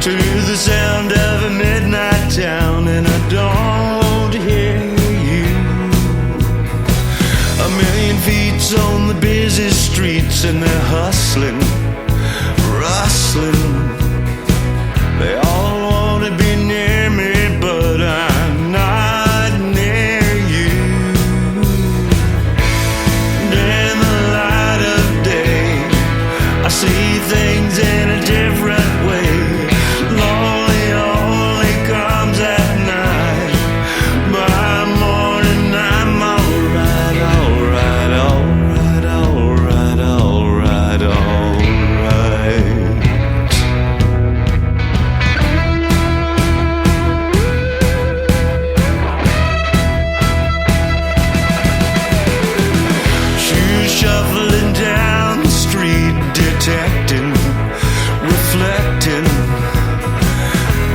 to the sound of a midnight town, and I don't hear you. A million feet on the busy streets, and they're hustling, rustling. They all want to be near me, but I'm not near you. And in the light of day, I see things in a different way. Lonely only comes at night. By morning I'm alright, alright, alright, alright, alright, alright. Shoes shuffling down the street, detecting, reflecting,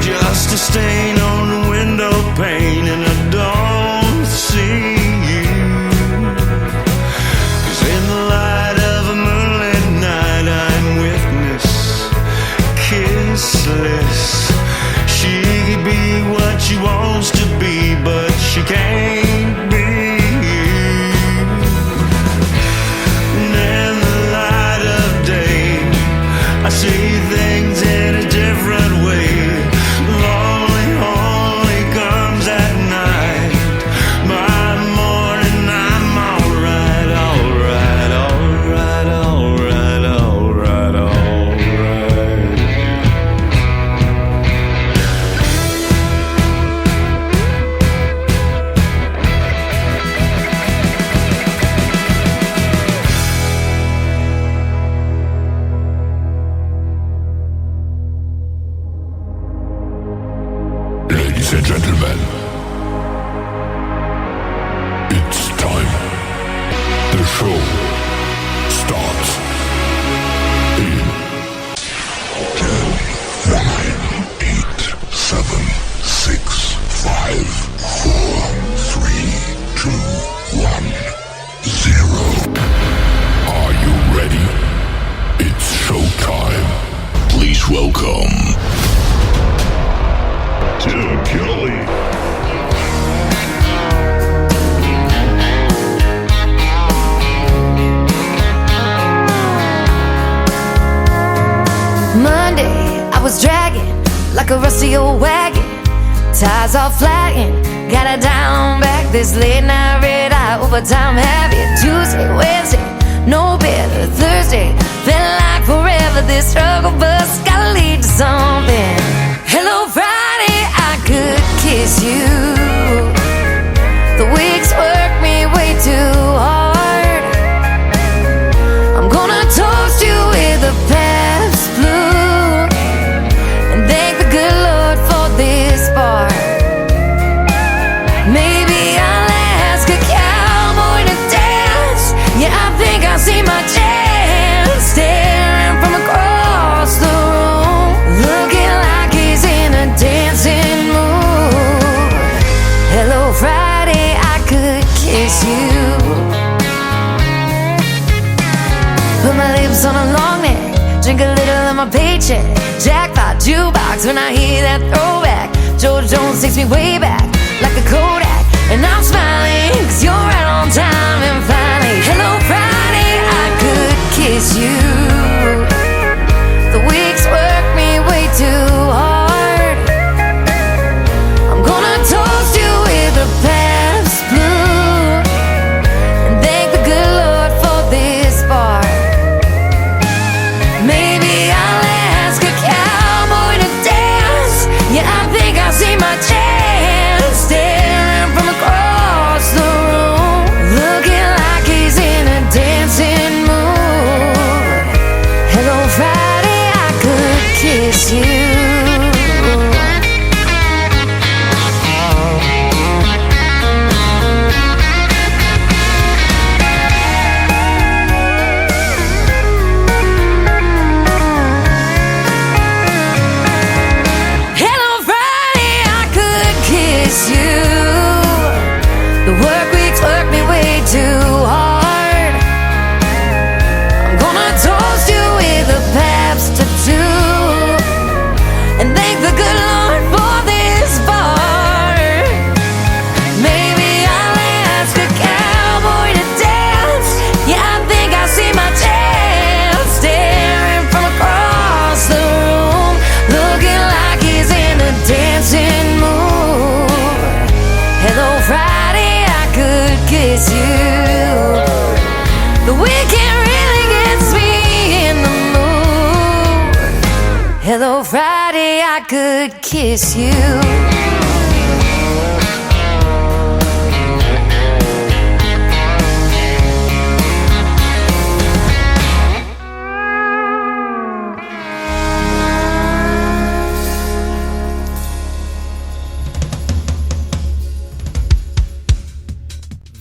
just a stain on the window pane, and I don't see you. 'Cause in the light of a moonlit night, I'm witness, kissless. She could be what she wants to be, but she can't be you. And in the light of day, I see things in a different way. Lonely only comes at night. My morning I'm alright, alright, alright, alright, alright, alright. Ladies and gentlemen, it's time. The show starts in 10, 9, 8, 7, 6, 5, 4, 3, 2, 1, 0. Are you ready? It's showtime. Please welcome Tim Kelly. Monday, I was dragging like a rusty old wagon. Tires all flagging, gotta down back this late night red eye overtime heavy. Tuesday, Wednesday, no better. Thursday, felt like forever. This struggle bus gotta lead to something. Hello, Friday, I could kiss you. The weeks work me way too hard. I'm gonna toast you with a past blue and thank the good Lord for this bar. Maybe I'll ask a cowboy to dance. Yeah, I think I see my chance. Staring from across the room, looking like he's in a dancing mood. Hello, Friday, I could kiss you. Put my lips on a long neck, drink a little of my paycheck. Jackpot jukebox when I hear that throwback. George Jones takes me way back like a Kodak, and I'm smiling 'cause you're right on time. And finally, hello, Friday, I could kiss you. The weeks work me way too hard. I'm gonna toast you with a past blue and thank the good Lord for this bar. Maybe I'll ask a cowboy to dance. Yeah, I think I see my chance. Staring from across the room, Hello, Friday, I could kiss you.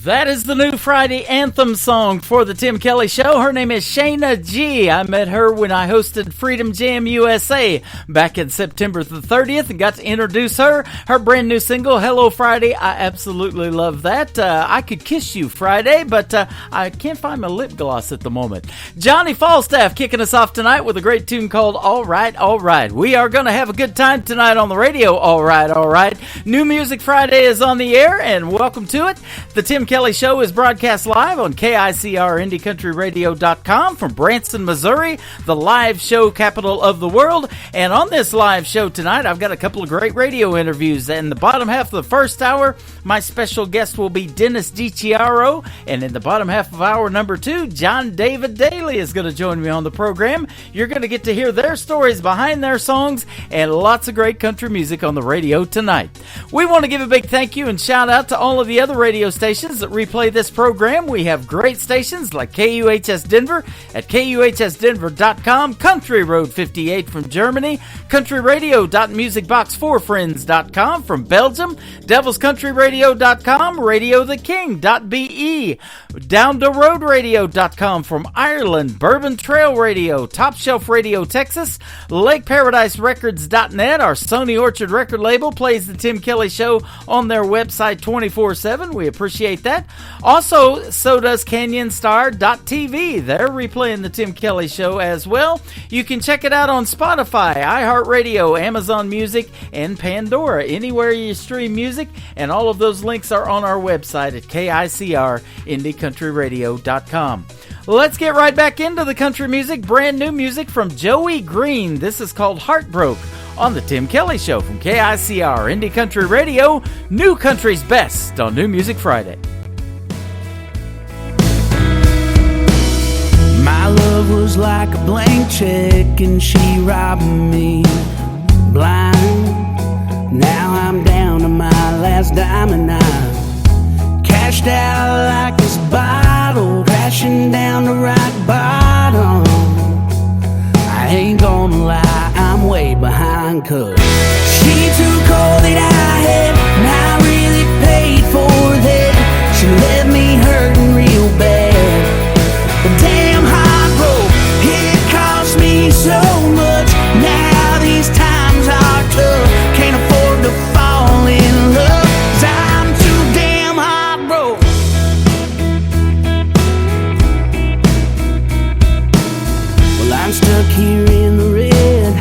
That is the new Friday anthem song for the Tim Kelly Show. Her name is Shayna G. I met her when I hosted Freedom Jam USA back in September the 30th and got to introduce her. Her brand new single, Hello Friday. I absolutely love that. I Could Kiss You Friday, but I can't find my lip gloss at the moment. Johnny Falstaff kicking us off tonight with a great tune called All Right, All Right. We are going to have a good time tonight on the radio. All right, all right. New Music Friday is on the air, and welcome to it. The Tim Kelly Show is broadcast live on KICRIndieCountryRadio.com from Branson, Missouri, the live show capital of the world. And on this live show tonight, I've got a couple of great radio interviews. In the bottom half of the first hour, my special guest will be Dennis DiChiaro. And in the bottom half of hour number 2, John David Daly is going to join me on the program. You're going to get to hear their stories behind their songs and lots of great country music on the radio tonight. We want to give a big thank you and shout out to all of the other radio stations that replay this program. We have great stations like KUHS Denver at KUHSdenver.com, Country Road 58 from Germany, countryradio.musicbox4friends.com from Belgium, devilscountryradio.com, radiotheking.be, downtheroadradio.com from Ireland, Bourbon Trail Radio, Top Shelf Radio Texas, LakeParadiseRecords.net, our Sony Orchard record label, plays the Tim Kelly Show on their website 24/7. We appreciate that. Also, so does CanyonStar.tv. They're replaying the Tim Kelly Show as well. You can check it out on Spotify, iHeartRadio, Amazon Music, and Pandora, anywhere you stream music, and all of those links are on our website at KICRIndieCountryRadio.com. Let's get right back into the country music. Brand new music from Joey Green. This is called Heartbroke on the Tim Kelly Show from KICR Indie Country Radio. New country's best on New Music Friday. My love was like a blank check and she robbed me blind. Now I'm down to my last dime and I'm cashed out like this bottle, crashing down the rock bottom. I ain't gonna lie, I'm way behind, cause she took all that I had and I really paid for that. She left me hurting real bad. Damn heartbroken, it cost me so much. Now these times are tough, can't afford to fall in love, 'cause I'm too damn heartbroken. Well, I'm stuck here in the red,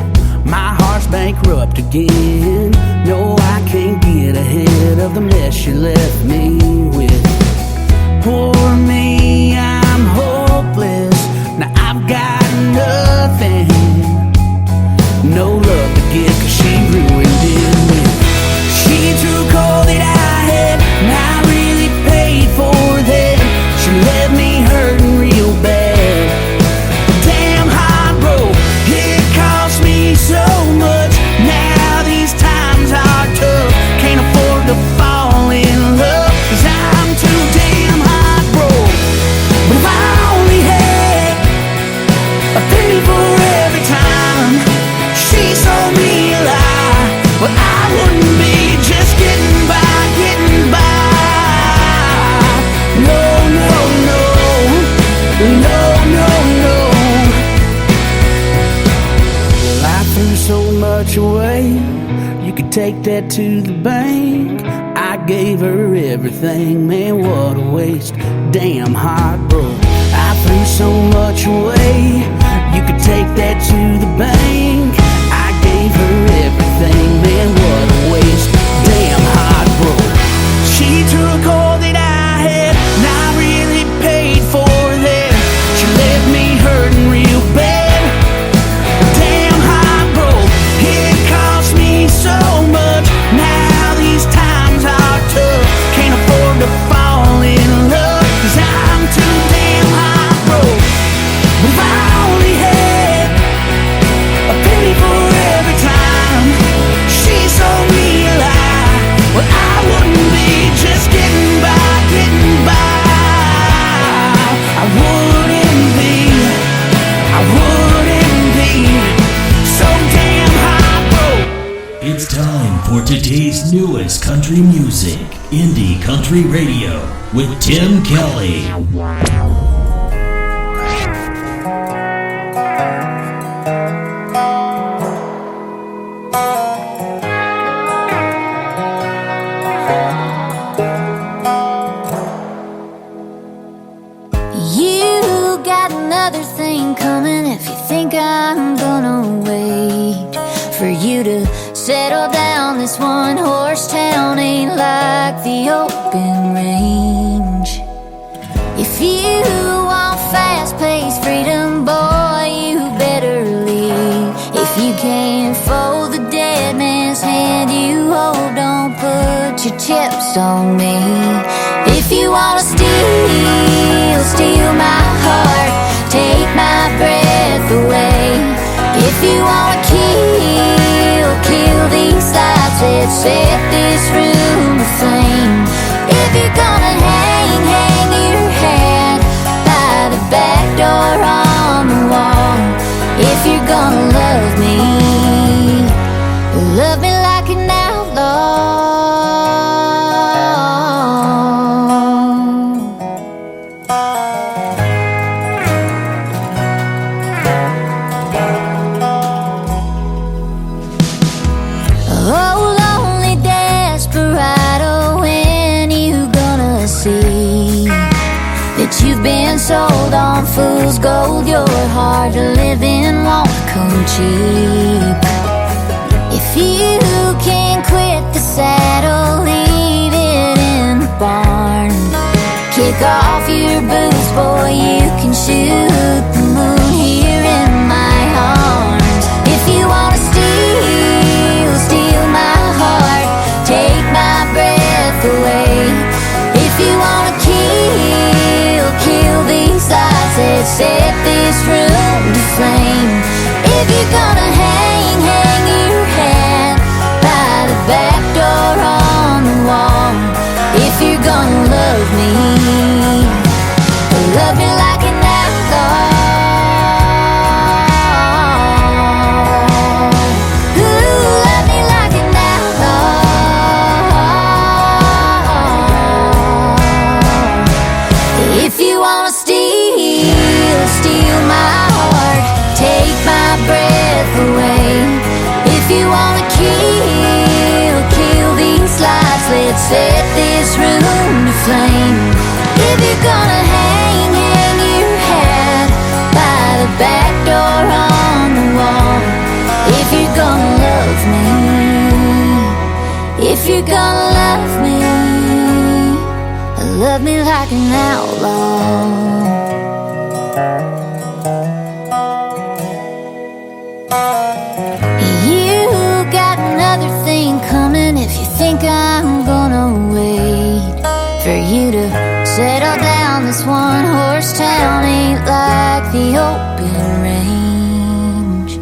my heart's bankrupt again. No, I can't get ahead of the mess you left me with. Poor me, I'm hopeless. Now I've got nothing, no love to give, 'cause she ruined it with. She took all that I had and I really paid for that. She left me hurting real bad. Damn heartbroken, it cost me so much. Now these times are tough, can't afford to fall in love, 'cause I'm too damn heartbroken. But if I only had a penny for every time she sold me a lie, well, I wouldn't be just getting by, getting by. No, no, no, no, no, no. Well, I threw so much away, you could take that to the bank. I gave her everything, man, what a waste. Damn heartbroken, I threw so much away, you could take that to the bank. I gave her everything, man, what a waste. Damn heartbroken, she took all that I had and I really paid for that. She left me hurting real bad. Damn heartbroken, it cost me so much. Now these times are tough, can't afford to fall in love, 'cause I'm too damn heartbroken. If I only had a penny It's time for today's newest country music, Indie Country Radio, with Tim Kelly. You got another thing coming if you think I'm gonna wait for you to settle down. This one horse town ain't like the open range. If you want fast-paced freedom, boy, you better leave. If you can't fold the dead man's hand you hold, don't put your chips on me. If you wanna steal my heart, take my breath away. If you wanna kill these lights that set this room aflame. If you're gonna hang your hat by the back door on the wall. If you're gonna love me like an outlaw. You've been sold on fool's gold. Your hard to live in won't come cheap. If you can quit the saddle, leave it in the barn. Kick off your boots, boy, you can shoot the moon here in my arms. If you wanna steal my heart, take my breath away. If you wanna kill these lights that set this room to flame. If you're gonna hang your hat by the back door on the wall. If you're gonna love me like an outlaw. Ooh, love me like an outlaw. If you wanna steal my heart, take my breath away. If you wanna kill these lights, let's set this room to flame. If you're gonna hang your hat by the back door on the wall. If you're gonna love me, if you're gonna love me like an outlaw. You got another thing coming if you think I'm gonna wait for you to settle down. This one horse town ain't like the open range.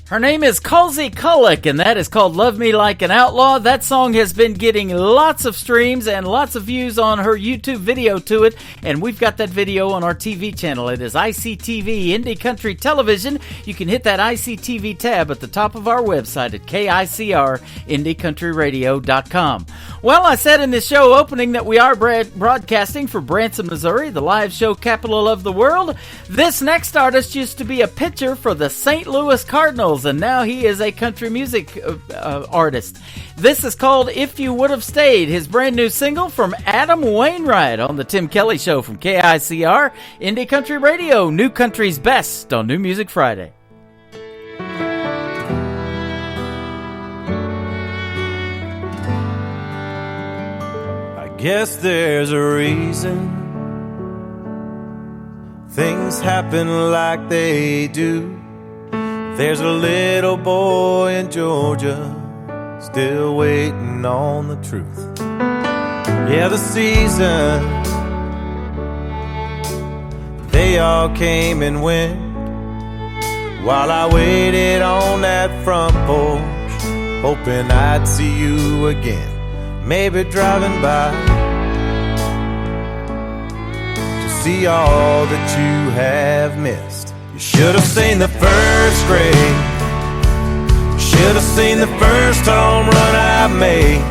Her name is Calzy Kulick, and that is called Love Me Like an Outlaw. That song has been getting lots of streams and lots of views on her YouTube video to it, and we've got that video on our TV channel. It is ICTV, Indie Country Television. You can hit that ICTV tab at the top of our website at KICR-IndieCountryRadio.com. Well, I said in this show opening that we are broadcasting for Branson, Missouri, the live show capital of the world. This next artist used to be a pitcher for the St. Louis Cardinals, and now he is a country music artist. This is called If You Would Have Stayed, his brand new single from Adam Wainwright on the Tim Kelly Show from KICR, Indie Country Radio, New Country's Best on New Music Friday. I guess there's a reason things happen like they do. There's a little boy in Georgia still waiting on the truth. Yeah, the season, they all came and went while I waited on that front porch, hoping I'd see you again. Maybe driving by to see all that you have missed. You should have seen the first grade. Should Should have seen the first home run I made.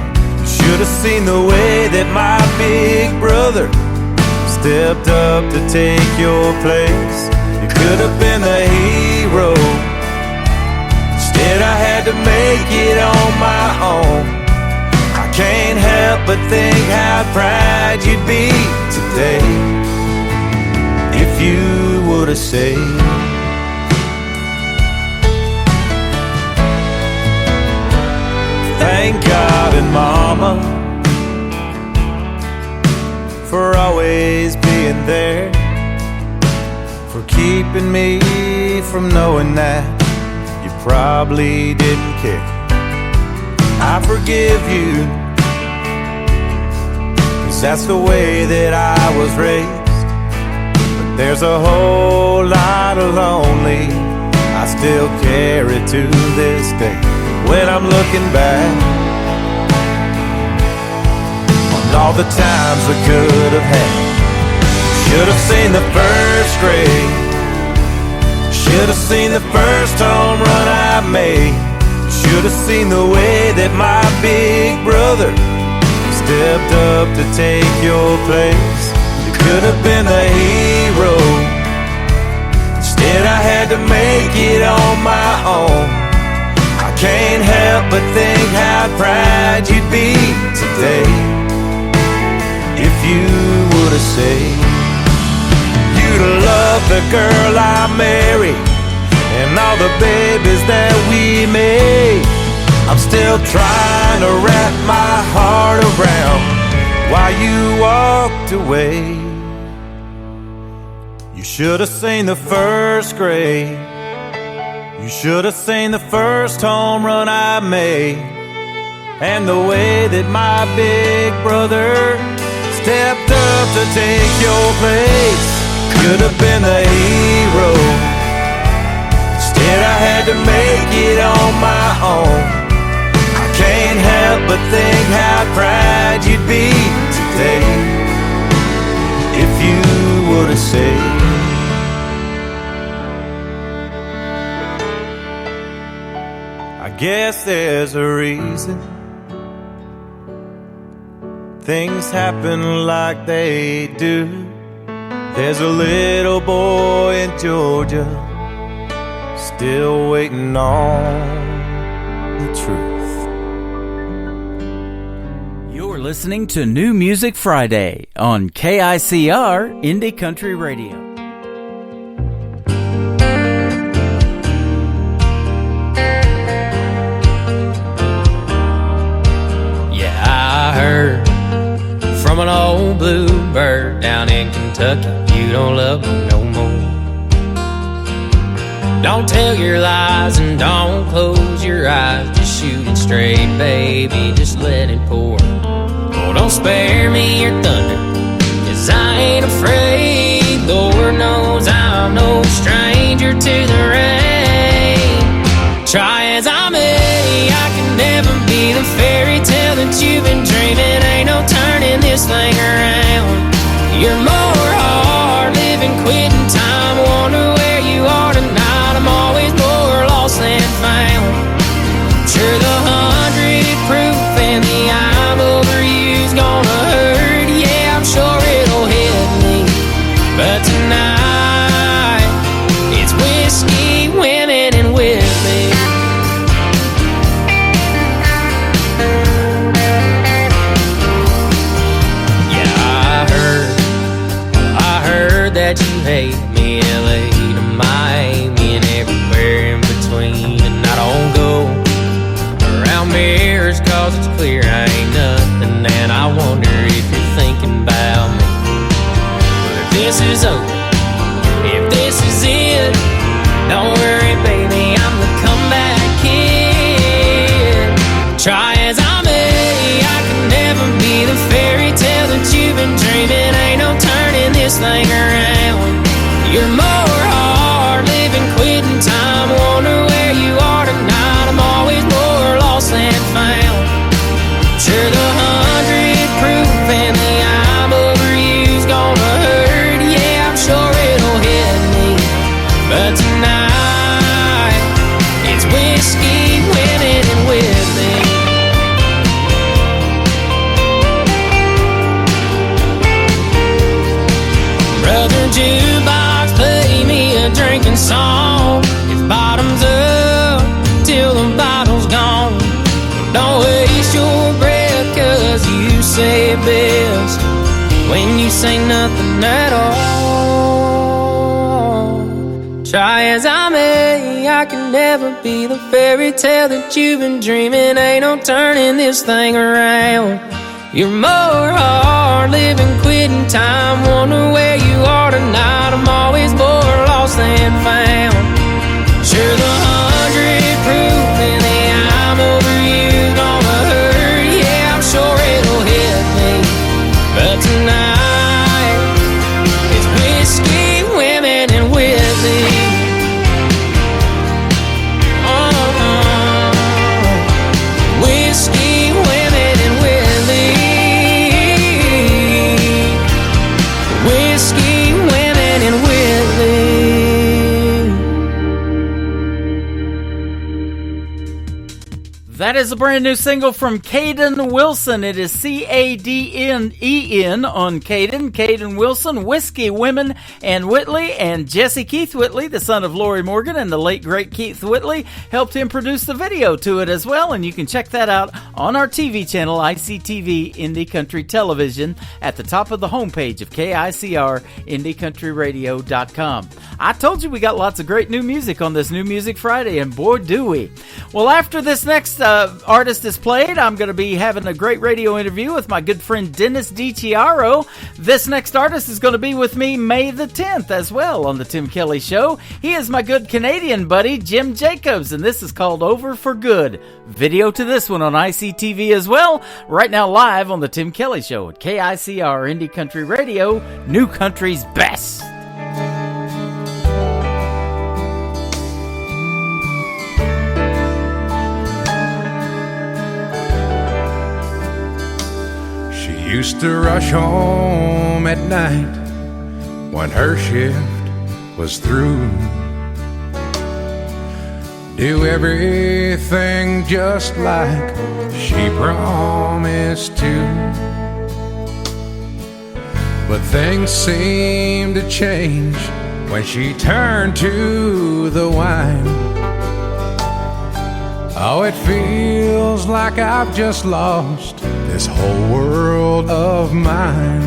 Should have seen the way that my big brother stepped up to take your place. You could have been the hero. Instead I had to make it on my own. I can't help but think how proud you'd be today if you would have stayed. Thank God and Mama for always being there, for keeping me from knowing that you probably didn't care. I forgive you, 'cause that's the way that I was raised. But there's a whole lot of lonely I still carry to this day. When I'm looking back on all the times we could have had, should have seen the first grade, should have seen the first home run I made, should have seen the way that my big brother stepped up to take your place. You could have been the hero. Instead I had to make it on my own. Can't help but think how proud you'd be today if you would have stayed. You'd have loved the girl I married and all the babies that we made. I'm still trying to wrap my heart around why you walked away. You should have seen the first grade. You should have seen the first home run I made, and the way that my big brother stepped up to take your place. Could have been the hero. Instead I had to make it on my own. I can't help but think how proud you'd be today if you would have stayed. I guess there's a reason things happen like they do. There's a little boy in Georgia still waiting on the truth. You're listening to New Music Friday on KICR Indie Country Radio. From an old bluebird down in Kentucky, you don't love me no more. Don't tell your lies and don't close your eyes. Just shoot it straight, baby, just let it pour. Oh, don't spare me your thunder, 'cause I ain't afraid. Lord knows I'm no stranger to the rain. Try as I may, I can never be the fairy tale that you've been dreaming. Ain't no turning this thing around. You're more hard living, quitting time. Wonder where you are tonight. I'm always more lost than found. Sure, the 100 proof and the I'm over you's gonna hurt. Yeah, I'm sure it'll hit me, but tonight it's whiskey, women, and with me. That you hate me, LA to Miami and everywhere in between. And I don't go around mirrors 'cause it's clear I ain't nothing. And I wonder if you're thinking about me. Well, if this is over, if this is it, don't worry baby, I'm the comeback kid. Try as I may, I can never be the fairy tale that you've been dreaming. Ain't no turning this thing around. You're more hard living, quitting time. Wonder where you are tonight. I'm always more lost than found. this ain't nothing at all. Try as I may, I can never be the fairy tale that you've been dreaming. Ain't no turning this thing around. You're more hard living, quitting time. Wonder where you are tonight. I'm always more lost than found. Sure, the 100 proof in the I'm over you gonna hurt. Yeah, I'm sure it'll hit me. But tonight, it's whiskey, women, and Whitley. Whiskey, women, and Whitley. Whiskey, women, and Whitley. That is a brand new single from Caden Wilson. It is Cadnen on Caden. Caden Wilson, Whiskey, Women, and Whitley. And Jesse Keith Whitley, the son of Lori Morgan and the late great Keith Whitley, helped him produce the video to it as well. And you can check that out on our TV channel, ICTV Indie Country Television, at the top of the homepage of KICR, IndieCountryRadio.com. I told you we got lots of great new music on this New Music Friday, and boy, do we. Well, after this next artist is played, I'm going to be having a great radio interview with my good friend Dennis DiChiaro. This next artist is going to be with me May the 10th as well on the Tim Kelly Show. He is my good Canadian buddy Jim Jacobs, and this is called Over for Good. Video to this one on ICTV as well, right now live on the Tim Kelly Show at KICR Indie Country Radio, New Country's best. Used to rush home at night when her shift was through. Do everything just like she promised to. But things seemed to change when she turned to the wine. Oh, it feels like I've just lost this whole world of mine.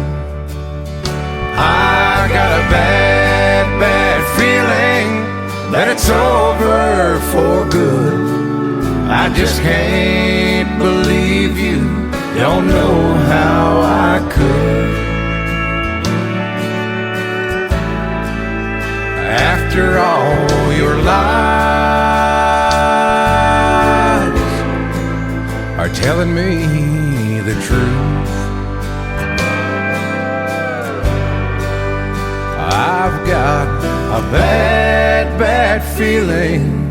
I got a bad, bad feeling that it's over for good. I just can't believe you don't know how I could. After all your lies are telling me the truth, I've got a bad, bad feeling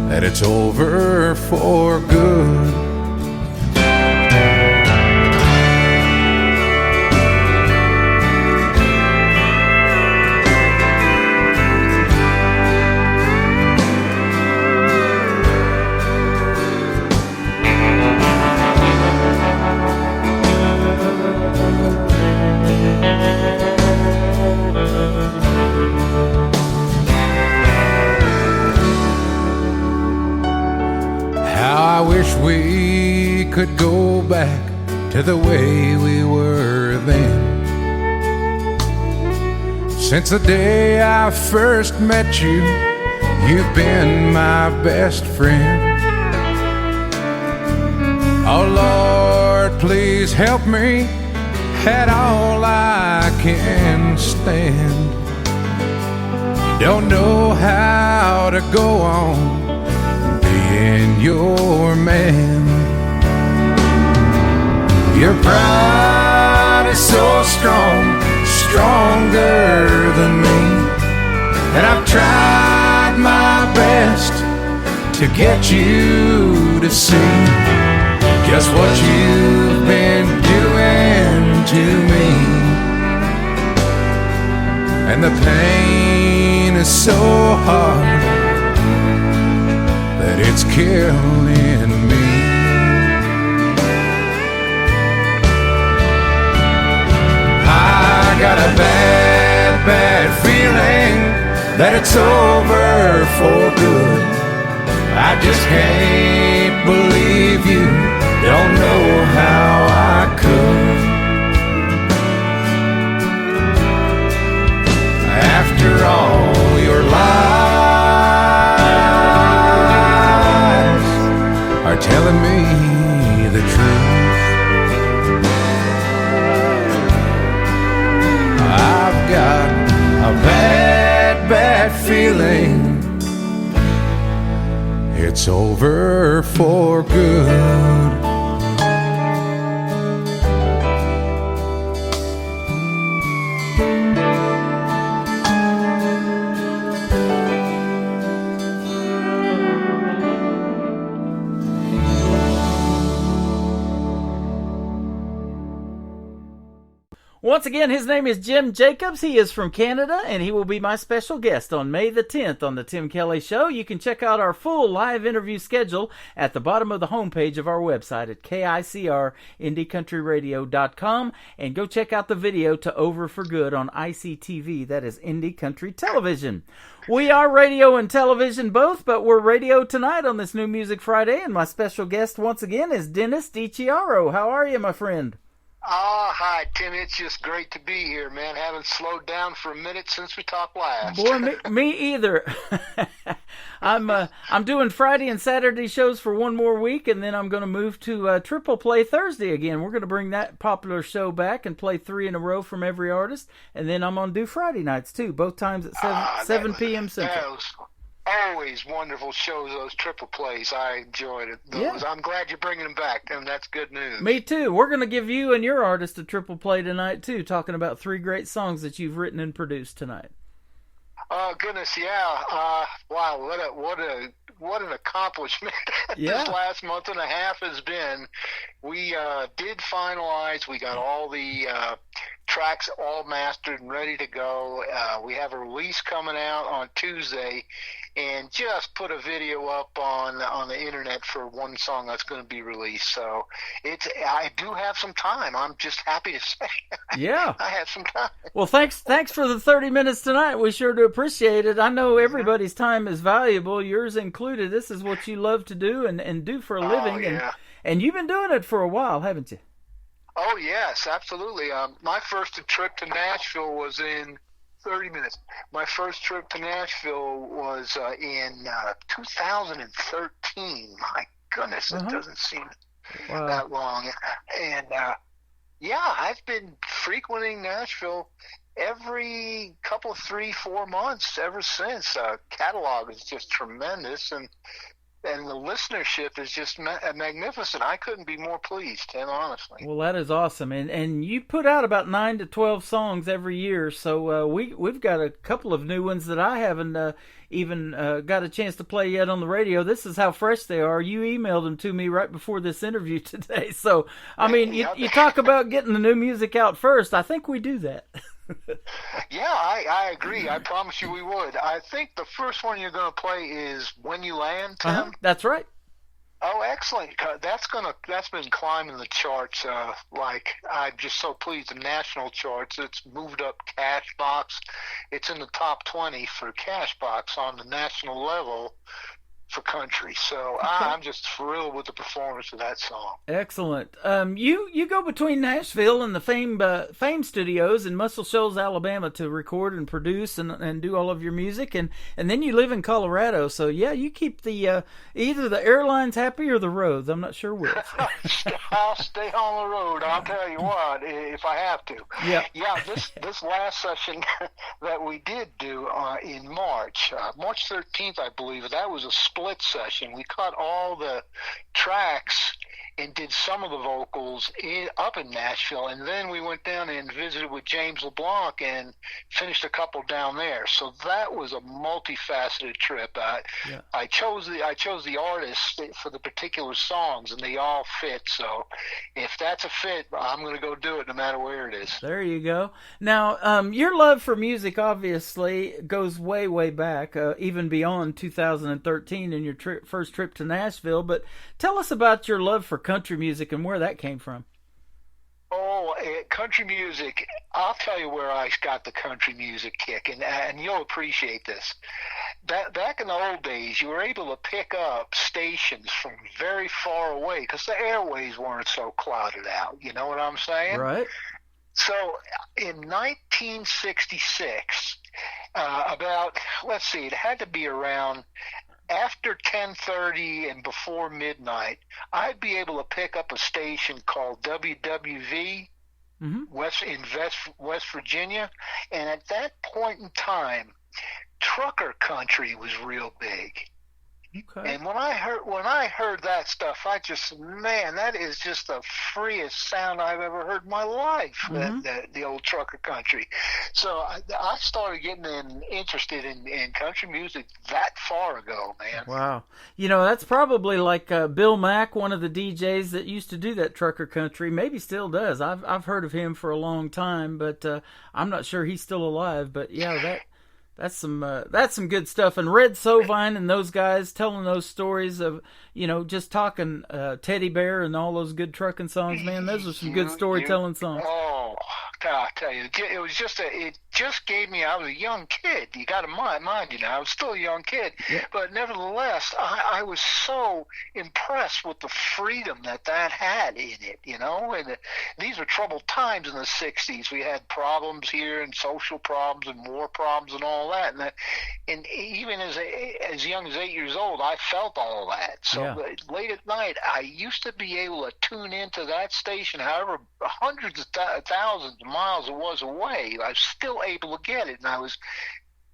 that it's over for good. I wish we could go back to the way we were then. Since the day I first met you, you've been my best friend. Oh Lord, please help me at all I can stand. Don't know how to go on being your man. Your pride is so strong, stronger than me, and I've tried my best to get you to see just what you've been doing to me. And the pain is so hard that it's killing me. I got a bad, bad feeling that it's over for good. I just can't believe you don't know how I could. telling me the truth. I've got a bad, bad feeling it's over for good. Once again, his name is Jim Jacobs. He is from Canada, and he will be my special guest on May the 10th on The Tim Kelly Show. You can check out our full live interview schedule at the bottom of the homepage of our website at KICRIndieCountryRadio.com, and go check out the video to Over for Good on ICTV. That is Indie Country Television. We are radio and television both, but we're radio tonight on this New Music Friday, and my special guest once again is Dennis DiChiaro. How are you, my friend? Hi, Tim. It's just great to be here, man. Haven't slowed down for a minute since we talked last. Boy, me either. I'm doing Friday and Saturday shows for one more week, and then I'm going to move to Triple Play Thursday again. We're going to bring that popular show back and play 3 in a row from every artist, and then I'm going to do Friday nights too, both times at 7 p.m. Central. Always wonderful shows, those triple plays. I enjoyed it. Yeah. I'm glad you're bringing them back, Tim. That's good news. Me too. We're going to give you and your artist a triple play tonight too, talking about 3 great songs that you've written and produced tonight. Oh goodness, yeah. Wow, what an accomplishment this last month and a half has been. We did finalize. We got all the tracks all mastered and ready to go. We have a release coming out on Tuesday, and just put a video up on the internet for one song that's going to be released. So I do have some time. I'm just happy to say, yeah, I have some time. Well, thanks for the 30 minutes tonight. We sure do appreciate it. I know everybody's time is valuable, yours included. This is what you love to do and do for a living, and you've been doing it for a while, haven't you? Oh yes, absolutely. My first trip to Nashville was in 30 minutes. My first trip to Nashville was in 2013. My goodness, it doesn't seem that long. And I've been frequenting Nashville every couple, 3-4 months ever since. Catalog is just tremendous, and the listenership is just magnificent. I couldn't be more pleased, Tim, honestly. Well, that is awesome. And you put out about 9 to 12 songs every year, so we've got a couple of new ones that I haven't even got a chance to play yet on the radio. This is how fresh they are. You emailed them to me right before this interview today. So, I mean, you talk about getting the new music out first. I think we do that. Yeah, I agree. I promise you we would. I think the first one you're going to play is When You Land, Tim. That's right. Oh, excellent. That's been climbing the charts. I'm just so pleased. The national charts, it's moved up Cashbox. It's in the top 20 for Cashbox on the national level for country. So I'm just thrilled with the performance of that song. Excellent. You go between Nashville and the Fame Studios in Muscle Shoals, Alabama to record and produce and do all of your music, and then you live in Colorado. So yeah, you keep the either the airlines happy or the roads. I'm not sure which. I'll stay on the road. I'll tell you what, if I have to. Yeah. This last session that we did do in March 13th, I believe, that was a split session. We cut all the tracks and did some of the vocals up in Nashville, and then we went down and visited with James LeBlanc and finished a couple down there. So that was a multifaceted trip. I chose the artists for the particular songs, and they all fit. So if that's a fit, I'm going to go do it no matter where it is. There you go. Now, your love for music obviously goes way, way back, even beyond 2013 and your first trip to Nashville. But tell us about your love for country music and where that came from. Oh, country music. I'll tell you where I got the country music kick, and you'll appreciate this. Back in the old days, you were able to pick up stations from very far away because the airways weren't so clouded out. You know what I'm saying? Right. So in 1966, it had to be around after 10:30 and before midnight, I'd be able to pick up a station called WWV West Virginia, and at that point in time, trucker country was real big. Okay. And when I heard that stuff, I just, man, that is just the freest sound I've ever heard in my life. The old trucker country. So I started getting interested in country music that far ago, man. Wow. You know, that's probably like Bill Mack, one of the DJs that used to do that trucker country. Maybe still does. I've heard of him for a long time, but I'm not sure he's still alive. But yeah, that's some good stuff. And Red Sovine and those guys telling those stories of, you know, just talking Teddy Bear and all those good trucking songs, man. Those are some good storytelling songs. Oh, I tell you, it was just it just gave me. I was a young kid. You got to mind, you know, I was still a young kid, but nevertheless, I was so impressed with the freedom that had in it, you know. And these were troubled times in the '60s. We had problems here and social problems and war problems and all that. And even as young as 8 years old, I felt all that. So late at night, I used to be able to tune into that station, however hundreds of thousands of miles it was away. I was still able to get it, and I was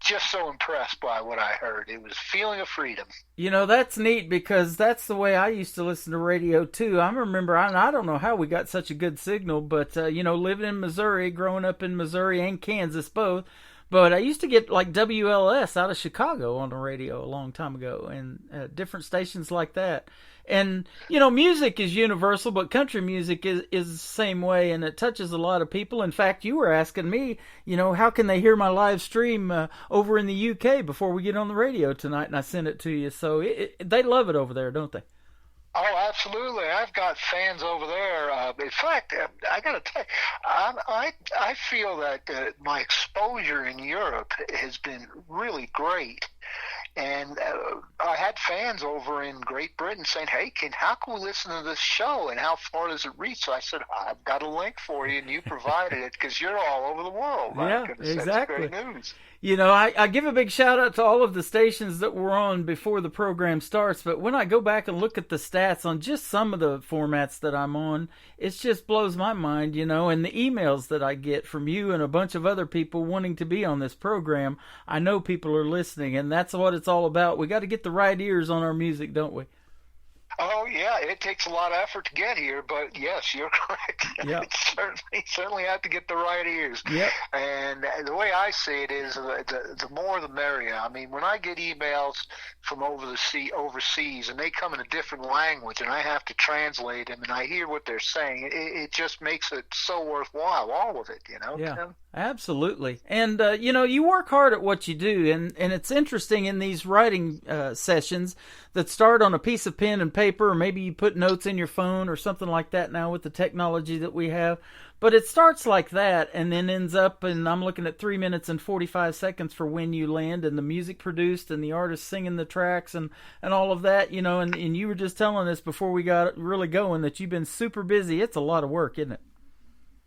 just so impressed by what I heard. It was a feeling of freedom. You know, that's neat, because that's the way I used to listen to radio too. I remember, I don't know how we got such a good signal, but you know, living in Missouri, growing up in Missouri and Kansas both, but I used to get like WLS out of Chicago on the radio a long time ago, and different stations like that. And, you know, music is universal, but country music is the same way, and it touches a lot of people. In fact, you were asking me, you know, how can they hear my live stream over in the UK before we get on the radio tonight, and I sent it to you. So they love it over there, don't they? Oh, absolutely. I've got fans over there. In fact, I got to tell you, I feel that my exposure in Europe has been really great. And I had fans over in Great Britain saying, hey, how can we listen to this show, and how far does it reach? So I said, I've got a link for you, and you provided it because you're all over the world. Yeah, exactly. That's great news. You know, I give a big shout out to all of the stations that were on before the program starts, but when I go back and look at the stats on just some of the formats that I'm on, it just blows my mind, you know, and the emails that I get from you and a bunch of other people wanting to be on this program, I know people are listening, and that's what it's all about. We got to get the right ears on our music, don't we? Oh, yeah, it takes a lot of effort to get here, but yes, you're correct. Yep. certainly have to get the right ears. Yep. And the way I see it is the more the merrier. I mean, when I get emails from overseas, and they come in a different language, and I have to translate them, and I hear what they're saying, it just makes it so worthwhile, all of it, you know? Yeah. Tim? Absolutely. And, you know, you work hard at what you do, and it's interesting in these writing sessions that start on a piece of pen and paper, or maybe you put notes in your phone or something like that now with the technology that we have. But it starts like that and then ends up, and I'm looking at 3 minutes and 45 seconds for When You Land, and the music produced and the artist singing the tracks and all of that, you know, and you were just telling us before we got really going that you've been super busy. It's a lot of work, isn't it?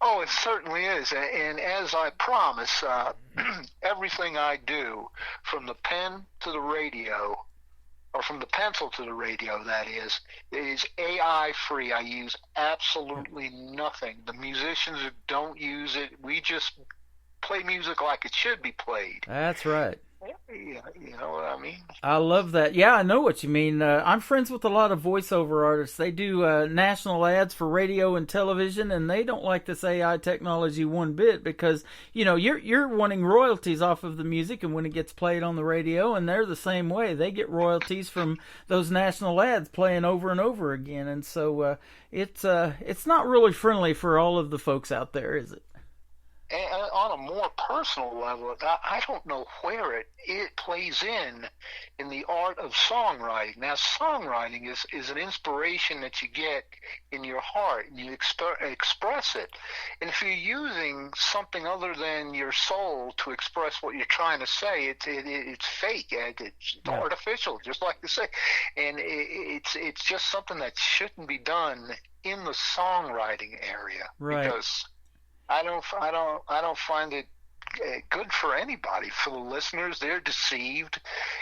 Oh, it certainly is. And as I promise, everything I do, from the pen to the radio, or from the pencil to the radio, that is AI free. I use absolutely nothing. The musicians don't use it. We just play music like it should be played. That's right. Yeah, you know what I mean? I love that. Yeah, I know what you mean. I'm friends with a lot of voiceover artists. They do national ads for radio and television, and they don't like this AI technology one bit because, you know, you're wanting royalties off of the music, and when it gets played on the radio, and they're the same way. They get royalties from those national ads playing over and over again, and so it's not really friendly for all of the folks out there, is it? And on a more personal level, I don't know where it plays in the art of songwriting. Now, songwriting is an inspiration that you get in your heart, and you express it. And if you're using something other than your soul to express what you're trying to say, it's fake. It's artificial, just like you say. And it's just something that shouldn't be done in the songwriting area, right? Because I don't find it good for anybody. For the listeners, they're deceived,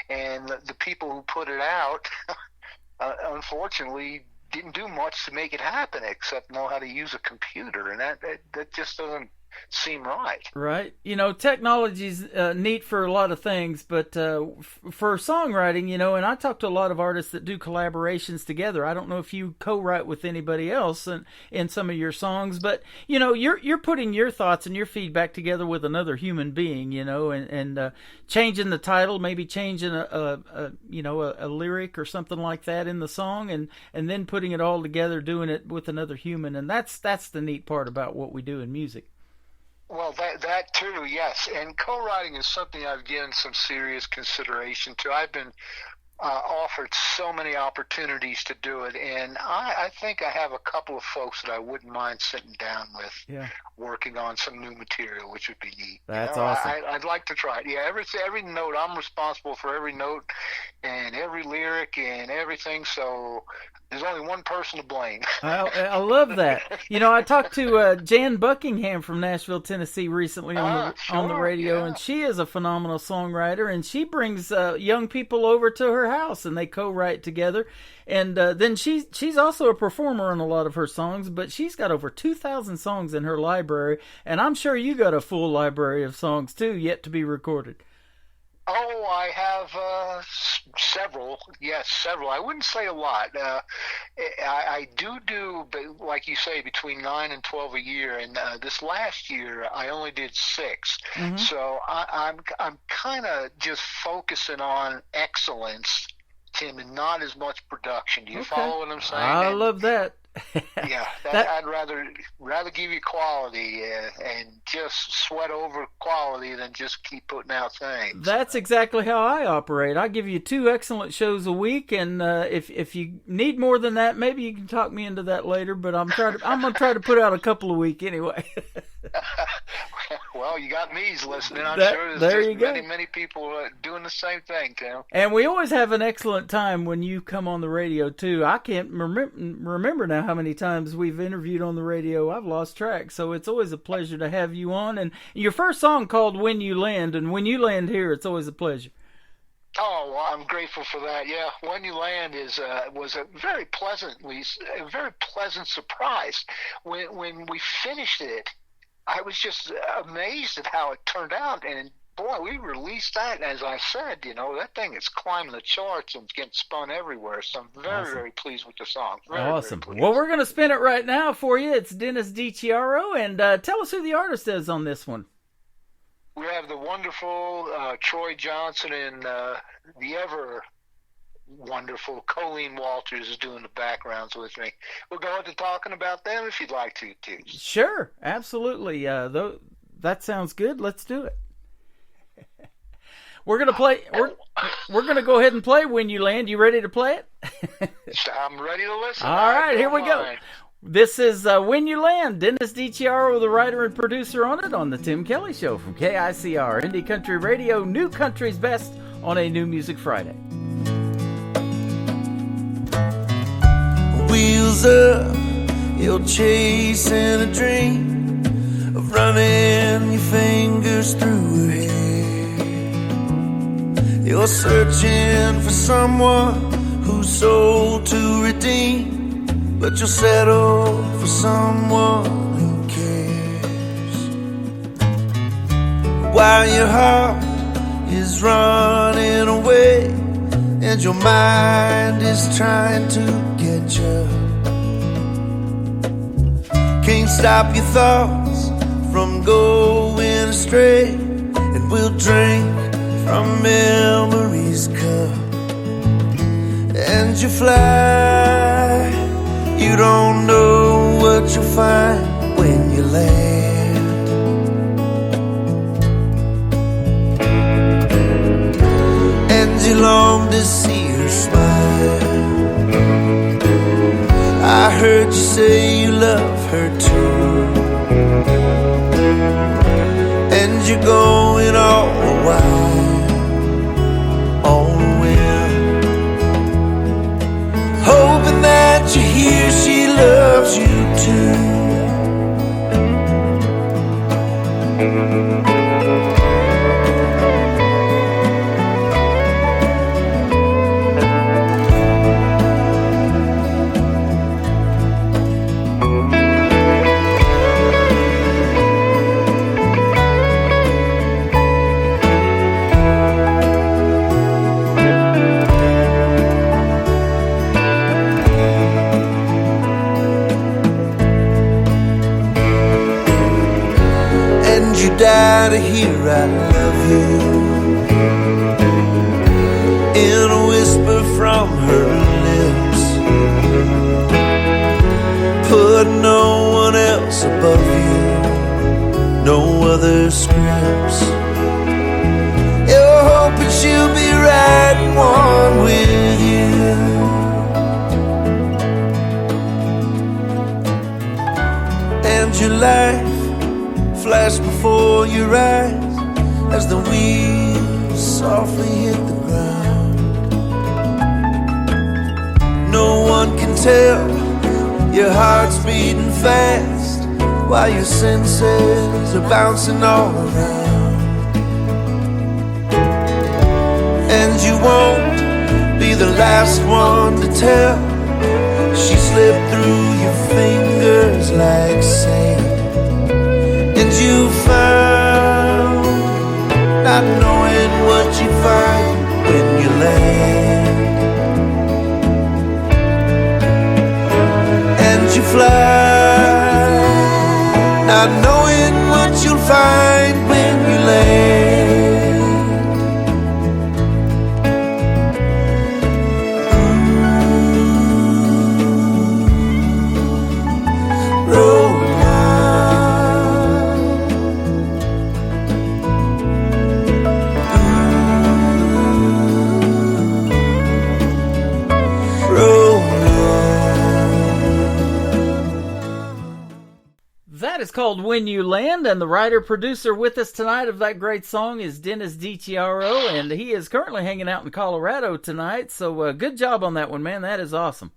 and the people who put it out, unfortunately, didn't do much to make it happen except know how to use a computer, and that just doesn't seem right. Right. You know, technology's neat for a lot of things, but for songwriting, you know, and I talk to a lot of artists that do collaborations together. I don't know if you co-write with anybody else in some of your songs, but, you know, you're putting your thoughts and your feedback together with another human being, you know, and changing the title, maybe changing a lyric or something like that in the song, and then putting it all together, doing it with another human. And that's the neat part about what we do in music. Well, that too, yes. And co-writing is something I've given some serious consideration to. I've been offered so many opportunities to do it, and I think I have a couple of folks that I wouldn't mind sitting down with, working on some new material, which would be neat. That's awesome. I'd like to try it. Yeah, every note, I'm responsible for every note and every lyric and everything, so there's only one person to blame. I love that. You know, I talked to Jan Buckingham from Nashville, Tennessee recently on the radio, and she is a phenomenal songwriter, and she brings young people over to her house, and they co-write together. And then she's also a performer on a lot of her songs, but she's got over 2,000 songs in her library, and I'm sure you got a full library of songs too, yet to be recorded. Oh, I have several. Yes, several. I wouldn't say a lot. I do, like you say, between 9 and 12 a year. And this last year, I only did 6. Mm-hmm. So I'm kind of just focusing on excellence, Tim, and not as much production. Do you follow what I'm saying? I love that. Yeah, I'd rather give you quality and just sweat over quality than just keep putting out things. That's exactly how I operate. I give you 2 excellent shows a week, and if you need more than that, maybe you can talk me into that later. But I'm gonna try to put out a couple a week anyway. Well, you got me listening. I'm sure there's many people doing the same thing, Tim. And we always have an excellent time when you come on the radio too. I can't remember now how many times we've interviewed on the radio. I've lost track. So it's always a pleasure to have you on. And your first song called When You Land, and when you land here, it's always a pleasure. Oh, well, I'm grateful for that. Yeah, When You Land was a very pleasant surprise. When we finished it, I was just amazed at how it turned out, and boy, we released that, and as I said, you know, that thing is climbing the charts and getting spun everywhere, so I'm very pleased with the song. Awesome. Well, we're going to spin it right now for you. It's Dennis DiChiaro, and tell us who the artist is on this one. We have the wonderful Troy Johnson and the ever wonderful Colleen Walters is doing the backgrounds with me. We'll go into talking about them if you'd like to, too. Sure, absolutely. That sounds good. Let's do it. We're gonna play. We're gonna go ahead and play When You Land. You ready to play it? I'm ready to listen. All right, here we go. This is When You Land. Dennis DiChiaro, the writer and producer on it, on the Tim Kelly Show from KICR Indie Country Radio. New country's best on a New Music Friday. Wheels up, you're chasing a dream of running your fingers through her hair. You're searching for someone whose soul to redeem, but you'll settle for someone who cares. While your heart is running away and your mind is trying to get you, can't stop your thoughts from going astray, and we'll drink from memory's cup. And you fly, you don't know what you'll find when you land. And you long to see her smile. I heard you say you love her too, and you're going all the while on a whim, hoping that you hear she loves you too. die to hear I love you, in a whisper from her lips. Put no one else above you, no other scripts. You're hoping she'll be writing one with you. And your life flashed before your eyes as the wheels softly hit the ground. No one can tell your heart's beating fast while your senses are bouncing all around. And you won't be the last one to tell. She slipped through your fingers like sand. And you found, not knowing what you find when you land. And you fly, not knowing what you'll find when you land. That is called When You Land, and the writer-producer with us tonight of that great song is Dennis DiChiaro, and he is currently hanging out in Colorado tonight, so good job on that one, man. That is awesome.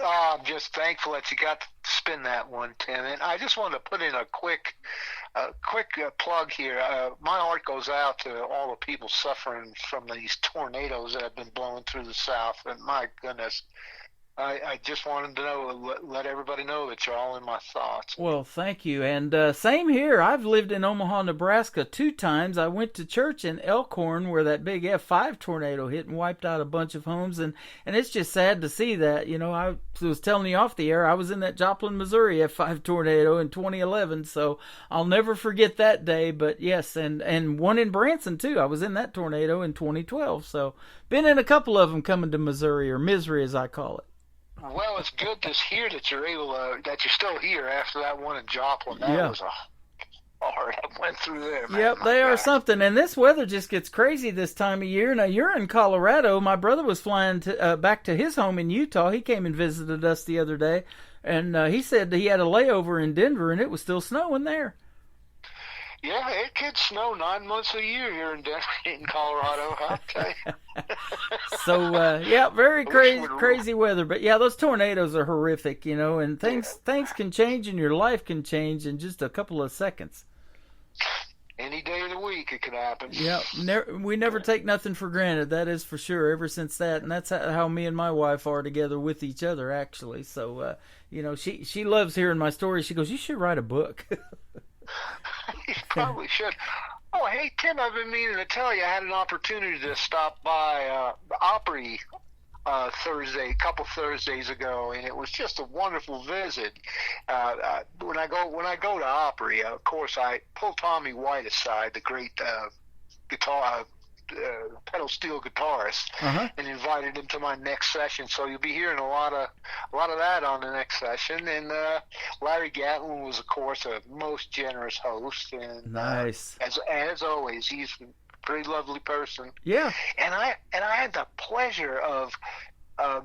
I'm just thankful that you got to spin that one, Tim. And I just wanted to put in a quick plug here. My heart goes out to all the people suffering from these tornadoes that have been blowing through the South, and my goodness, I just wanted to know, let everybody know that you're all in my thoughts. Well, thank you. And same here. I've lived in Omaha, Nebraska 2 times. I went to church in Elkhorn where that big F5 tornado hit and wiped out a bunch of homes. And it's just sad to see that. You know, I was telling you off the air, I was in that Joplin, Missouri F5 tornado in 2011. So I'll never forget that day. But yes, and one in Branson too. I was in that tornado in 2012. So been in a couple of them coming to Missouri, or Misery as I call it. Well, it's good to hear that you're that you're still here after that one in Joplin. That was a hard that went through there, man. Yep, they are something. And this weather just gets crazy this time of year. Now, you're in Colorado. My brother was flying back to his home in Utah. He came and visited us the other day, and he said he had a layover in Denver, and it was still snowing there. Yeah, it could snow 9 months a year here in Denver, in Colorado, I'll tell you. So, yeah, very crazy weather. But, yeah, those tornadoes are horrific, you know, and things can change and your life can change in just a couple of seconds. Any day of the week it could happen. Yeah, we never take nothing for granted, that is for sure, ever since that. And that's how me and my wife are together with each other, actually. So, you know, she loves hearing my stories. She goes, you should write a book. You probably should. Oh, hey, Tim, I've been meaning to tell you I had an opportunity to stop by the Opry Thursday, a couple Thursdays ago, and it was just a wonderful visit. When I go to Opry, of course, I pull Tommy White aside, the great pedal steel guitarist, and invited him to my next session. So you'll be hearing a lot of that on the next session. And Larry Gatlin was, of course, a most generous host. And nice. As always, he's a pretty lovely person. Yeah. And I had the pleasure of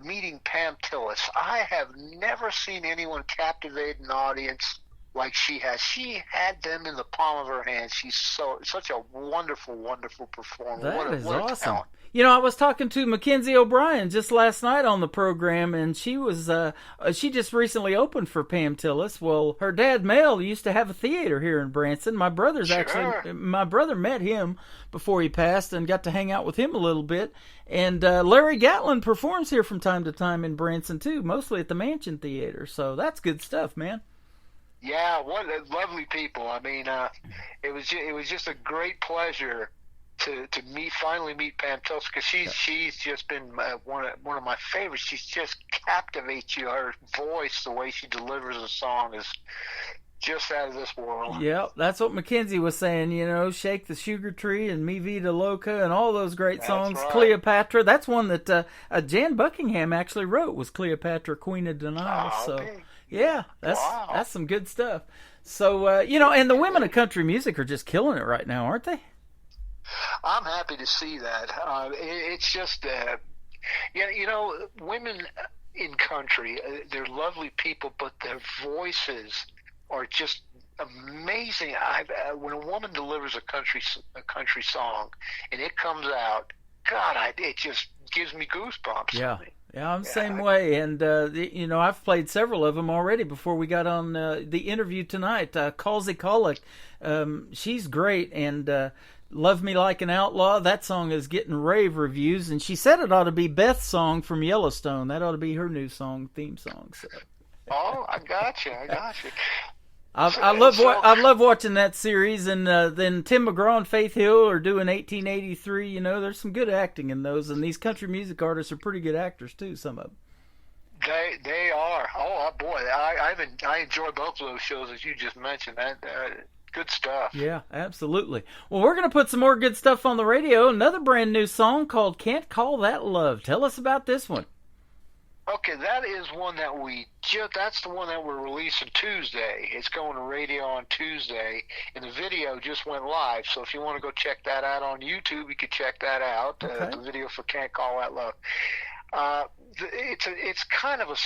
meeting Pam Tillis. I have never seen anyone captivate an audience like she has. She had them in the palm of her hand. She's such a wonderful, wonderful performer. That is what a awesome. talent. You know, I was talking to Mackenzie O'Brien just last night on the program, and she was she just recently opened for Pam Tillis. Well, her dad Mel used to have a theater here in Branson. My brother met him before he passed and got to hang out with him a little bit. And Larry Gatlin performs here from time to time in Branson too, mostly at the Mansion Theater. So that's good stuff, man. Yeah, what lovely people. I mean, it was just a great pleasure to finally meet Pam Tillis, because she's just been one of my favorites. She just captivates you. Her voice, the way she delivers a song, is just out of this world. Yep, that's what Mackenzie was saying, Shake the Sugar Tree and Mi Vida Loca and all those great songs. Right. Cleopatra, that's one that Jan Buckingham actually wrote, was Cleopatra, Queen of Denial. Oh, so, okay. yeah, that's some good stuff. So, and the women of country music are just killing it right now, aren't they? I'm happy to see that. It's just, women in country, they're lovely people, but their voices are just amazing. When a woman delivers a country song and it comes out, God, it just gives me goosebumps. Yeah. Yeah, I'm the same way, and I've played several of them already before we got on the interview tonight. Calzy Colic, she's great, and Love Me Like an Outlaw, that song is getting rave reviews, and she said it ought to be Beth's song from Yellowstone. That ought to be her new theme song. So. Oh, I got you. I love watching that series, and then Tim McGraw and Faith Hill are doing 1883. There's some good acting in those, and these country music artists are pretty good actors too. Some of them. They are. Oh boy, I enjoy both of those shows as you just mentioned. That good stuff. Yeah, absolutely. Well, we're gonna put some more good stuff on the radio. Another brand new song called "Can't Call That Love." Tell us about this one. Okay, that is one that that's the one that we're releasing Tuesday. It's going to radio on Tuesday, and the video just went live. So if you want to go check that out on YouTube, you could check that out. Okay. The video for "Can't Call That Love." It's kind of a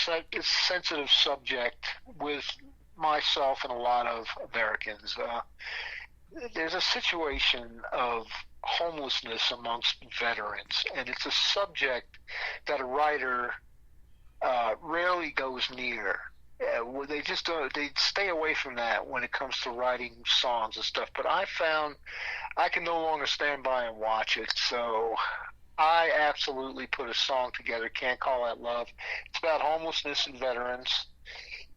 sensitive subject with myself and a lot of Americans. There's a situation of homelessness amongst veterans, and it's a subject that a writer rarely goes near. They just they stay away from that when it comes to writing songs and stuff. But I found I can no longer stand by and watch it, so I absolutely put a song together, "Can't Call That Love." It's about homelessness and veterans,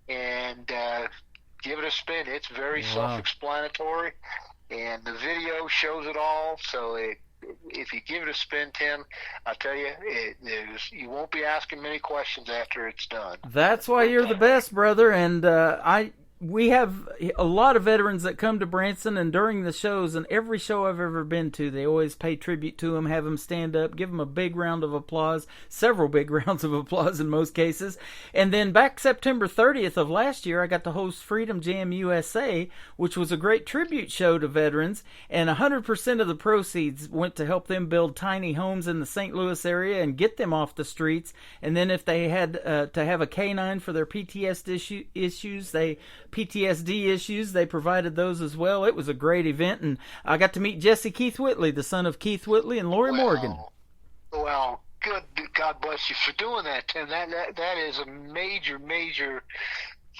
and give it a spin. It's very self-explanatory, and the video shows it all. So if you give it a spin, Tim, I'll tell you, you won't be asking many questions after it's done. That's why you're the best, brother. And we have a lot of veterans that come to Branson, and during the shows, and every show I've ever been to, they always pay tribute to them, have them stand up, give them a big round of applause, several big rounds of applause in most cases. And then back September 30th of last year, I got to host Freedom Jam USA, which was a great tribute show to veterans, and 100% of the proceeds went to help them build tiny homes in the St. Louis area and get them off the streets. And then if they had to have a canine for their PTSD issues, they provided those as well. It was a great event, and I got to meet Jesse Keith Whitley, the son of Keith Whitley and Lori Morgan. Well, good. God bless you for doing that, Tim. That is a major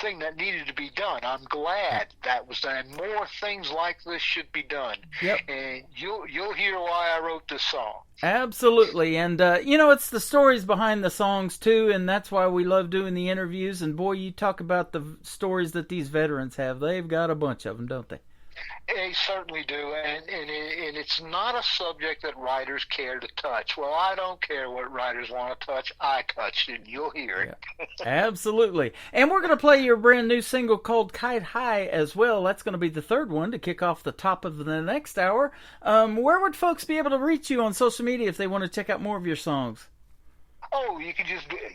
thing that needed to be done. I'm glad that was done. More things like this should be done. Yep. And you'll hear why I wrote this song. Absolutely. And, it's the stories behind the songs, too, and that's why we love doing the interviews. And, boy, you talk about the stories that these veterans have. They've got a bunch of them, don't they? They certainly do, and it's not a subject that writers care to touch. Well, I don't care what writers want to touch. I touched it, and you'll hear it. Yeah. Absolutely. And we're going to play your brand new single called Kite High as well. That's going to be the third one to kick off the top of the next hour. Where would folks be able to reach you on social media if they want to check out more of your songs? Oh, you can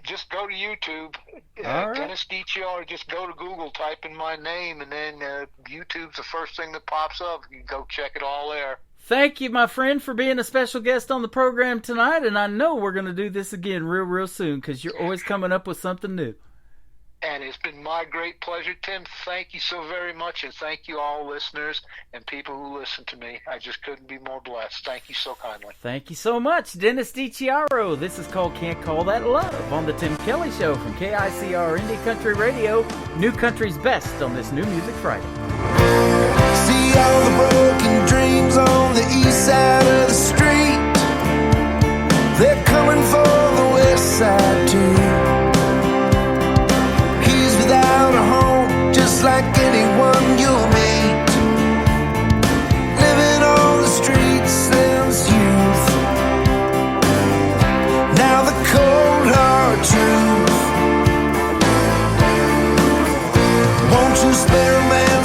just go to YouTube, right. Dennis DiCiaro. Just go to Google, type in my name, and then YouTube's the first thing that pops up. You can go check it all there. Thank you, my friend, for being a special guest on the program tonight, and I know we're going to do this again real soon because you're always coming up with something new. And it's been my great pleasure, Tim. Thank you so very much, and thank you all listeners and people who listen to me. I just couldn't be more blessed. Thank you so kindly. Thank you so much, Dennis DiCiaro. This is called Can't Call That Love on the Tim Kelly Show from KICR Indie Country Radio, New Country's best on this New Music Friday. See all the broken dreams on the east side of the street. They're coming for the west side too. Without a home, just like anyone you'll meet, living on the streets since youth. Now the cold hard truth. Won't you spare a man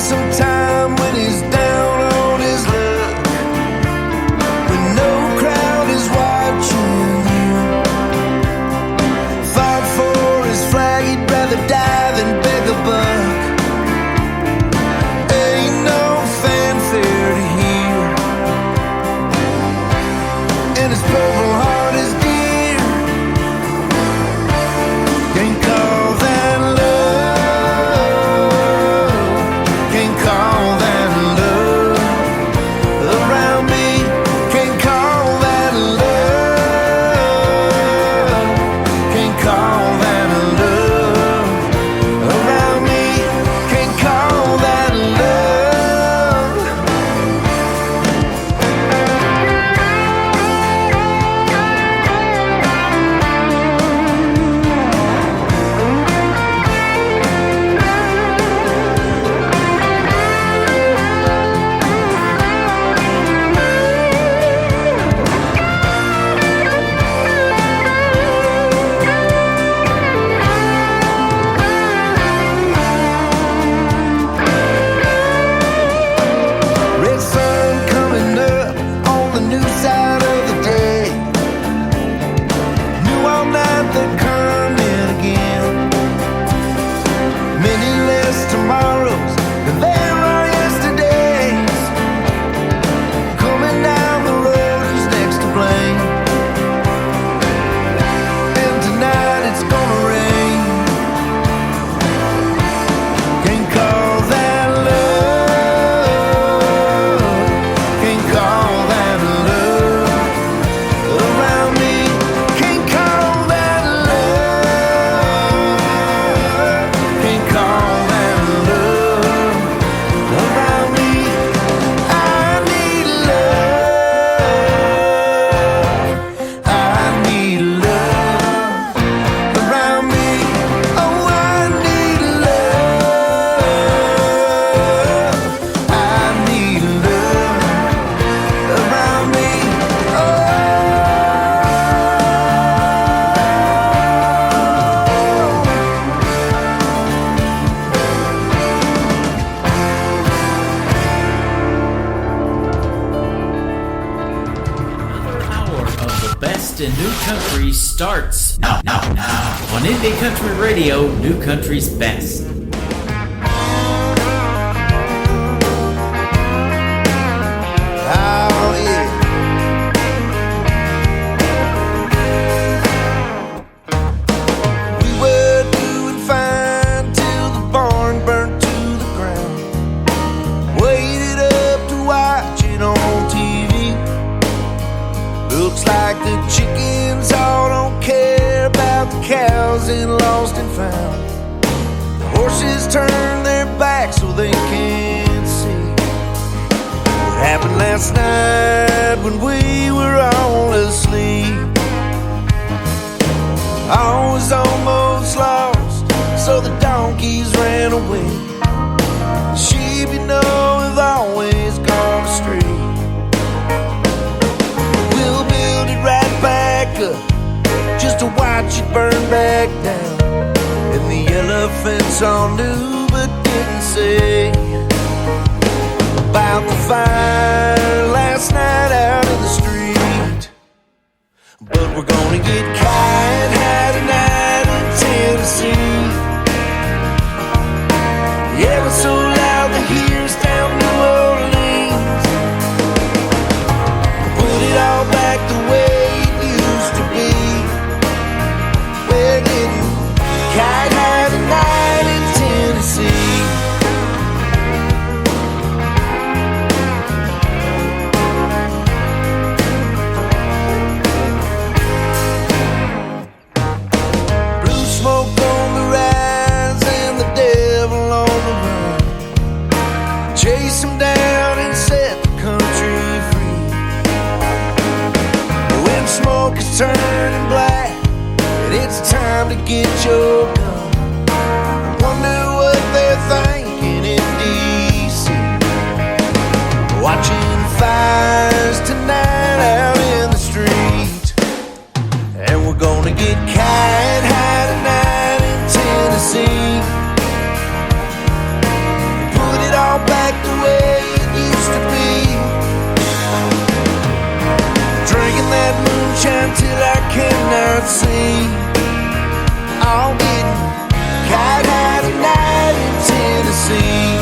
Country starts now on Indie Country Radio, New Country's best. Oh, yeah. We were doing fine till the barn burnt to the ground. Waited up to watch it on TV. Looks like the chickens all don't care about the cows in Lost and Found. The horses turn their backs so they can't see what happened last night when we were all asleep. I was almost lost, so the donkeys ran away. The sheep, you know, have always gone astray. We'll build it right back up, just to watch it burn back down. And the elephants all knew but didn't say about the fire last night out in the street. But we're gonna get kite high tonight in Tennessee. Yeah, we're so loud the here's down New Orleans. Put it all back the way it used to be. We're getting kite high tonight in Tennessee. Blue smoke on the rise and the devil on the run. Chase him down and set the country free. When smoke is turning black and it's time to get your gun, wonder what they're thinking in D.C. Watching fires tonight out in the street. And we're gonna get kite high tonight in Tennessee. Put it all back the way it used to be. Drinking that moonshine till I cannot see. All getting kite high tonight in Tennessee.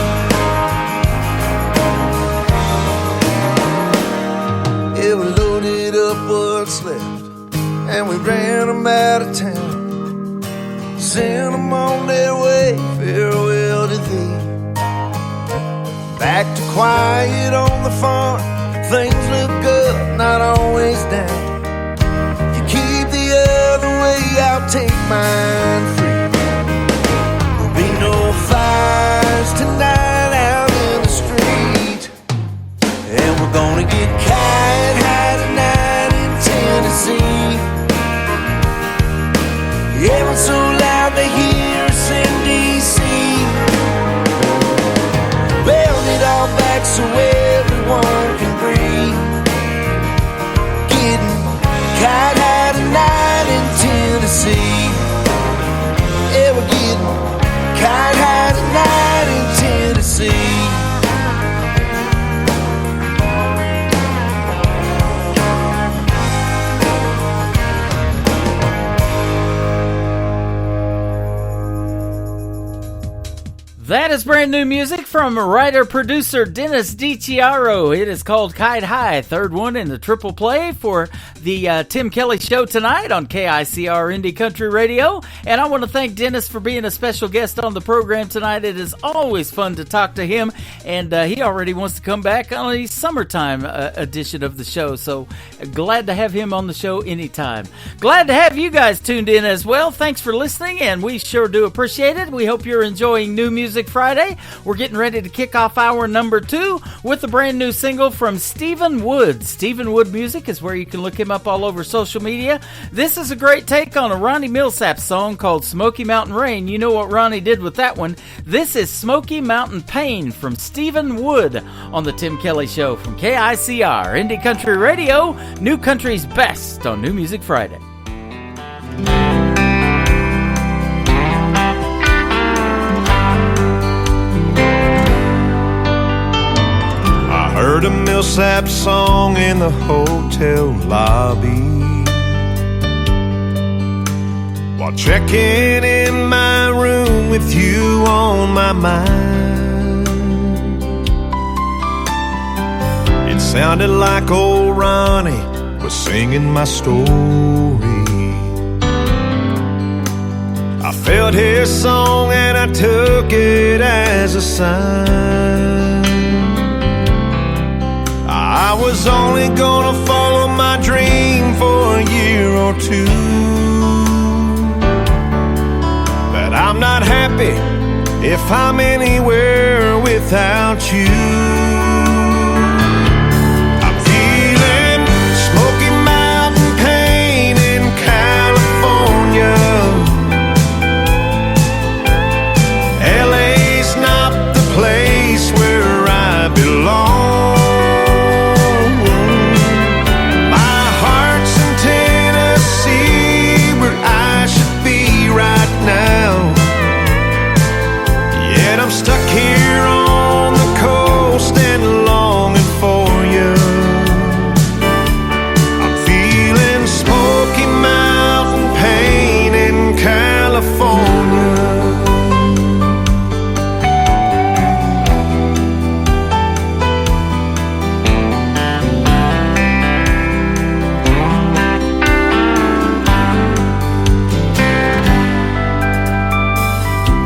Yeah, we loaded up what's left and we ran them out of town. Sent them on their way, farewell to thee. Back to quiet on the farm, things look good, not always down. You keep the other way, I'll take mine free. There'll be no fires tonight out in the street. And we're gonna get kite high tonight in Tennessee. Yeah, we're so loud they hear us in D.C. Build it all back so everyone can breathe. Getting kite high tonight in Tennessee. Yeah, we're getting kite high tonight in Tennessee. That is brand new music from writer-producer Dennis DiChiaro. It is called Kite High, third one in the triple play for the Tim Kelly Show tonight on KICR Indie Country Radio. And I want to thank Dennis for being a special guest on the program tonight. It is always fun to talk to him, and he already wants to come back on a summertime edition of the show. So glad to have him on the show anytime. Glad to have you guys tuned in as well. Thanks for listening, and we sure do appreciate it. We hope you're enjoying New Music Friday. We're getting ready to kick off hour number 2 with a brand new single from Stephen Wood. Stephen Wood Music is where you can look him up all over social media. This is a great take on a Ronnie Millsap song called Smoky Mountain Rain. You know what Ronnie did with that one. This is Smoky Mountain Pain from Stephen Wood on the Tim Kelly Show from KICR Indie Country Radio, New Country's best on New Music Friday. Heard a Millsap song in the hotel lobby. while checking in my room with you on my mind. It sounded like old Ronnie was singing my story. I felt his song and I took it as a sign. I was only gonna follow my dream for a year or two, but I'm not happy if I'm anywhere without you. I'm feeling Smoky Mountain pain in California. LA's not the place where I belong. My heart's in Tennessee, where I should be right now. Yet I'm stuck here on the coast and longing for you. I'm feeling Smoky Mountain pain in California.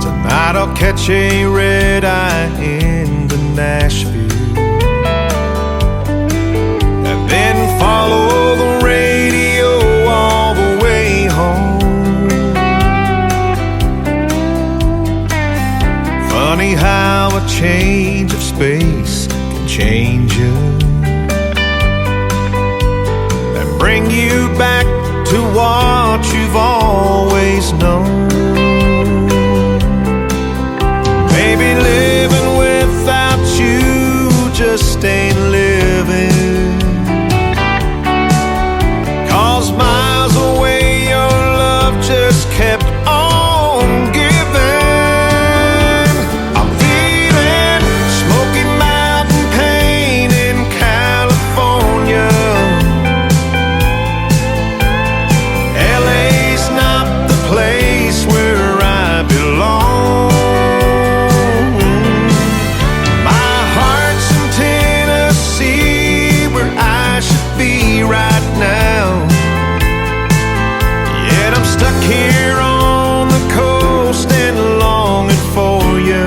Tonight I'll catch a red eye into Nashville, and then follow the radio all the way home. Funny how a change of space can change you and bring you back to what you've always known. Maybe living without you just ain't living, 'cause miles away your love just kept on giving. I'm feeling Smoky Mountain pain in California. LA's not the place where I belong. Right now, yet I'm stuck here on the coast and longing for you.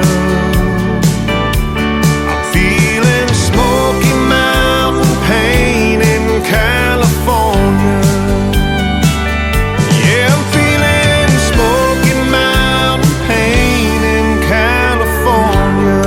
I'm feeling Smoky Mountain pain in California. Yeah, I'm feeling Smoky Mountain pain in California.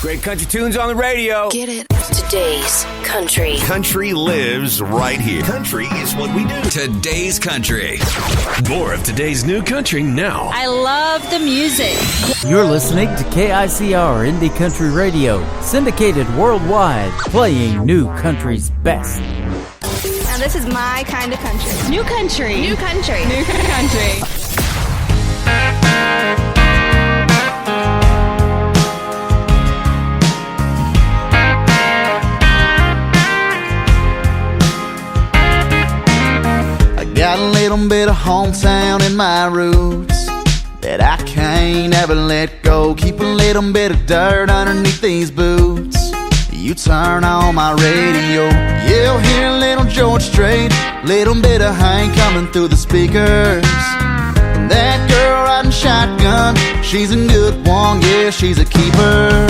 Great country tunes on the radio. Get it? Today's country. Country lives right here. Country is what we do. Today's country. More of today's new country now. I love the music. You're listening to KICR Indie Country Radio, syndicated worldwide, playing new country's best. Now this is my kind of country. New country. New country. New country. Got a little bit of hometown in my roots that I can't ever let go. Keep a little bit of dirt underneath these boots. You turn on my radio, you'll hear a little George Strait, little bit of Hank coming through the speakers. And that girl riding shotgun, she's a good one, yeah, she's a keeper.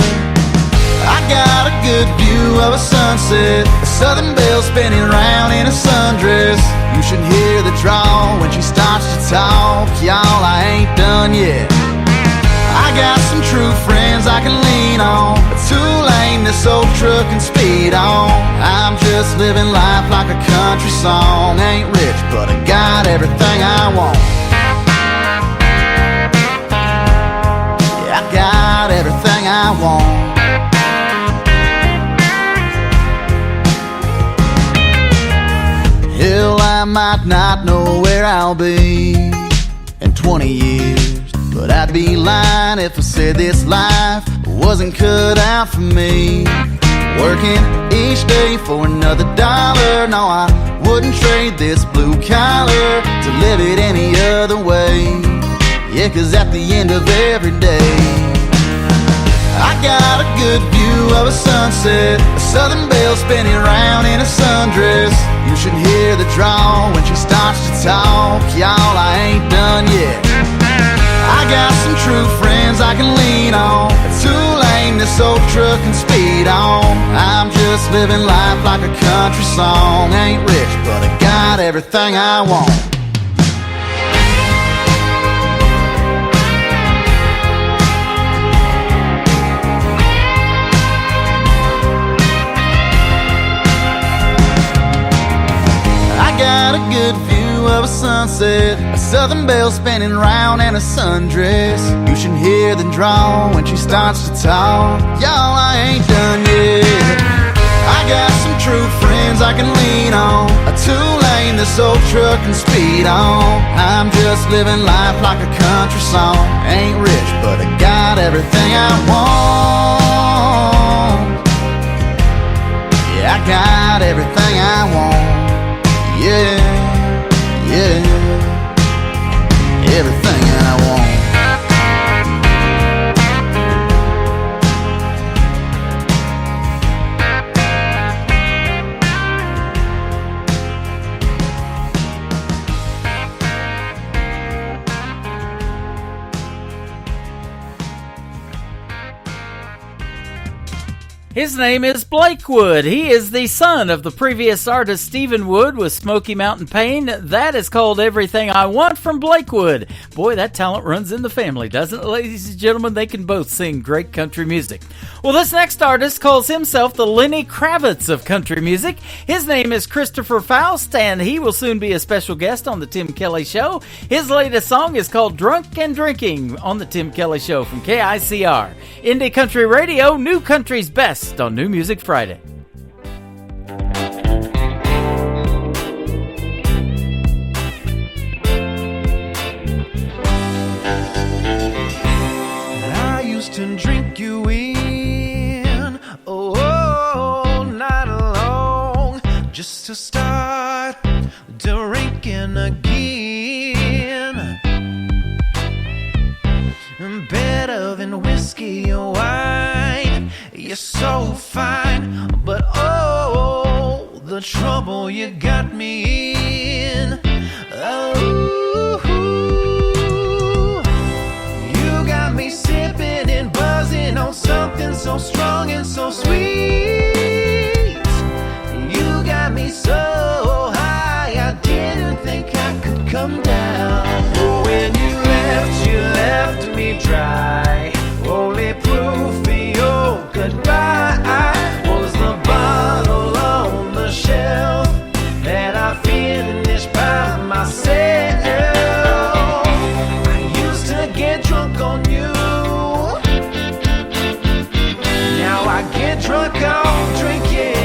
I got a good view of a sunset, a Southern belle spinning round in a sundress. You should hear the drawl when she starts to talk. Y'all, I ain't done yet. I got some true friends I can lean on, but too lame this old truck can speed on. I'm just living life like a country song. Ain't rich, but I got everything I want. Yeah, I got everything I want. Hell, I might not know where I'll be in 20 years, but I'd be lying if I said this life wasn't cut out for me. Working each day for another dollar, no, I wouldn't trade this blue collar to live it any other way. Yeah, 'cause at the end of every day, I got a good view of a sunset, a southern belle spinning round in a sundress. You should hear the drawl when she starts to talk. Y'all, I ain't done yet. I got some true friends I can lean on. Too lame, this old truck can speed on. I'm just living life like a country song. Ain't rich, but I got everything I want. Got a good view of a sunset, a southern belle spinning round in a sundress. You should hear the drawl when she starts to talk. Y'all, I ain't done yet. I got some true friends I can lean on. A two-lane this old truck can speed on. I'm just living life like a country song. Ain't rich, but I got everything I want. Yeah, I got everything I want. Yeah, yeah, everything I want. His name is Blake Wood. He is the son of the previous artist Stephen Wood with Smoky Mountain Pain. That is called Everything I Want from Blake Wood. Boy, that talent runs in the family, doesn't it, ladies and gentlemen? They can both sing great country music. Well, this next artist calls himself the Lenny Kravitz of country music. His name is Christopher Faust, and he will soon be a special guest on The Tim Kelly Show. His latest song is called Drunk and Drinking on The Tim Kelly Show from KICR. Indie Country Radio, New Country's Best on New Music Friday. I used to drink you in all night long just to start drinking again. Better than whiskey or wine. You're so fine, but oh, the trouble you got me in. Oh, you got me sipping and buzzing on something so strong and so sweet. You got me so high, I didn't think I could come down. When you left me dry. Only proof of your goodbye was the bottle on the shelf that I finished by myself. I used to get drunk on you. Now I get drunk on drinking.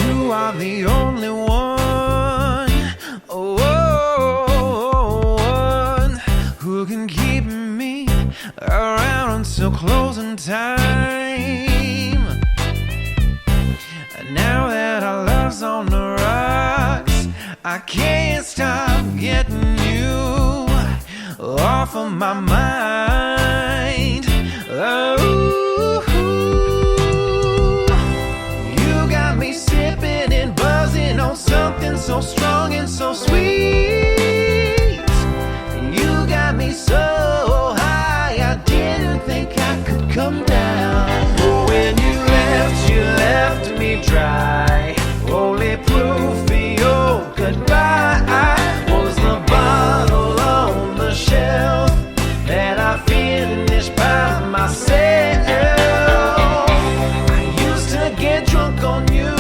You are the only one. Around until closing time. Now that our love's on the rocks, I can't stop getting you off of my mind. Oh, you got me sipping and buzzing on something so strong and so sweet. You got me so high, I didn't think I could come down. When you left me dry. Only proof of your goodbye was the bottle on the shelf that I finished by myself. I used to get drunk on you.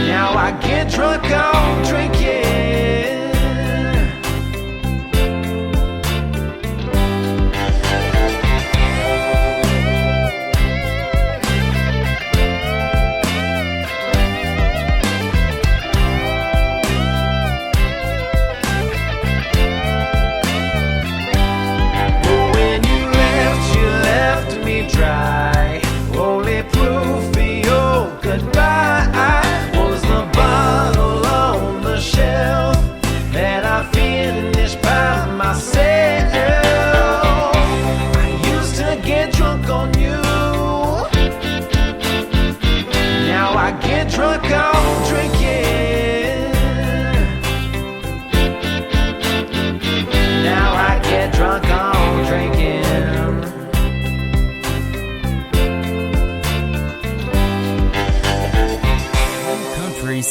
Now I get drunk on drinking.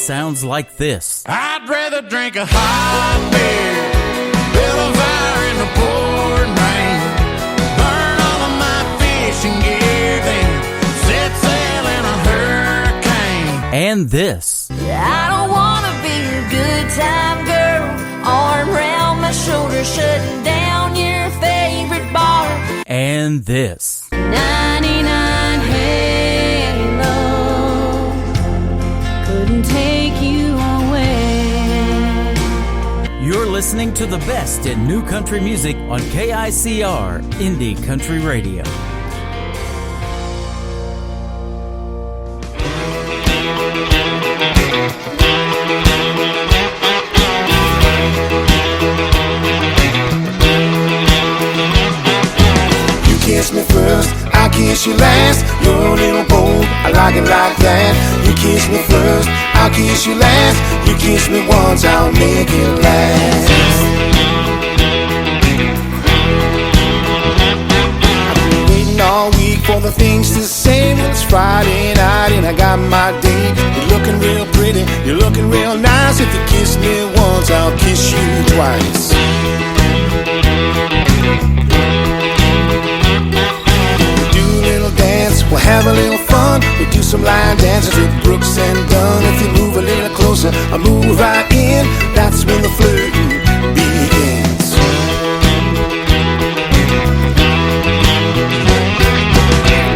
sounds like this. I'd rather drink a hot beer, build a fire in the pouring rain, burn all of my fishing gear, then set sail in a hurricane. And this. I don't wanna be a good time girl, arm around my shoulder, shutting down your favorite bar. And this. 99 Halo couldn't take you away. You're listening to the best in new country music on KICR Indie Country Radio. Kiss me first, I kiss you last. You're a little bold, I like it like that. You kiss me first, I kiss you last. You kiss me once, I'll make it last. I've been waiting all week for the things to say. Well, it's Friday night and I got my date. You're looking real pretty, you're looking real nice. If you kiss me once, I'll kiss you twice. We'll have a little fun. We'll do some line dances with Brooks and Dunn. If you move a little closer, I'll move right in. That's when the flirting begins.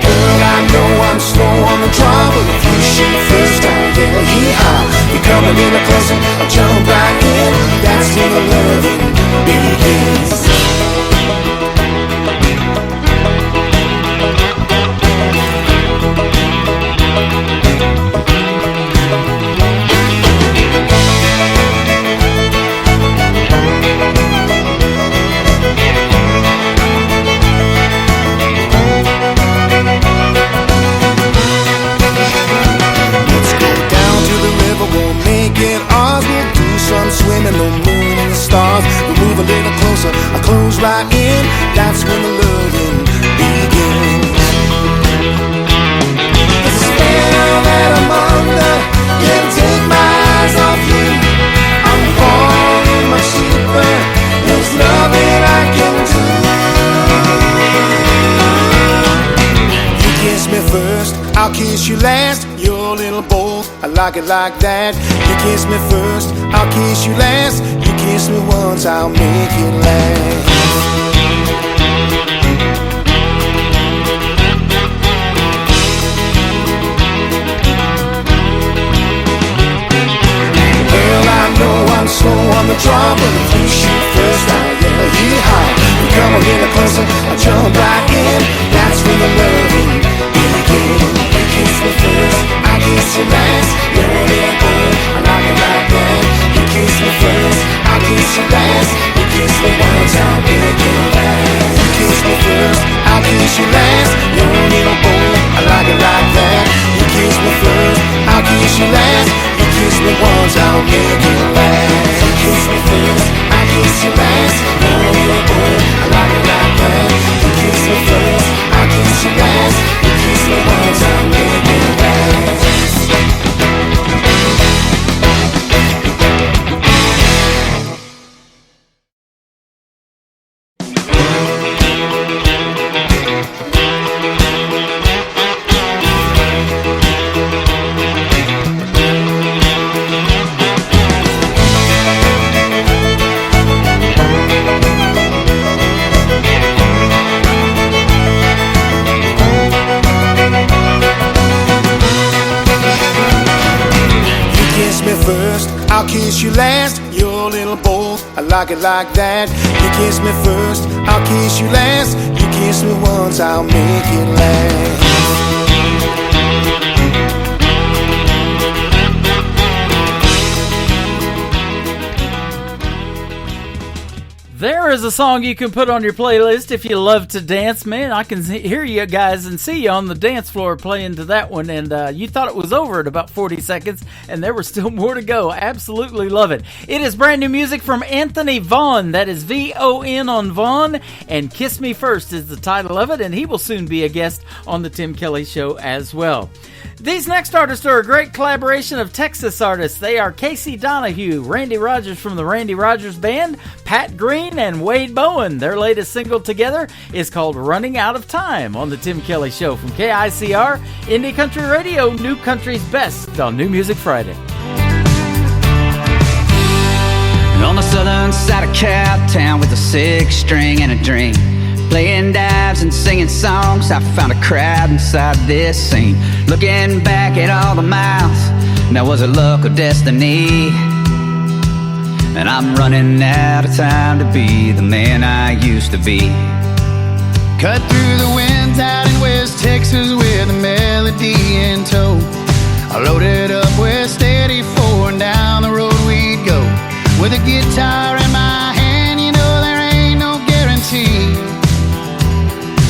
Girl, I know I'm slow on the draw, but if you shoot first, I'll yell yee-haw. You're coming in closer, I'll jump right in. That's when the loving begins. Swimming the moon and the stars. We'll move a little closer, I'll close right in. That's when the loving begins. The spell that I'm under can't take my eyes off you. I'm falling much deeper. There's nothing I can do. You kiss me first, I'll kiss you last. You're a little bold, I like it like that. You kiss me first, I'll kiss you last. You kiss me once, I'll make it last. Well, I know I'm slow on the draw, but if you shoot first, I'll yell yee-haw. You come a little closer, I'll jump right in. That's when the loving begins. You kiss me first, I kiss you last. You're a little boy, I like it like that. You kiss me first, I kiss you last. You kiss me once, I'll make it last. You kiss me first, I'll kiss you last. You're a little boy, I like it like that. You kiss me first, I'll kiss you last. You kiss me once, I'll make it last. You kiss me first, I kiss you last. You're a little boy, I like it like that. You kiss me first, I'll kiss you last. You kiss me once, I'll make it last. I'll kiss you last, you're a little bold, I like it like that. You kiss me first, I'll kiss you last. You kiss me once, I'll make it last. There is a song you can put on your playlist if you love to dance. Man, I can hear you guys and see you on the dance floor playing to that one, and you thought it was over at about 40 seconds, and there was still more to go. Absolutely love it. It is brand new music from Anthony Vaughn. That is V-O-N on Vaughn, and Kiss Me First is the title of it, and he will soon be a guest on the Tim Kelly Show as well. These next artists are a great collaboration of Texas artists. They are Casey Donahue, Randy Rogers from the Randy Rogers Band, Pat Green, and Wade Bowen. Their latest single together is called Running Out of Time on the Tim Kelly Show from KICR, Indie Country Radio, New Country's Best on New Music Friday. On the southern side of Cowtown with a 6-string and a dream, playing dives and singing songs, I found a crowd inside this scene. Looking back at all the miles, now was it luck or destiny? And I'm running out of time to be the man I used to be. Cut through the winds out in West Texas with a melody in tow. I loaded up with steady 4 and down the road we'd go. With a guitar in my hand, you know there ain't no guarantee.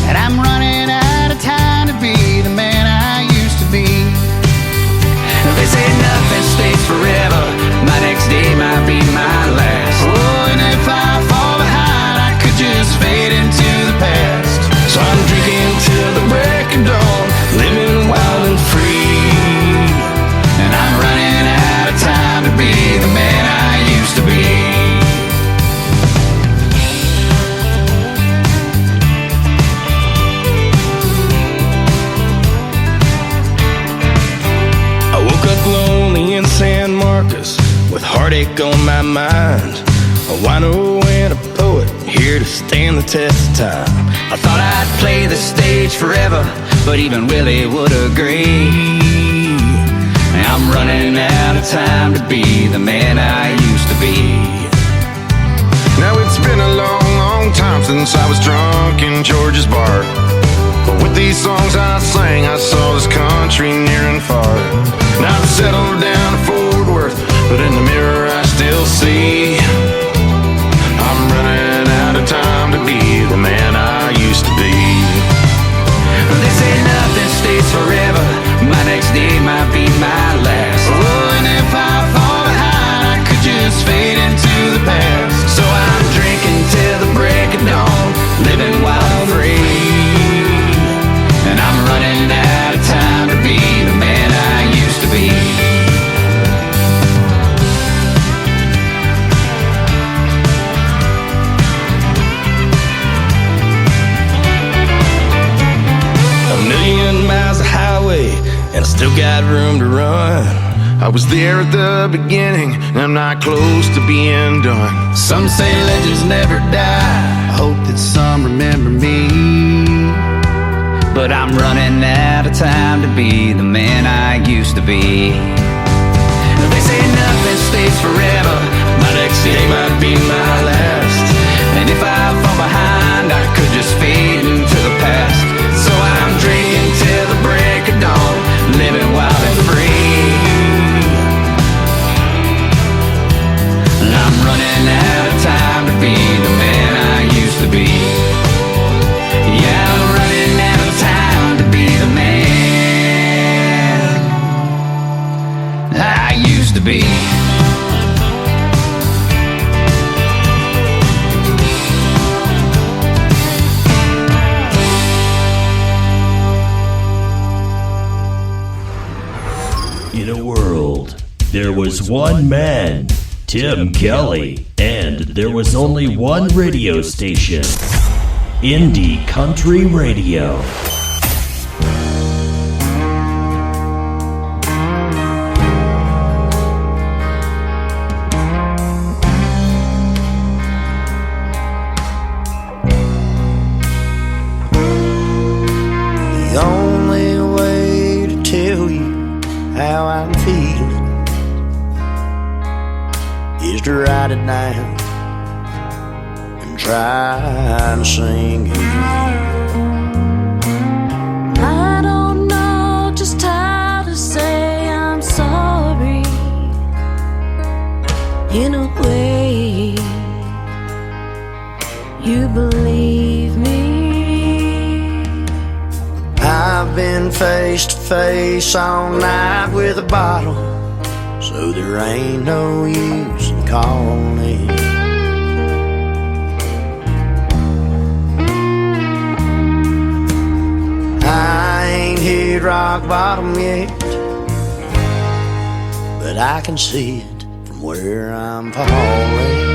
And I'm running out of time to be the man I used to be. They say nothing stays forever, my next day might be my last. Oh, and if I fall behind, I could just fade into the past. So I'm drinking till the break of dawn, living wild and free. And I'm running out of time to be the man I used to be. Lonely in San Marcos with heartache on my mind. A wino and a poet here to stand the test of time. I thought I'd play the stage forever, but even Willie would agree. I'm running out of time to be the man I used to be. Now it's been a long, long time since I was drunk in George's bar. But with these songs I sang, I saw this country near and far. Now I've settled down to Fort Worth, but in the mirror I still see I'm running out of time to be the man I used to be. They say nothing stays forever, my next day might be my last. Oh, and if I fall behind, I could just fade into the past. So I'm drinking till the break of dawn, living wild and free. And I'm running out of time to be the man I used to be. A million miles of highway, and I still got room to run. I was there at the beginning, and I'm not close to being done. Some say legends never die, I hope that some remember me. But I'm running out of time to be the man I used to be. They say nothing stays forever, my next day might be my last. And if I fall behind, I could just fade into the past. So I'm drinking till the break of dawn, living wild and free. And I'm running out of time to be the man I used to be. Yeah, I'm running out of time to be the man I used to be. In a world, there was one man, Tim Kelly, and there was only one radio station, Indie Country Radio. The only way to tell you how I'm feeling is to write it down and try to sing it. I don't know just how to say I'm sorry in a way face all night with a bottle, so there ain't no use in calling. I ain't hit rock bottom yet, but I can see it from where I'm falling.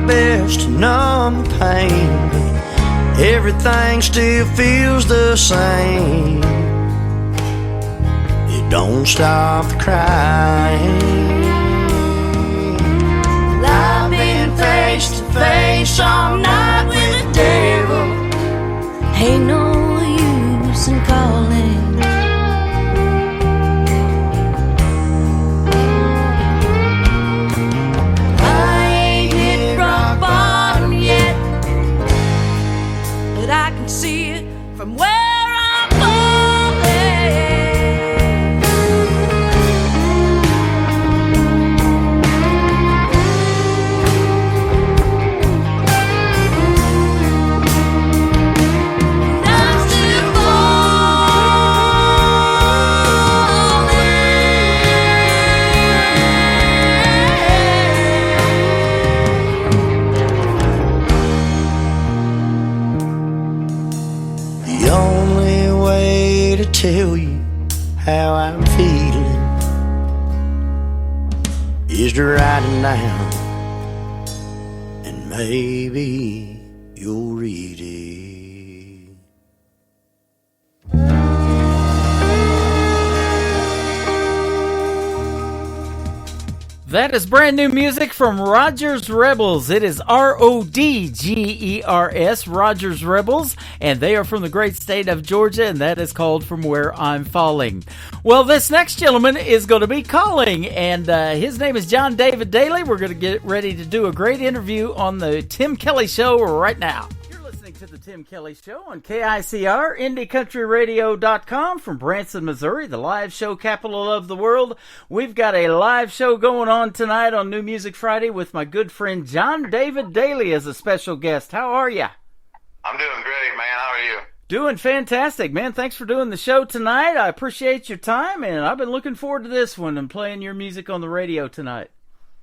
Best to numb the pain, but everything still feels the same. It don't stop the crying. I've been face to face all night with the devil. Ain't no use in calling. I can see it from where I'm falling. I'm still tell you how I'm feeling is to write it down, and maybe you'll read it. That is brand new music from Rogers Rebels. It is RODGERS, Rogers Rebels, and they are from the great state of Georgia, and that is called From Where I'm Falling. Well, this next gentleman is going to be calling, and his name is John David Daly. We're going to get ready to do a great interview on the Tim Kelly Show right now. To the Tim Kelly Show on KICR, IndieCountryRadio.com from Branson, Missouri, the live show capital of the world. We've got a live show going on tonight on New Music Friday with my good friend John David Daly as a special guest. How are you? I'm doing great, man. How are you? Doing fantastic, man. Thanks for doing the show tonight. I appreciate your time, and I've been looking forward to this one and playing your music on the radio tonight.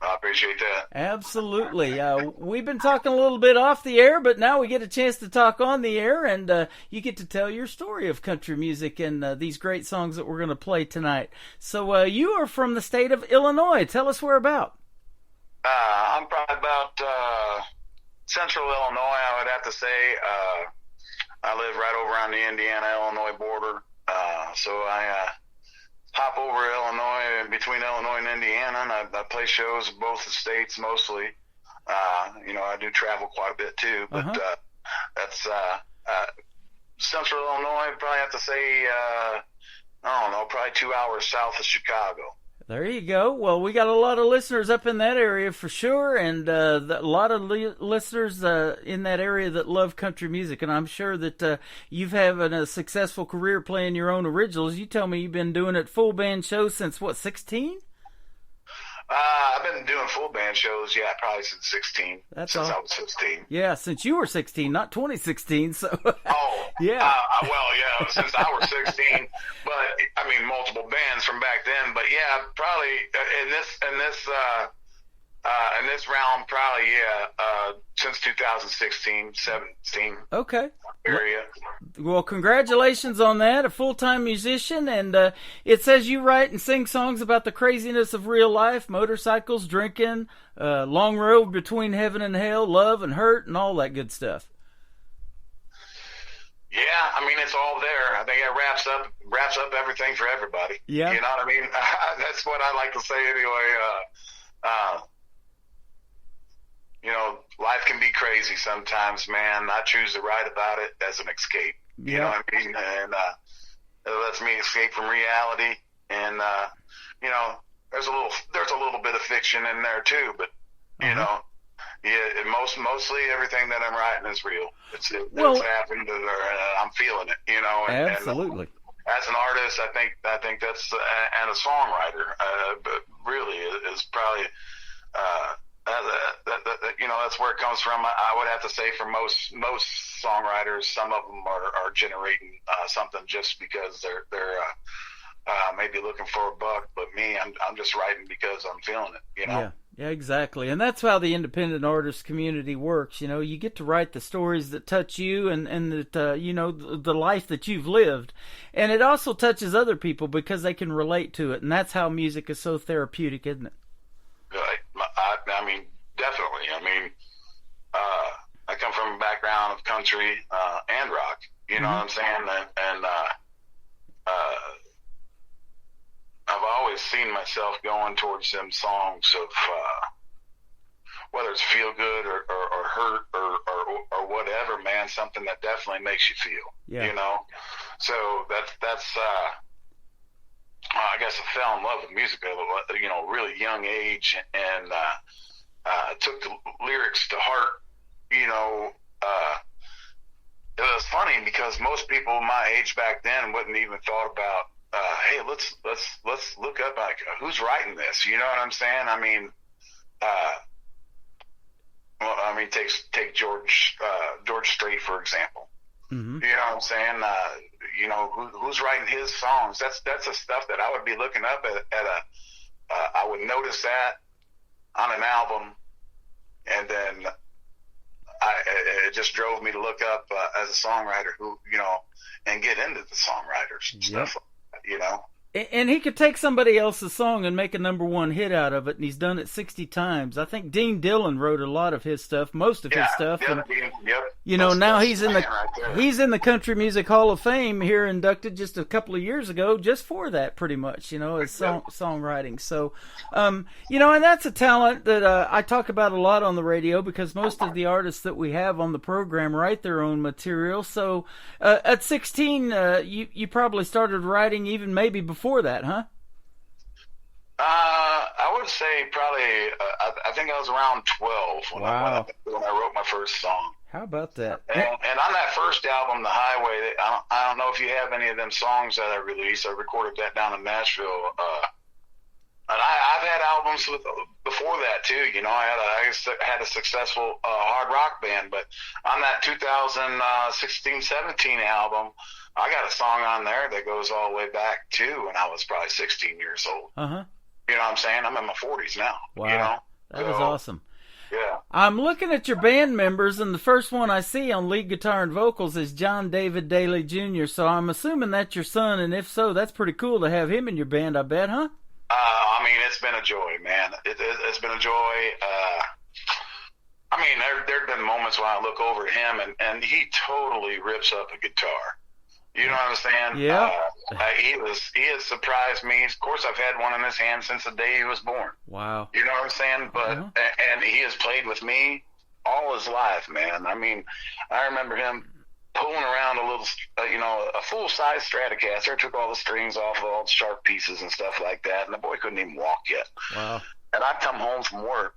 I appreciate that. Absolutely. We've been talking a little bit off the air, but now we get a chance to talk on the air, and you get to tell your story of country music and these great songs that we're going to play tonight. So you are from the state of Illinois. Tell us where about. I'm probably about central Illinois, I would have to say. I live right over on the Indiana-Illinois border, so I hop over Illinois, between Illinois and Indiana, and I play shows in both the states mostly. I do travel quite a bit too, but that's central Illinois. Probably have to say, probably 2 hours south of Chicago. There you go. Well, we got a lot of listeners up in that area for sure, and a lot of listeners in that area that love country music, and I'm sure that you've had a successful career playing your own originals. You tell me you've been doing it full band shows since, 16? I've been doing full band shows, probably since 16. Since I was 16. Yeah, since you were 16, not 2016. So. Yeah. Since I was 16. But I mean, multiple bands from back then. But yeah, probably in this realm, probably since 2016, 17. Okay. Area. Well, congratulations on that. A full-time musician, and it says you write and sing songs about the craziness of real life, motorcycles, drinking, long road between heaven and hell, love and hurt, and all that good stuff. Yeah, I mean, it's all there. I think it wraps up everything for everybody. Yeah. You know what I mean? That's what I like to say anyway. Life can be crazy sometimes, man. I choose to write about it as an escape. You know what I mean? And it lets me escape from reality and you know, there's a little bit of fiction in there too, but you know, mostly everything that I'm writing is real. It's happened, or I'm feeling it, you know. Absolutely. And as an artist, I think that's and a songwriter, but really is probably you know, that's where it comes from. I would have to say for most songwriters, some of them are generating something just because they're maybe looking for a buck, but me, I'm just writing because I'm feeling it, you know. Yeah, exactly. And that's how the independent artist community works. You know, you get to write the stories that touch you and that, you know, the life that you've lived. And it also touches other people because they can relate to it. And that's how music is so therapeutic, isn't it? I mean, definitely. I mean, I come from a background of country and rock, you know what I'm saying? And I've always seen myself going towards them songs of whether it's feel good or hurt or whatever, man, something that definitely makes you feel, you know? So that's I guess I fell in love with music at a, you know, really young age, and took the lyrics to heart, you know. It was funny because most people my age back then wouldn't even thought about, hey, let's look up, like, who's writing this? You know what I'm saying? I mean, take George Strait, for example. Mm-hmm. You know what I'm saying? You know, who's writing his songs? That's the stuff that I would be looking up at I would notice that on an album, and then it just drove me to look up as a songwriter who, you know, and get into the songwriters and stuff like that, you know. And he could take somebody else's song and make a #1 hit out of it, and he's done it 60 times. I think Dean Dillon wrote a lot of his stuff, most of his stuff. And, you know, now he's in the Country Music Hall of Fame here, inducted just a couple of years ago, just for that, pretty much, you know, as songwriting. So, you know, and that's a talent that I talk about a lot on the radio, because most of the artists that we have on the program write their own material. So, at 16, you probably started writing even maybe before that, huh? I would say probably, I think I was around 12 when I wrote my first song. How about that? And on that first album, The Highway, I don't know if you have any of them songs that I released. I recorded that down in Nashville. And I've had albums before that too. You know, I had a successful hard rock band, but on that 2016-17 album, I got a song on there that goes all the way back to when I was probably 16 years old. Uh-huh. You know what I'm saying? I'm in my 40s now. Wow. You know? That was awesome. Yeah. I'm looking at your band members, and the first one I see on lead guitar and vocals is John David Daly Jr., so I'm assuming that's your son, and if so, that's pretty cool to have him in your band, I bet, huh? I mean, it's been a joy, man. It's been a joy. I mean, there have been moments when I look over at him, and he totally rips up a guitar. You know what I'm saying? Yeah. He has surprised me. Of course, I've had one in his hand since the day he was born. Wow. You know what I'm saying? But and he has played with me all his life, man. I mean, I remember him pulling around a little, a full-size Stratocaster, took all the strings off of all the sharp pieces and stuff like that, and the boy couldn't even walk yet. Wow. And I'd come home from work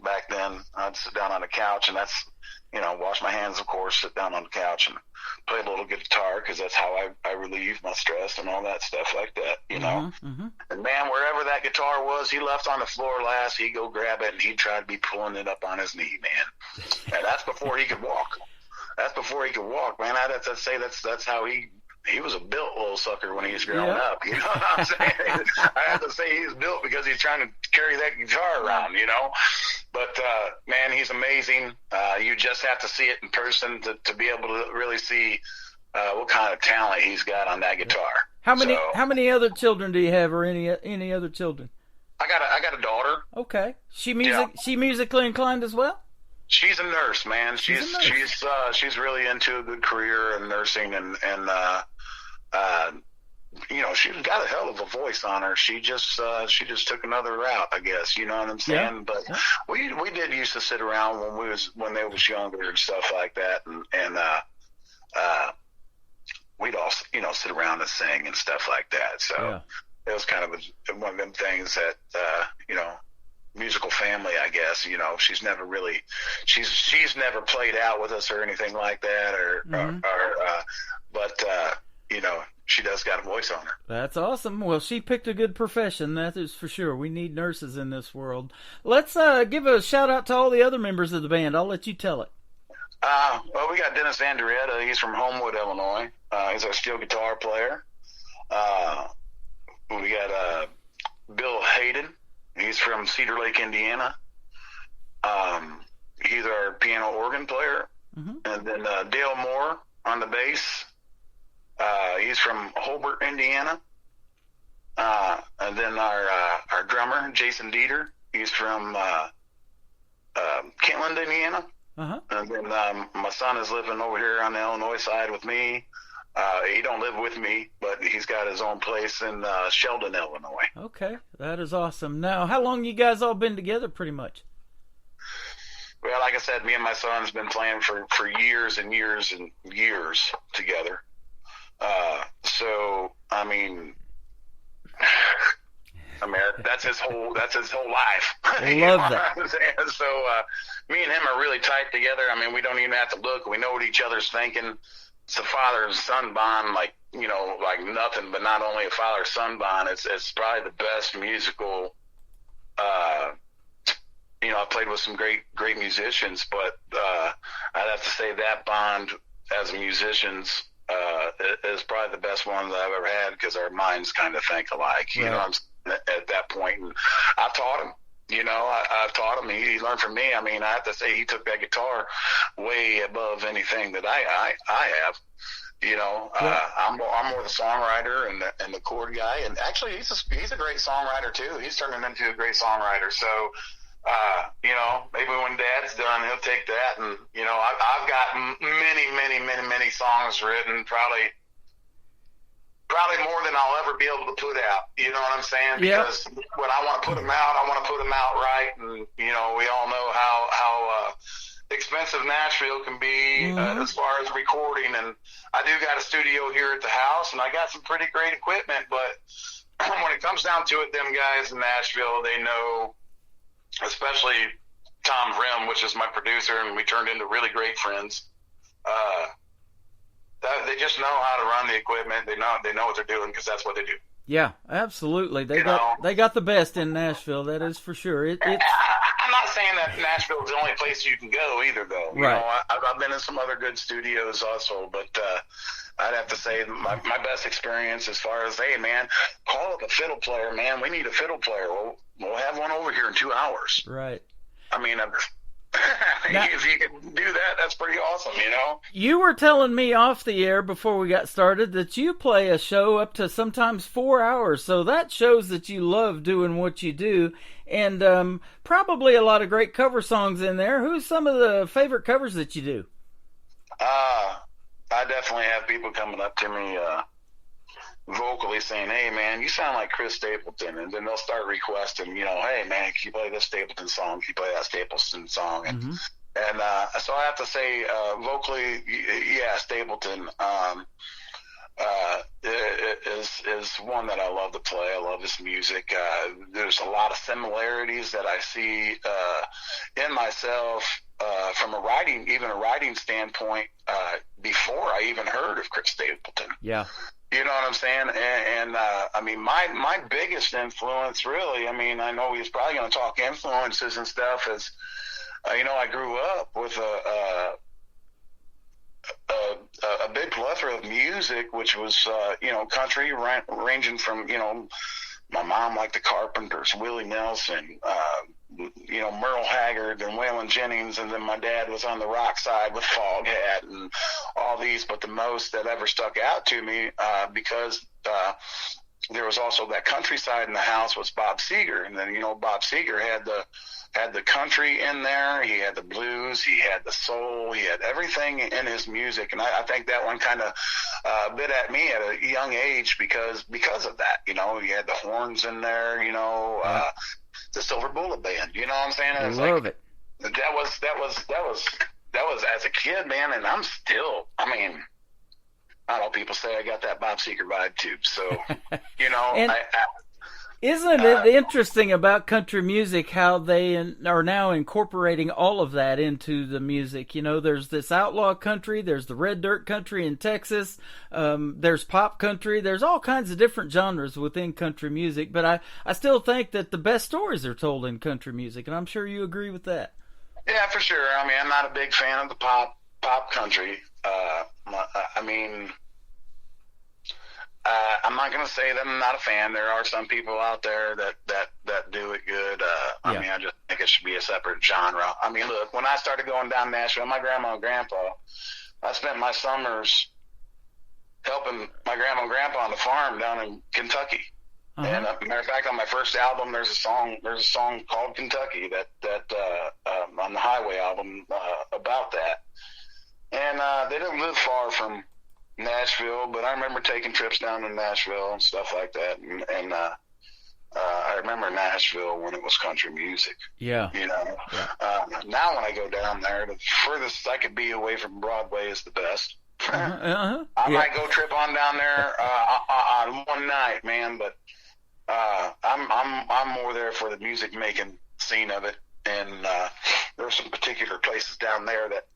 back then. I'd sit down on the couch, and that's, wash my hands, of course, sit down on the couch and play a little guitar, because that's how I relieve my stress and all that stuff like that, you know. Mm-hmm. And, man, wherever that guitar was, he left on the floor last, he'd go grab it, and he'd try to be pulling it up on his knee, man. And that's before he could walk. That's before he could walk, man. I'd have to say that's how he was a built little sucker when he was growing up. You know what I'm saying? I have to say he's built because he's trying to carry that guitar around, you know. But, man, he's amazing. You just have to see it in person to be able to really see what kind of talent he's got on that guitar. How many other children do you have, or any other children? I got a daughter. Okay. She musically inclined as well? She's a nurse, man. She's really into a good career in nursing, and she's got a hell of a voice on her. She just took another route, I guess. You know what I'm saying? Yeah. But we did used to sit around when they was younger and stuff like that, and we'd all sit around and sing and stuff like that. So it was kind of one of them things that, musical family, I guess, she's never played out with us or anything like that, but she does got a voice on her. That's awesome. Well, she picked a good profession, that is for sure. We need nurses in this world. Let's give a shout out to all the other members of the band. I'll let you tell it. Well, we got Dennis Andrietta. He's from Homewood, Illinois. He's our steel guitar player. We got Bill Hayden. He's from Cedar Lake, Indiana. He's our piano organ player. And then Dale Moore on the bass. He's from Hobart, Indiana. And then our drummer, Jason Dieter. He's from Kentland, Indiana. And then my son is living over here on the Illinois side with me. He don't live with me, but he's got his own place in Sheldon, Illinois. Okay, that is awesome. Now, how long you guys all been together, pretty much? Well, like I said, me and my son's been playing for years and years and years together. So, I mean, that's his whole life. I love that. So, me and him are really tight together. I mean, we don't even have to look. We know what each other's thinking. It's a father and son bond, like nothing, but not only a father son bond. It's probably the best musical. I played with some great musicians, but I'd have to say that bond as musicians is probably the best one that I've ever had, because our minds kind of think alike. You know, I'm at that point, and I taught him. I taught him. He learned from me. I mean, I have to say he took that guitar way above anything that I have. I'm more the songwriter and the chord guy. And actually, he's a great songwriter too. He's turning into a great songwriter. So, maybe when Dad's done, he'll take that. And I've got many songs written, probably more than I'll ever be able to put out. You know what I'm saying? Because when I want to put them out, I want to put them out right. And, we all know how expensive Nashville can be as far as recording. And I do got a studio here at the house, and I got some pretty great equipment. But when it comes down to it, them guys in Nashville, they know, especially Tom Rim, which is my producer, and we turned into really great friends. They just know how to run the equipment. They know what they're doing, because that's what they do. Yeah, absolutely. They got the best in Nashville. That is for sure. I'm not saying that Nashville is the only place you can go either, though. Right. I've been in some other good studios also, but I'd have to say my best experience as far as, hey, man, call up a fiddle player, man. We need a fiddle player. We'll have one over here in 2 hours. Right. I mean, if you can do that, that's pretty awesome, You were telling me off the air before we got started that you play a show up to sometimes 4 hours, so that shows that you love doing what you do, and probably a lot of great cover songs in there. Who's some of the favorite covers that you do? I definitely have people coming up to me vocally saying, hey, man, you sound like Chris Stapleton. And then they'll start requesting, hey, man, can you play this Stapleton song? Can you play that Stapleton song? And so I have to say, vocally, yeah, Stapleton is one that I love to play. I love his music. There's a lot of similarities that I see in myself from a writing standpoint before I even heard of Chris Stapleton. Yeah. You know what I'm saying? And I mean, my biggest influence, really, I mean, I know he's probably going to talk influences and stuff, is, I grew up with a big plethora of music, which was, country, ranging from, my mom liked the Carpenters, Willie Nelson, Merle Haggard and Waylon Jennings, and then my dad was on the rock side with Foghat and all these. But the most that ever stuck out to me, because there was also that country side in the house, was Bob Seger. And then Bob Seger had the country in there, he had the blues, he had the soul, he had everything in his music. And I think that one kind of bit at me at a young age because of that. He had the horns in there, the Silver Bullet Band, you know what I'm saying? I love it. That was as a kid, man, and I'm still, I mean, I don't know, people say I got that Bob Seger vibe too. So, you know, And isn't it interesting about country music how they are now incorporating all of that into the music? You know, there's this outlaw country, there's the red dirt country in Texas, there's pop country, there's all kinds of different genres within country music, but I still think that the best stories are told in country music, and I'm sure you agree with that. Yeah, for sure. I mean, I'm not a big fan of the pop country. I mean, I'm not going to say that I'm not a fan. There are some people out there that do it good. I mean, I just think it should be a separate genre. I mean, look, when I started going down Nashville, my grandma and grandpa, I spent my summers helping my grandma and grandpa on the farm down in Kentucky. And matter of fact, on my first album, there's a song called Kentucky that on the Highway album about that. And they didn't live far from Nashville, but I remember taking trips down to Nashville and stuff like that. And I remember Nashville when it was country music. Yeah. You know, now when I go down there, the furthest I could be away from Broadway is the best. I might go trip on down there on one night, man, but I'm more there for the music making scene of it. And there's some particular places down there that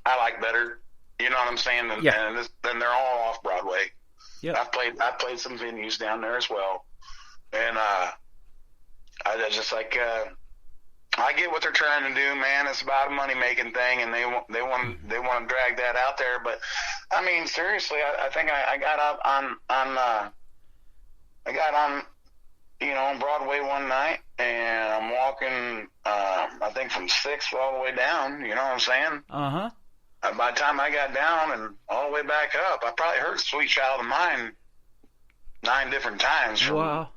I like better. You know what I'm saying? And then they're all off Broadway. Yeah. I've played some venues down there as well, and I just like I get what they're trying to do, man. It's about a money making thing, and they want to drag that out there. But I mean, seriously, I think I got up on you know, on Broadway one night, and I'm walking I think from 6th all the way down. You know what I'm saying? By the time I got down and all the way back up, I probably heard Sweet Child of Mine 9 different times from,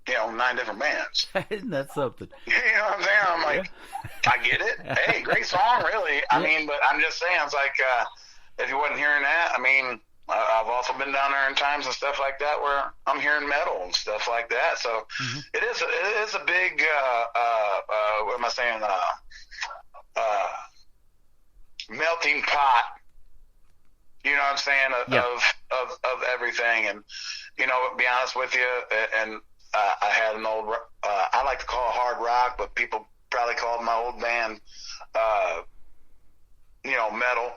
you know, 9 different bands. Isn't that something? You know what I'm saying? I'm like, I get it. Hey, great song, really. I mean, but I'm just saying, it's like, if you wasn't hearing that, I mean, I've also been down there in times and stuff like that where I'm hearing metal and stuff like that. So it is a big, what am I saying, melting pot, you know what I'm saying, of everything. And, you know, to be honest with you, and I had an old, I like to call it hard rock, but people probably called my old band, you know, metal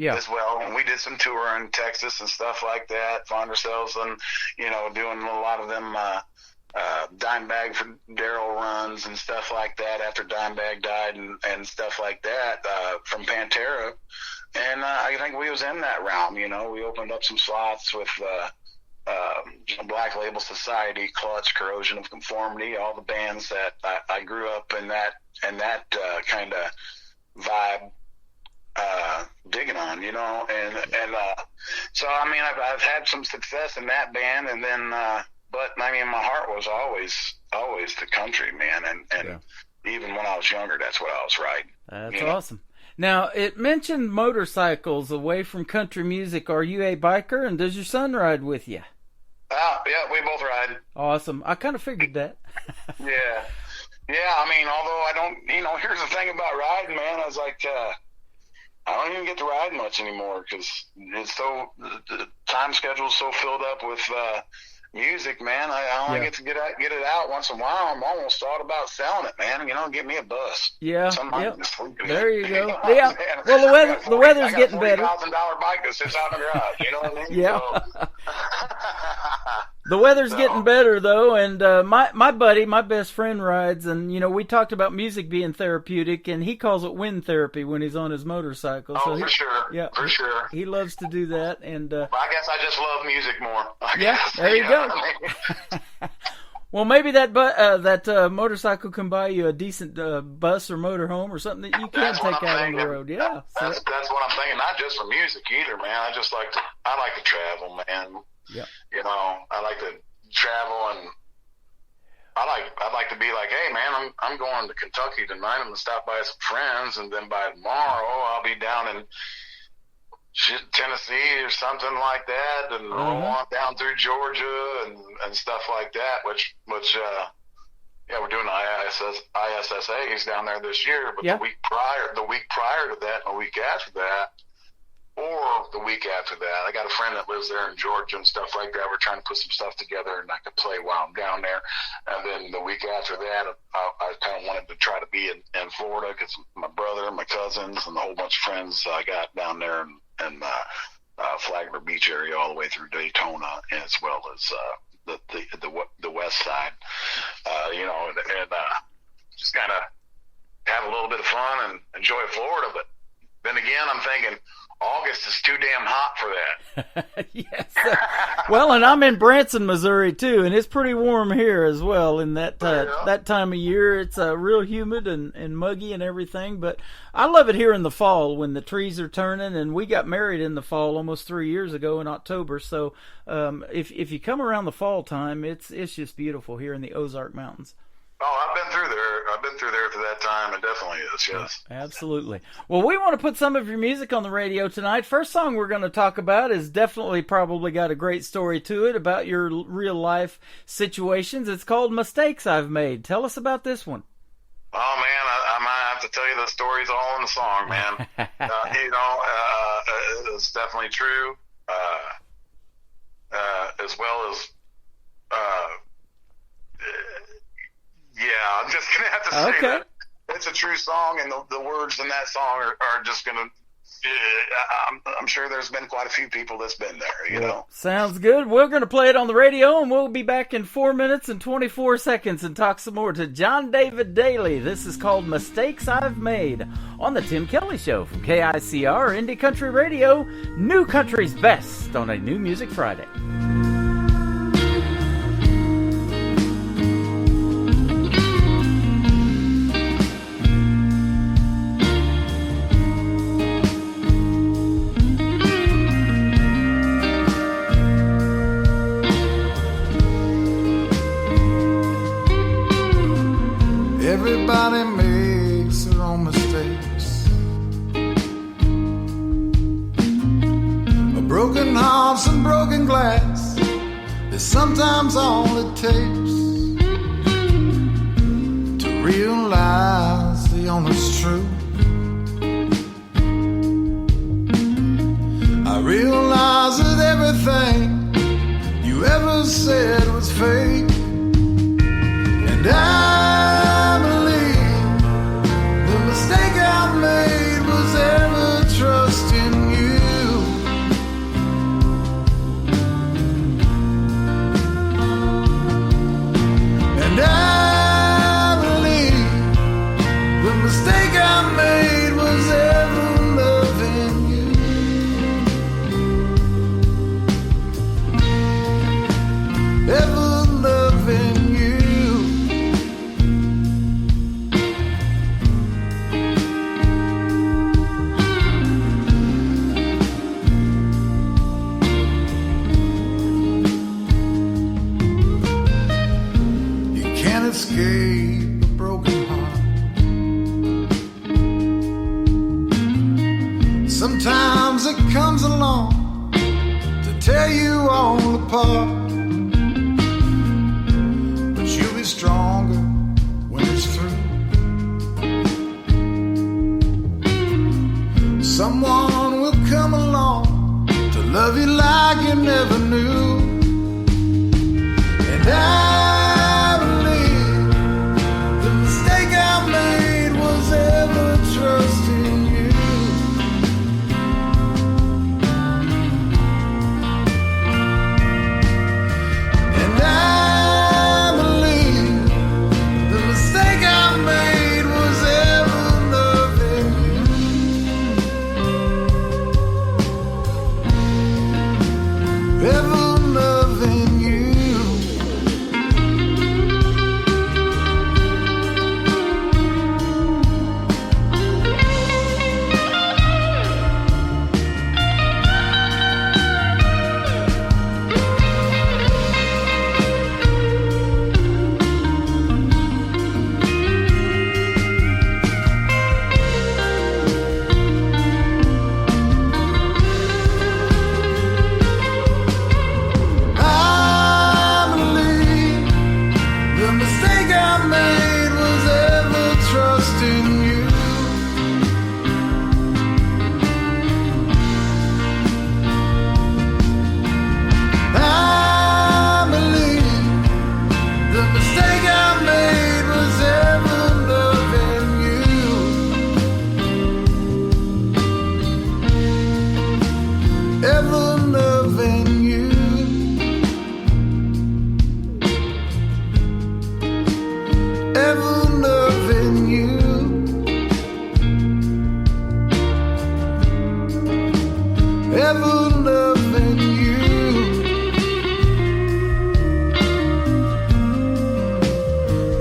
as well. And we did some tour in Texas and stuff like that, found ourselves and, you know, doing a lot of them Dimebag for Daryl runs and stuff like that after Dimebag died and stuff like that from Pantera. And I think we was in that realm, you know. We opened up some slots with Black Label Society, Clutch, Corrosion of Conformity, all the bands that I grew up in that kind of vibe digging on, you know. And so, I mean, I've had some success in that band, and then but I mean, my heart was always the country, man, and even when I was younger, that's what I was riding. That's awesome. Now, it mentioned motorcycles away from country music. Are you a biker, and does your son ride with you? Yeah, we both ride. Awesome. I kind of figured that. Yeah. I mean, although I don't, you know, here's the thing about riding, man. I was like, I don't even get to ride much anymore because it's so the time schedule's so filled up with music, man. I only get to get it out once in a while. I'm almost thought about selling it, man. You know, get me a bus. Yeah. There you go. Yeah. Well, the weather's getting better. $40,000 bike that sits out in the garage. You know what I mean? Yeah. The weather's getting better though, and my buddy, my best friend, rides, and you know, we talked about music being therapeutic, and he calls it wind therapy when he's on his motorcycle. Oh, for sure. Yeah, for sure. He loves to do that, and well, I guess I just love music more. There you go. Well, maybe that motorcycle can buy you a decent bus or motorhome or something that you can take out on the road. Yeah, that's what I'm thinking. Not just for music either, man. I like to travel, man. Yeah. You know, I like to travel, and I'd like to be like, hey, man, I'm going to Kentucky tonight. I'm gonna stop by some friends, and then by tomorrow I'll be down in Tennessee or something like that, and roll on down through Georgia and stuff like that. Which we're doing ISSAs down there this year. But the week prior to that, and the week after that, or the week after that. I got a friend that lives there in Georgia and stuff like that. We're trying to put some stuff together, and I could play while I'm down there. And then the week after that, I kind of wanted to try to be in Florida because my brother, my cousins, and a whole bunch of friends I got down there in Flagler Beach area all the way through Daytona, as well as the west side. And just kind of have a little bit of fun and enjoy Florida. But then again, I'm thinking August is too damn hot for that. Yes. Well, and I'm in Branson, Missouri too, and it's pretty warm here as well. In that that time of year, it's real humid and muggy and everything. But I love it here in the fall when the trees are turning. And we got married in the fall almost 3 years ago in October. So if you come around the fall time, it's just beautiful here in the Ozark Mountains. Oh, I've been through there. I've been through there for that time. It definitely is, yes. Absolutely. Well, we want to put some of your music on the radio tonight. First song we're going to talk about is definitely probably got a great story to it about your real life situations. It's called Mistakes I've Made. Tell us about this one. Oh, man, I might have to tell you the stories all in the song, man. It's definitely true, as well as... yeah, I'm just going to have to say that it's a true song, and the words in that song are just going to, I'm sure there's been quite a few people that's been there, you know. Sounds good. We're going to play it on the radio, and we'll be back in 4 minutes and 24 seconds and talk some more to John David Daly. This is called Mistakes I've Made on the Tim Kelly Show from KICR Indie Country Radio, New Country's Best on a New Music Friday. Everybody makes their own mistakes. A broken heart, some broken glass is sometimes all it takes to realize the honest truth. I realize that everything you ever said was fake, and I believe the mistake I made was ever trusting you. And I believe the mistake I made was ever loving you. Ever loving you. Escape a broken heart. Sometimes it comes along to tear you all apart, but you'll be stronger when it's through. Someone will come along to love you like you never knew. And I made was ever trusting you.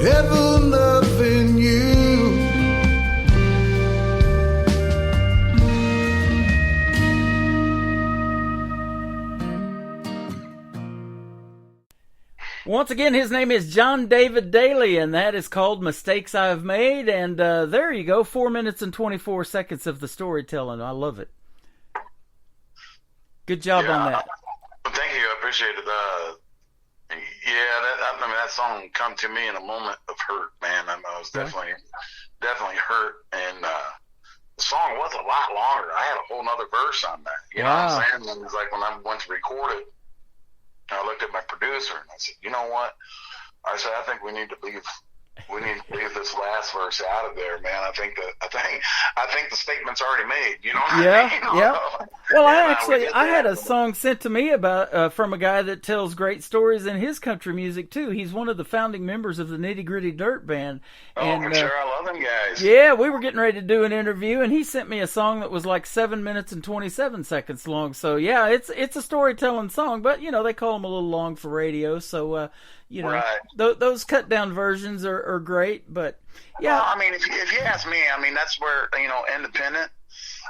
ever loving you. Once again, his name is John David Daly, and that is called Mistakes I've Made. And there you go, 4 minutes and 24 seconds of the storytelling. I love it. Good job on that. Thank you. I appreciate it. That song come to me in a moment of hurt, man. I was definitely hurt, and the song was a lot longer. I had a whole nother verse on that. You know what I'm saying? And it was like when I went to record it, I looked at my producer and I said, "You know what?" I said, "I think we need to leave this last verse out of there, man. I think the statement's already made. You know what I mean?" Yeah. Well, I had a song sent to me about from a guy that tells great stories in his country music too. He's one of the founding members of the Nitty Gritty Dirt Band. And, sure, I love them guys. Yeah, we were getting ready to do an interview, and he sent me a song that was like 7 minutes and 27 seconds long. So yeah, it's a storytelling song, but they call them a little long for radio. So right. Those cut down versions are great, but yeah. Well, I mean, if you ask me, I mean that's where independent.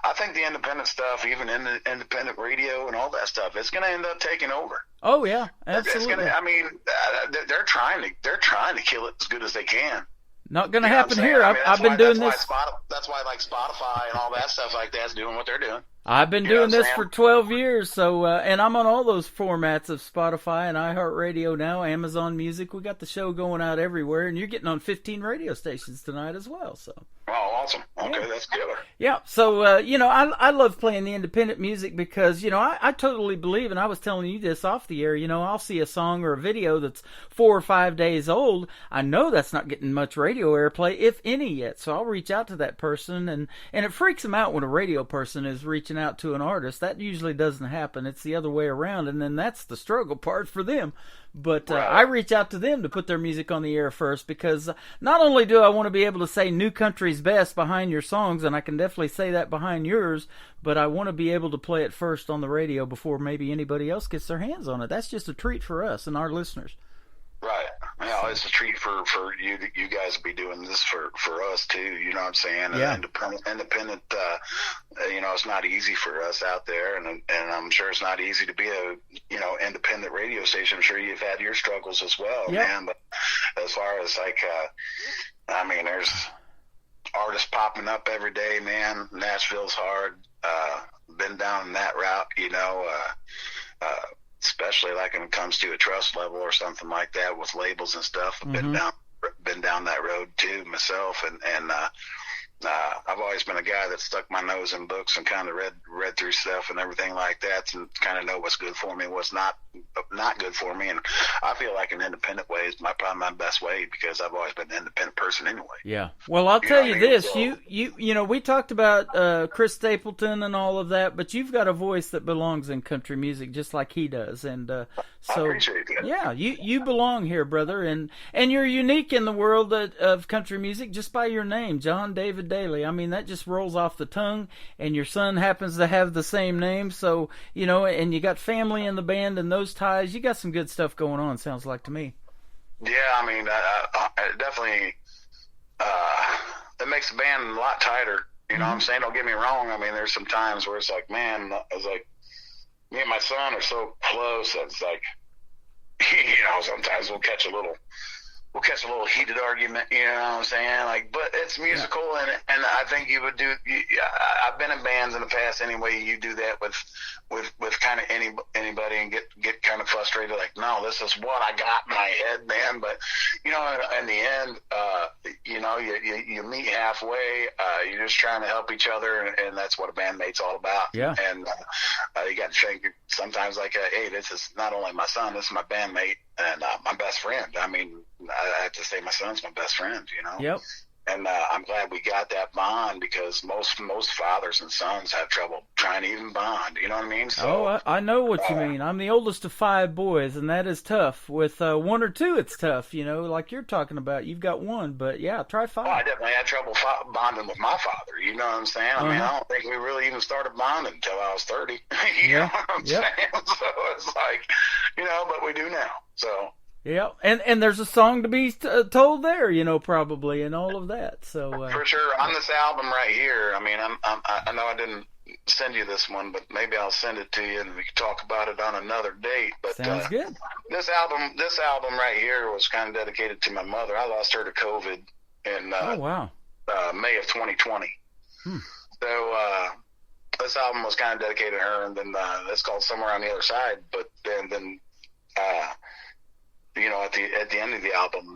I think the independent stuff, even in the independent radio and all that stuff, it's going to end up taking over. Oh yeah, absolutely. They're trying to kill it as good as they can. Not going to happen here. I've been doing this. That's why like Spotify and all that stuff like that's doing what they're doing. I've been doing this for 12 years, so and I'm on all those formats of Spotify and iHeartRadio now, Amazon Music. We got the show going out everywhere, and you're getting on 15 radio stations tonight as well. So. Oh, awesome. Okay, that's killer. Yeah, so, I love playing the independent music because, I totally believe, and I was telling you this off the air, I'll see a song or a video that's 4 or 5 days old. I know that's not getting much radio airplay, if any, yet. So I'll reach out to that person, and it freaks them out when a radio person is reaching out to an artist. That usually doesn't happen. It's the other way around, and then that's the struggle part for them. But I reach out to them to put their music on the air first because not only do I want to be able to say New Country's best behind your songs, and I can definitely say that behind yours, but I want to be able to play it first on the radio before maybe anybody else gets their hands on it. That's just a treat for us and our listeners. Right. It's a treat for you guys to be doing this for us too. You know what I'm saying? Yeah. Independent. It's not easy for us out there, and I'm sure it's not easy to be a independent radio station. I'm sure you've had your struggles as well, man. But as far as there's artists popping up every day, man. Nashville's hard. Been down that route, especially like when it comes to a trust level or something like that with labels and stuff. I've been down that road too myself, and I've always been a guy that stuck my nose in books and kind of read through stuff and everything like that, and kind of know what's good for me, what's not good for me. And I feel like an independent way is probably my best way because I've always been an independent person anyway. Yeah. Well, I'll tell you this, so, we talked about Chris Stapleton and all of that, but you've got a voice that belongs in country music just like he does, and so I appreciate that. Yeah, you belong here, brother, and you're unique in the world of country music just by your name, John David Daly. I mean, that just rolls off the tongue, and your son happens to have the same name, so, and you got family in the band and those ties. You got some good stuff going on, sounds like to me. Yeah, I mean, I definitely, it makes the band a lot tighter. You know what I'm saying? Don't get me wrong. I mean, there's some times where it's like, man, it's like, me and my son are so close that it's like, sometimes we'll catch a little heated argument, you know what I'm saying? Like, but it's musical, and I think you would do. I've been in bands in the past anyway. You do that with kind of anybody, and get kind of frustrated. Like, no, this is what I got in my head, man. But in the end, you meet halfway. You're just trying to help each other, and that's what a bandmate's all about. Yeah. And you got to think sometimes like, hey, this is not only my son, this is my bandmate and my best friend. I mean, I have to say my son's my best friend, Yep. And I'm glad we got that bond because most fathers and sons have trouble trying to even bond. You know what I mean? So, I know what you mean. I'm the oldest of 5 boys, and that is tough. With 1 or 2, it's tough. Like you're talking about. You've got 1, but yeah, try 5. I definitely had trouble bonding with my father. You know what I'm saying? I mean, I don't think we really even started bonding until I was 30. You know what I'm saying? So it's like, but we do now. So. Yeah, and there's a song to be told there, you know, probably, and all of that. So for sure, on this album right here. I mean, I know I didn't send you this one, but maybe I'll send it to you, and we can talk about it on another date. But sounds good. This album right here was kind of dedicated to my mother. I lost her to COVID in May of 2020. So this album was kind of dedicated to her, and then it's called Somewhere on the Other Side. But then you know, at the end of the album,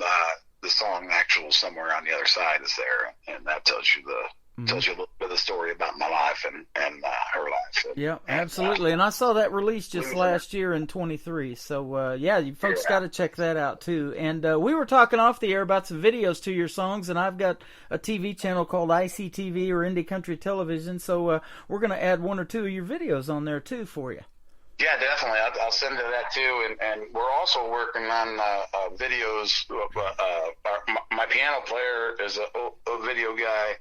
the song actual Somewhere on the Other Side is there, and that tells you a little bit of the story about my life and her life. Yeah, absolutely. And I saw that release just last year in 23. So, you folks got to check that out, too. And we were talking off the air about some videos to your songs, and I've got a TV channel called ICTV or Indie Country Television, so we're going to add one or two of your videos on there, too, for you. Yeah, definitely. I'll send you that too, and we're also working on videos. My piano player is a video guy.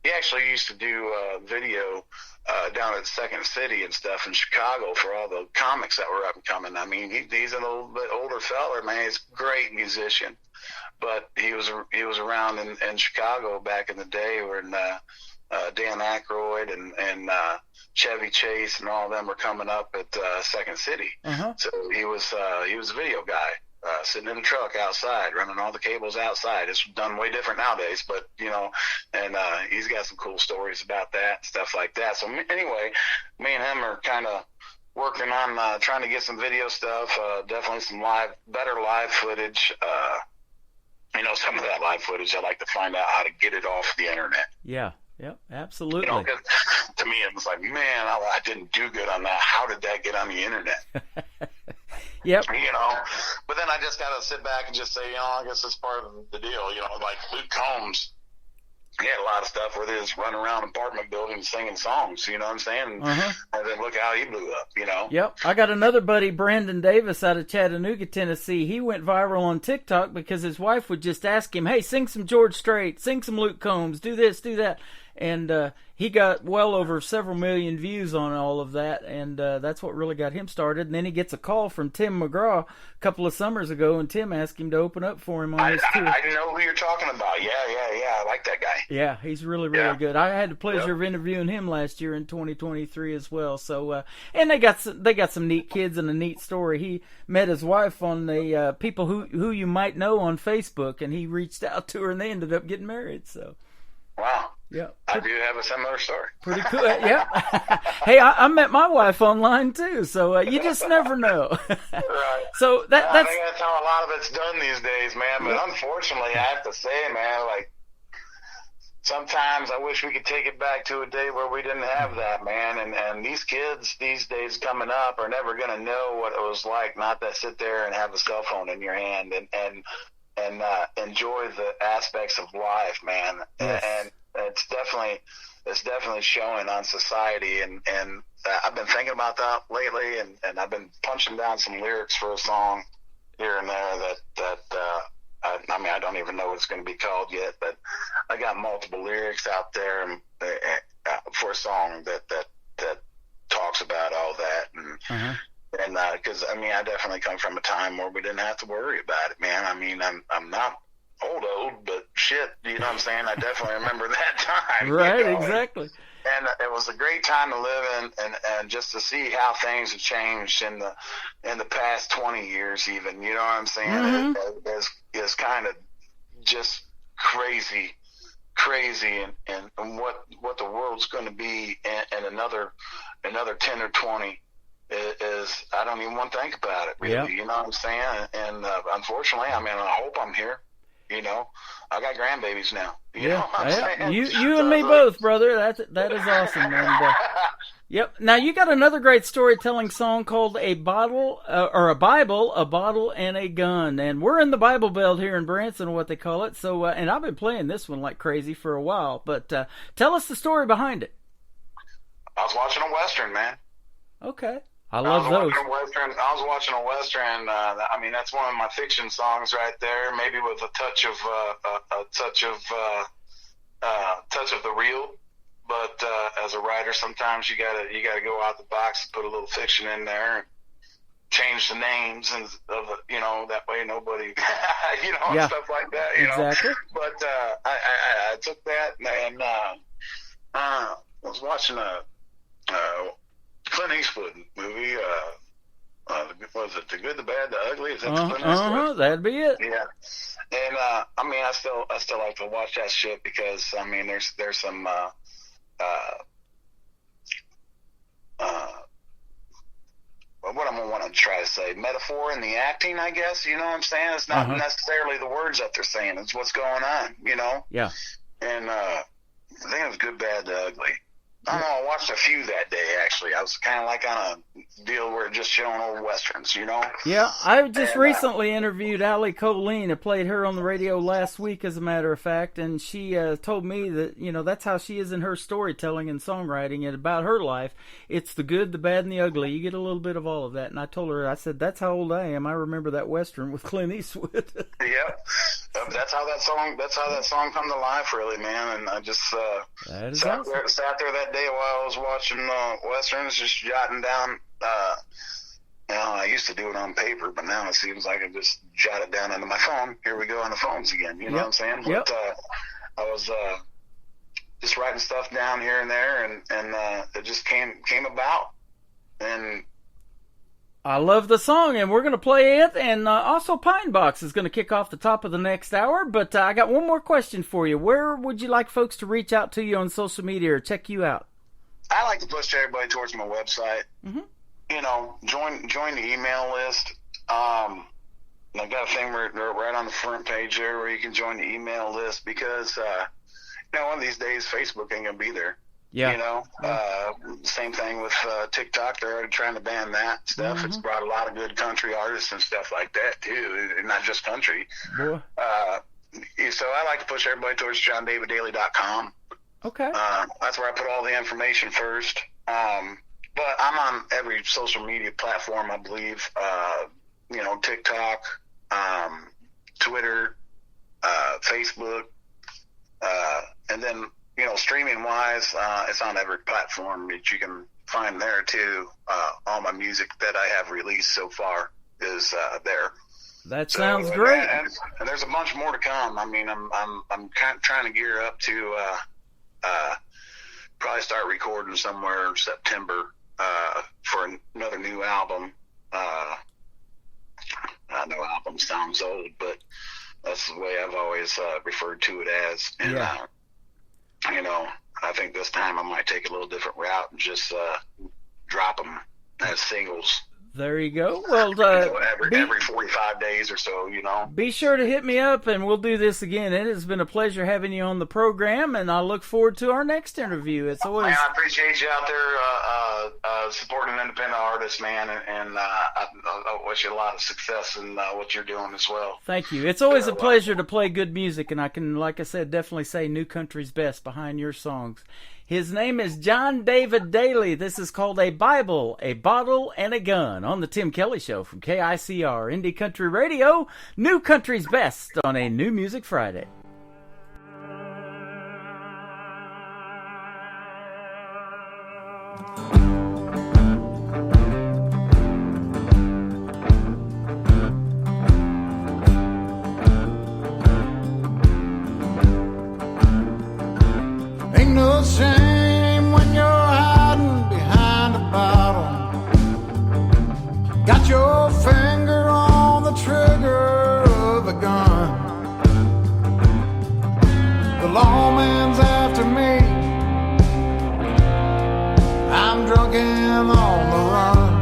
He actually used to do video down at Second City and stuff in Chicago for all the comics that were up and coming. I mean, he's a little bit older fella, man. He's a great musician, but he was around in Chicago back in the day when Dan Aykroyd and Chevy Chase and all of them were coming up at Second City. So he was a video guy, sitting in the truck outside, running all the cables outside. It's done way different nowadays, but you know, and he's got some cool stories about that and stuff like that. So anyway, me and him are kind of working on trying to get some video stuff, definitely some better live footage. You know, some of that live footage, I like to find out how to get it off the internet. Yeah. Yep, absolutely. You know, 'cause to me, it was like, man, I didn't do good on that. How did that get on the internet? Yep. You know, but then I just got to sit back and just say, you know, I guess it's part of the deal. You know, like Luke Combs, he had a lot of stuff where they just run around apartment buildings singing songs, you know what I'm saying? And then look how he blew up, you know? Yep. I got another buddy, Brandon Davis, out of Chattanooga, Tennessee. He went viral on TikTok because his wife would just ask him, hey, sing some George Strait, sing some Luke Combs, do this, do that. And he got well over several million views on all of that, and that's what really got him started. And then he gets a call from Tim McGraw a couple of summers ago, and Tim asked him to open up for him on his tour. I know who you're talking about. Yeah, I like that guy. Yeah, he's really good. I had the pleasure of interviewing him last year in 2023 as well. So, and they got some neat kids and a neat story. He met his wife on the people who you might know on Facebook, and he reached out to her, and they ended up getting married. So. Wow. Yeah, I do have a similar story. Pretty cool. Yeah. Hey, I met my wife online too, so you just never know. Right. So that's. I think that's how a lot of it's done these days, man. But unfortunately, I have to say, man, like sometimes I wish we could take it back to a day where we didn't have that, man. And these kids these days coming up are never going to know what it was like not to sit there and have a cell phone in your hand and enjoy the aspects of life, man. Yes. And it's definitely showing on society, and I've been thinking about that lately, and I've been punching down some lyrics for a song here and there that I mean, I don't even know what it's going to be called yet, but I got multiple lyrics out there for a song that talks about all that, and because I mean, I definitely come from a time where we didn't have to worry about it, man. I mean, I'm not old, but shit, you know what I'm saying? I definitely remember that time. Right, you know? exactly. And it was a great time to live in, and just to see how things have changed in the past 20 years, even. You know what I'm saying? Is kind of just crazy, and what the world's going to be in another 10 or 20. Is I don't even want to think about it, really. Yep. You know what I'm saying? And unfortunately, I mean, I hope I'm here. You know, I got grandbabies now. You know what I'm saying? You and me both, brother. That is awesome. And, yep. Now you got another great storytelling song called "A Bottle" or "A Bible, a Bottle, and a Gun," and we're in the Bible Belt here in Branson, what they call it. So, and I've been playing this one like crazy for a while. But tell us the story behind it. I was watching a Western, man. Okay. I love those. I was watching a Western. I mean, that's one of my fiction songs right there. Maybe with a touch of the real. But as a writer, sometimes you gotta go out the box and put a little fiction in there. change the names and that way nobody, and Yeah. stuff like that, Exactly. But I took that and I was watching a Clint Eastwood movie. Was it The Good, the Bad, the Ugly? Is that the Clint Eastwood? That'd be it. Yeah. And I still like to watch that shit because there's some what I'm gonna want to try to say, metaphor in the acting, I guess. You know what I'm saying? It's not necessarily the words that they're saying; it's what's going on. Yeah. And I think it was Good, Bad, the Ugly. I don't know. I watched a few that day. Actually, I was kind of like on a deal where it just showing old westerns. Yeah, I just recently interviewed Allie Colleen. I played her on the radio last week, as a matter of fact, and she told me that, that's how she is in her storytelling and songwriting and about her life. It's the good, the bad, and the ugly. You get a little bit of all of that. And I told her, I said, that's how old I am. I remember that Western with Clint Eastwood. Yep. That's how that song come to life, really, man. And I just sat there that day while I was watching westerns, just jotting down. I used to do it on paper, but now it seems like I just jot it down onto my phone. Here we go on the phones again. You know what I'm saying? Yep. But I was just writing stuff down here and there, and it just came about. And I love the song, and we're going to play it, and also Pine Box is going to kick off the top of the next hour, but I got one more question for you. Where would you like folks to reach out to you on social media or check you out? I like to push everybody towards my website. Mm-hmm. Join the email list. I've got a thing right on the front page there where you can join the email list because, one of these days Facebook ain't going to be there. Yeah. Same thing with TikTok. They're already trying to ban that stuff. Mm-hmm. It's brought a lot of good country artists and stuff like that too, and not just country. Boy. So I like to push everybody towards JohnDavidDaily.com. Okay. That's where I put all the information first. But I'm on every social media platform, I believe. TikTok, Twitter, Facebook, and then streaming wise, it's on every platform that you can find there too. All my music that I have released so far is there. That sounds great. And there's a bunch more to come. I'm kind of trying to gear up to probably start recording somewhere in September for another new album. I know album sounds old, but that's the way I've always referred to it as. And I think this time I might take a little different route and just drop them as singles. There you go. Well, every 45 days or so, Be sure to hit me up, and we'll do this again. It has been a pleasure having you on the program, and I look forward to our next interview. It's always. Man, I appreciate you out there supporting independent artists, man, and I wish you a lot of success in what you're doing as well. Thank you. It's always a pleasure to play good music, and I can, like I said, definitely say New Country's best behind your songs. His name is John David Daly. This is called A Bible, a Bottle, and a Gun on the Tim Kelly Show from KICR Indie Country Radio. New Country's best on a New Music Friday. Ain't no shame when you're hiding behind a bottle. Got your finger on the trigger of a gun. The lawman's after me. I'm drunk and on the run.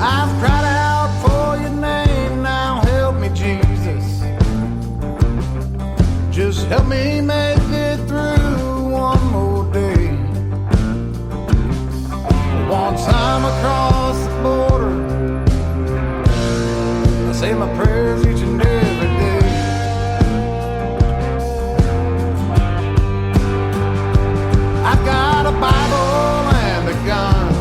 I've cried out for your name, now help me, Jesus. Just help me make it through one more day. Once I'm across the border, I say my prayers each and every day. I've got a Bible and a gun,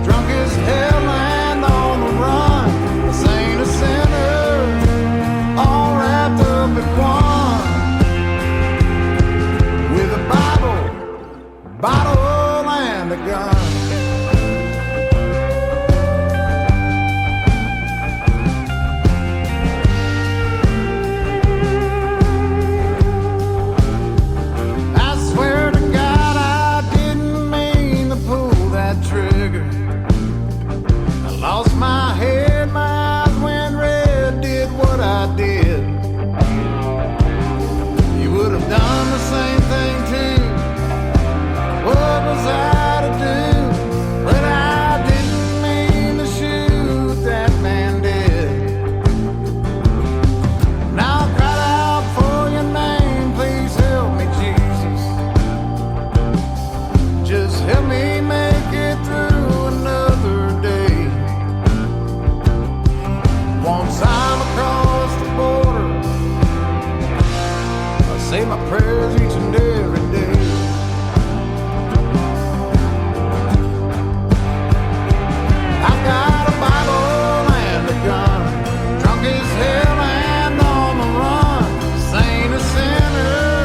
drunk as hell and on the run. This ain't a sinner, all wrapped up in one. With a Bible and Once I'm across the border, I say my prayers each and every day. I've got a Bible and a gun, drunk as hell and on the run, saint and sinner,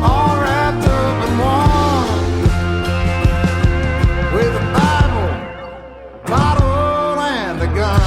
all wrapped up in one, with a Bible, bottle and a gun.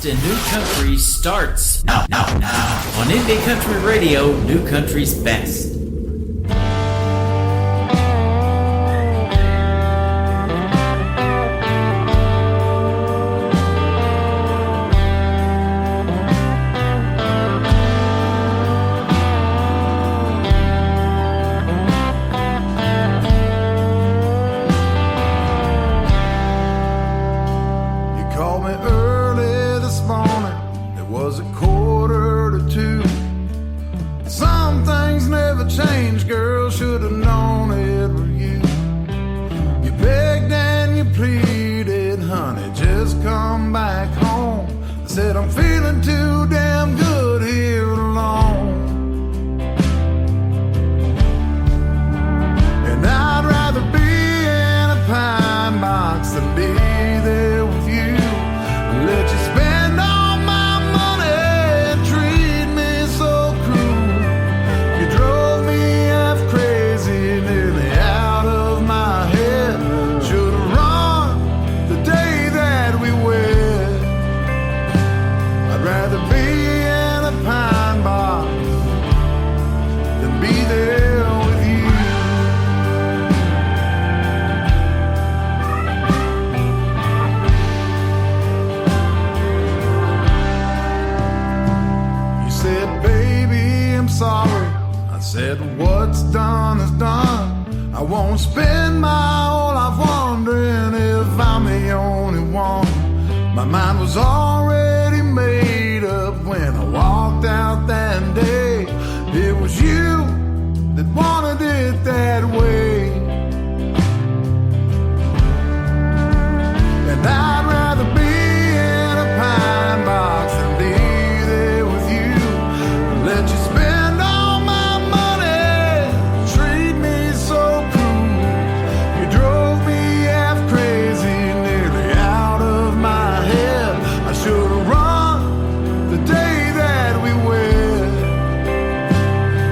In New Country starts now on Indie Country Radio, New Country's Best.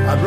I'd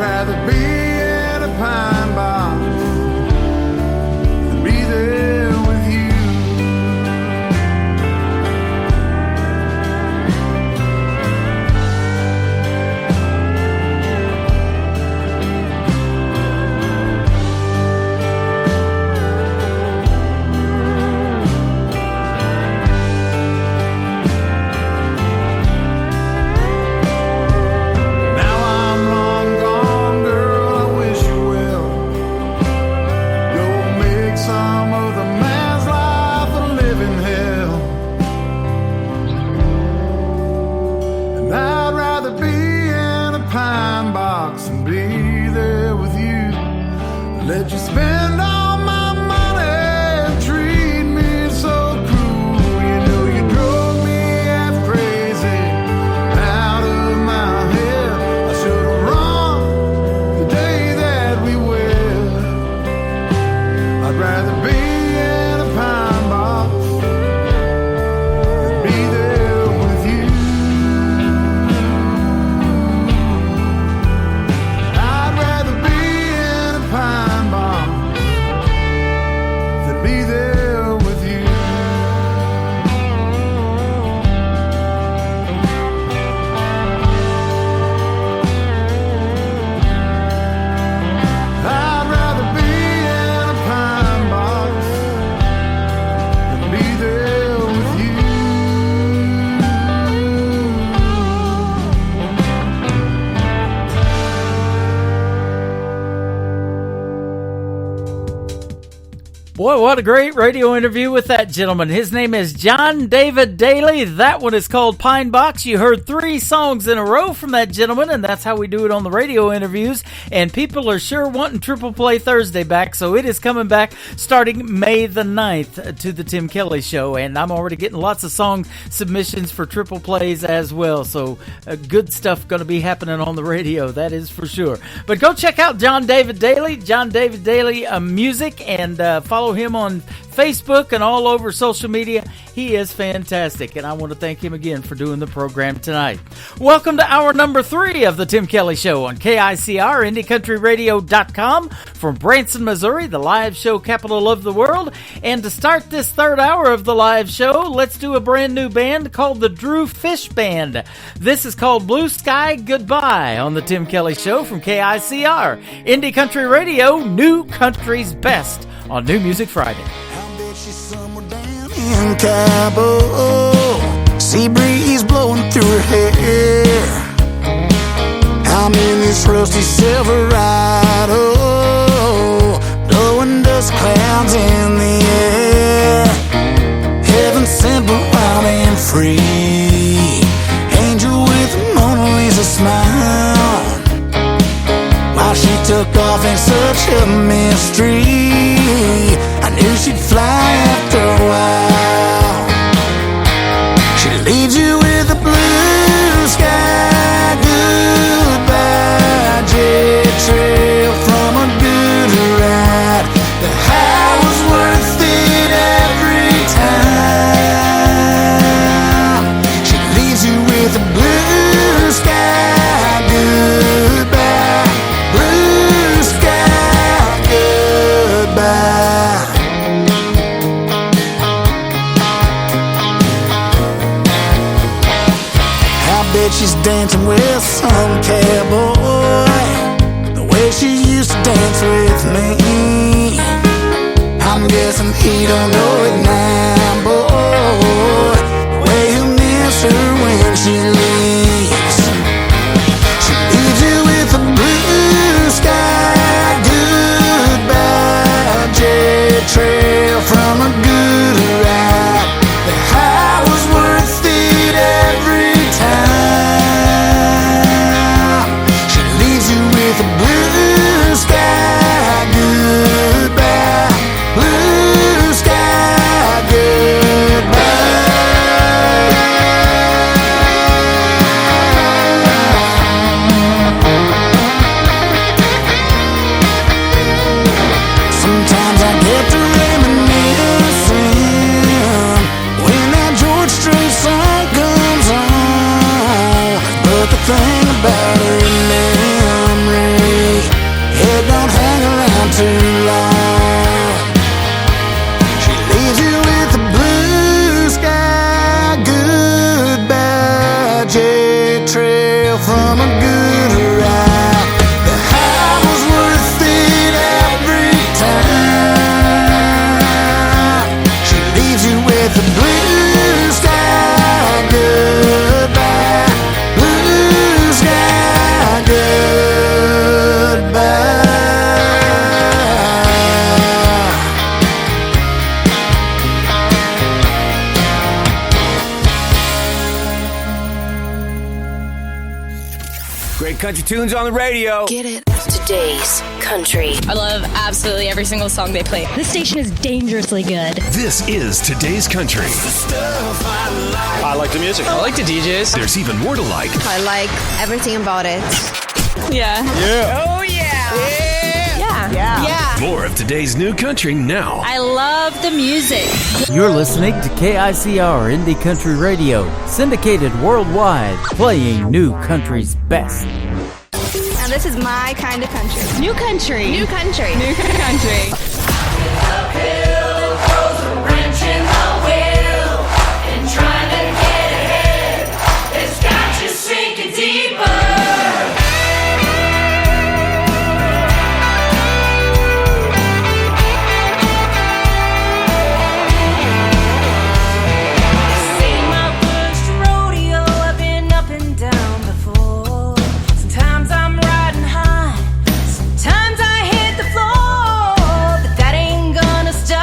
Boy, what a great radio interview with that gentleman. His name is John David Daly. That one is called Pine Box. You heard 3 songs in a row from that gentleman, and that's how we do it on the radio interviews. And people are sure wanting Triple Play Thursday back, so it is coming back starting May the 9th to the Tim Kelly Show. And I'm already getting lots of song submissions for Triple Plays as well, so good stuff going to be happening on the radio, that is for sure. But go check out John David Daly, John David Daly Music, and follow him on Facebook and all over social media. He is fantastic, and I want to thank him again for doing the program tonight. Welcome to hour number 3 of the Tim Kelly Show on KICR, IndieCountryRadio.com from Branson, Missouri, the live show capital of the world. And to start this third hour of the live show, let's do a brand new band called the Drew Fish Band. This is called Blue Sky Goodbye on the Tim Kelly Show from KICR, Indie Country Radio, New Country's Best on New Music Friday. In Cabo, sea breeze blowing through her hair. I'm in this rusty Silverado, blowing dust clouds in the air. Heaven sent but wild and free, angel with a Mona Lisa smile. While she took off in such a mystery, I knew she'd fly after a while. She leaves you with a blue sky goodbye, jet trail from a good ride. The high was worth it every time. She leaves you with a blue sky goodbye, blue sky goodbye. She's dancing with some cowboy, the way she used to dance with me. I'm guessing he don't know it now, boy, the way he'll miss her when she leaves. She leaves you with a blue sky goodbye, jet trail from a good ride. The high was worth it every time. With a blue sky goodbye, blue sky goodbye. Sometimes I get to reminiscing when that George Strait song comes on. But the thing about her don't hang around too long. She leaves you with a blue sky goodbye, jet trail from a good ride. The high was worth it every time. She leaves you with a blue sky goodbye, blue sky goodbye. Country tunes on the radio. Get it. Today's country. I love absolutely every single song they play. This station is dangerously good. This is Today's Country. I like the music. I like the DJs. There's even more to like. I like everything about it. Yeah. Yeah. Oh, yeah. Yeah. Yeah. More of today's new country now. I love the music. You're listening to KICR Indie Country Radio, syndicated worldwide, playing New Country's best. Now this is my kind of country. New country. New country. New country. Sometimes I hit the floor, but that ain't gonna stop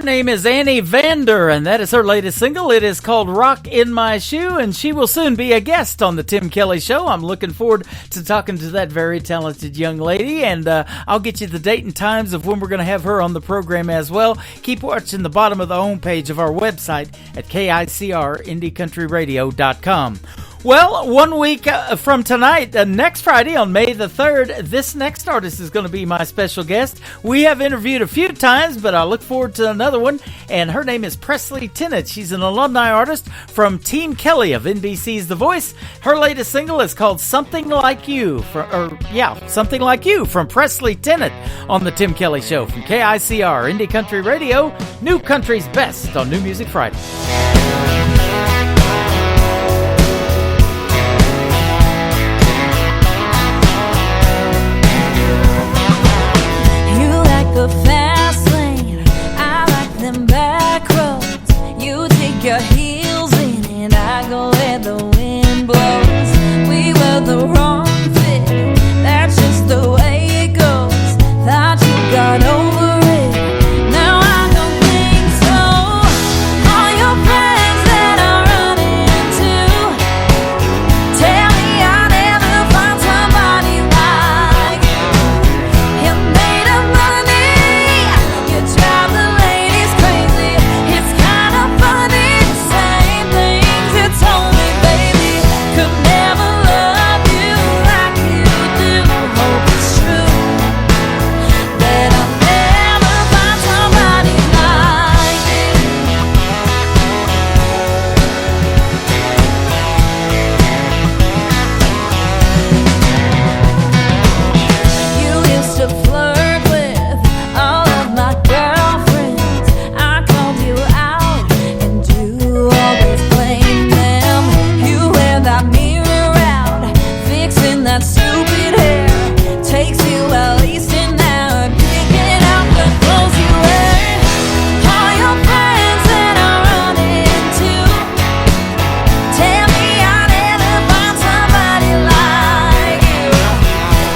name is Annie Vander, and that is her latest single. It is called Rock in My Shoe, and she will soon be a guest on the Tim Kelly Show. I'm looking forward to talking to that very talented young lady, and I'll get you the date and times of when we're going to have her on the program as well. Keep watching the bottom of the homepage of our website at KICRIndieCountryRadio.com. Well, 1 week from tonight, next Friday on May the 3rd, this next artist is going to be my special guest. We have interviewed a few times, but I look forward to another one, and her name is Presley Tennant. She's an alumni artist from Team Kelly of NBC's The Voice. Her latest single is called Something Like You, Something Like You from Presley Tennant on the Tim Kelly Show from KICR Indie Country Radio, New Country's Best on New Music Friday. The fast lane, I like them back roads. You take your heels in and I go where the wind blows. We were the wrong fit, that's just the way it goes. Thought you got over it, now I don't think so. All your friends that I run into tell me I'll never find somebody like you. You made up money, drive the ladies crazy. It's kind of funny, the same things you told me, baby. Could never love you like you do. Hope it's true that I'll never find somebody like you. You used to flirt with all of my girlfriends. I called you out and you always blamed them. You wear that mirror out, fixing that stupid hair. Takes you at least an hour picking out the clothes you wear. All your friends that I run into tell me I'll never find somebody like you.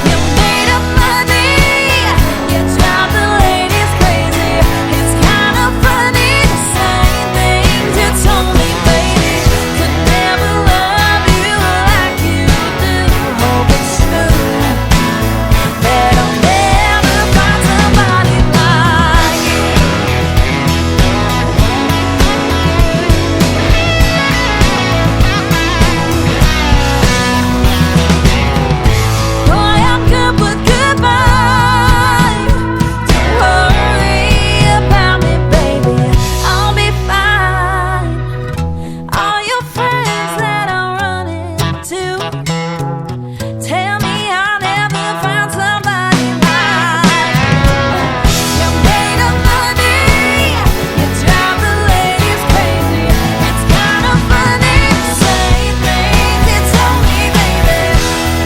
You made up money, you drive the ladies crazy. It's kind of funny, the same things you told me, baby. Could never love you like you do. Hope it's true that I'll never find somebody like you. Boy, I'm good with goodbye. Don't worry about me, baby, I'll be fine. All your friends that I run into tell me I'll never find somebody like you. You made up money, you drive the ladies crazy. It's kind of funny, the same things you told me, baby.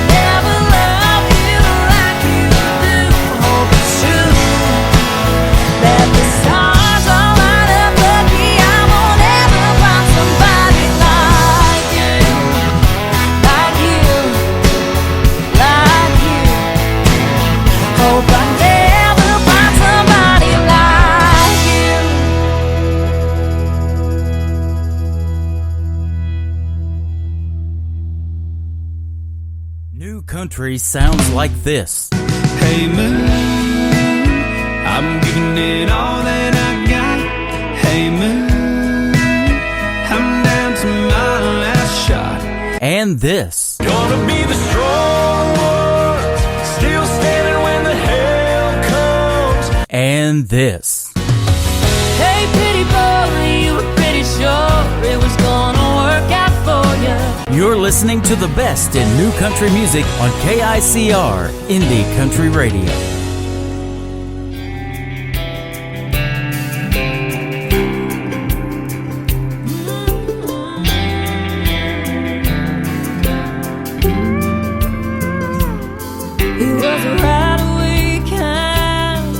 Never love you like you do. Hope it's true that the stars all line up, lucky I won't ever find somebody like you, like you, like you. Hope I never find somebody like you. New country sounds like this. Hey moon, I'm giving it all that I got. Hey moon, I'm down to my last shot. And this. Gonna be the strong ones, still standing when the hell comes. And this. Hey pretty boy, you were pretty sure it was gonna work out for you. You're listening to the best in new country music on KICR Indie Country Radio. He was a right away kind,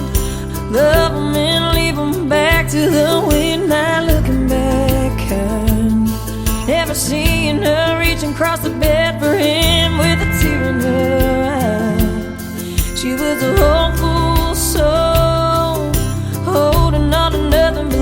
love him and leave him back to the wind, not looking back kind. Never seeing her reaching across the bed for him with a tear in her eye. She was a hopeful soul, holding on to nothing but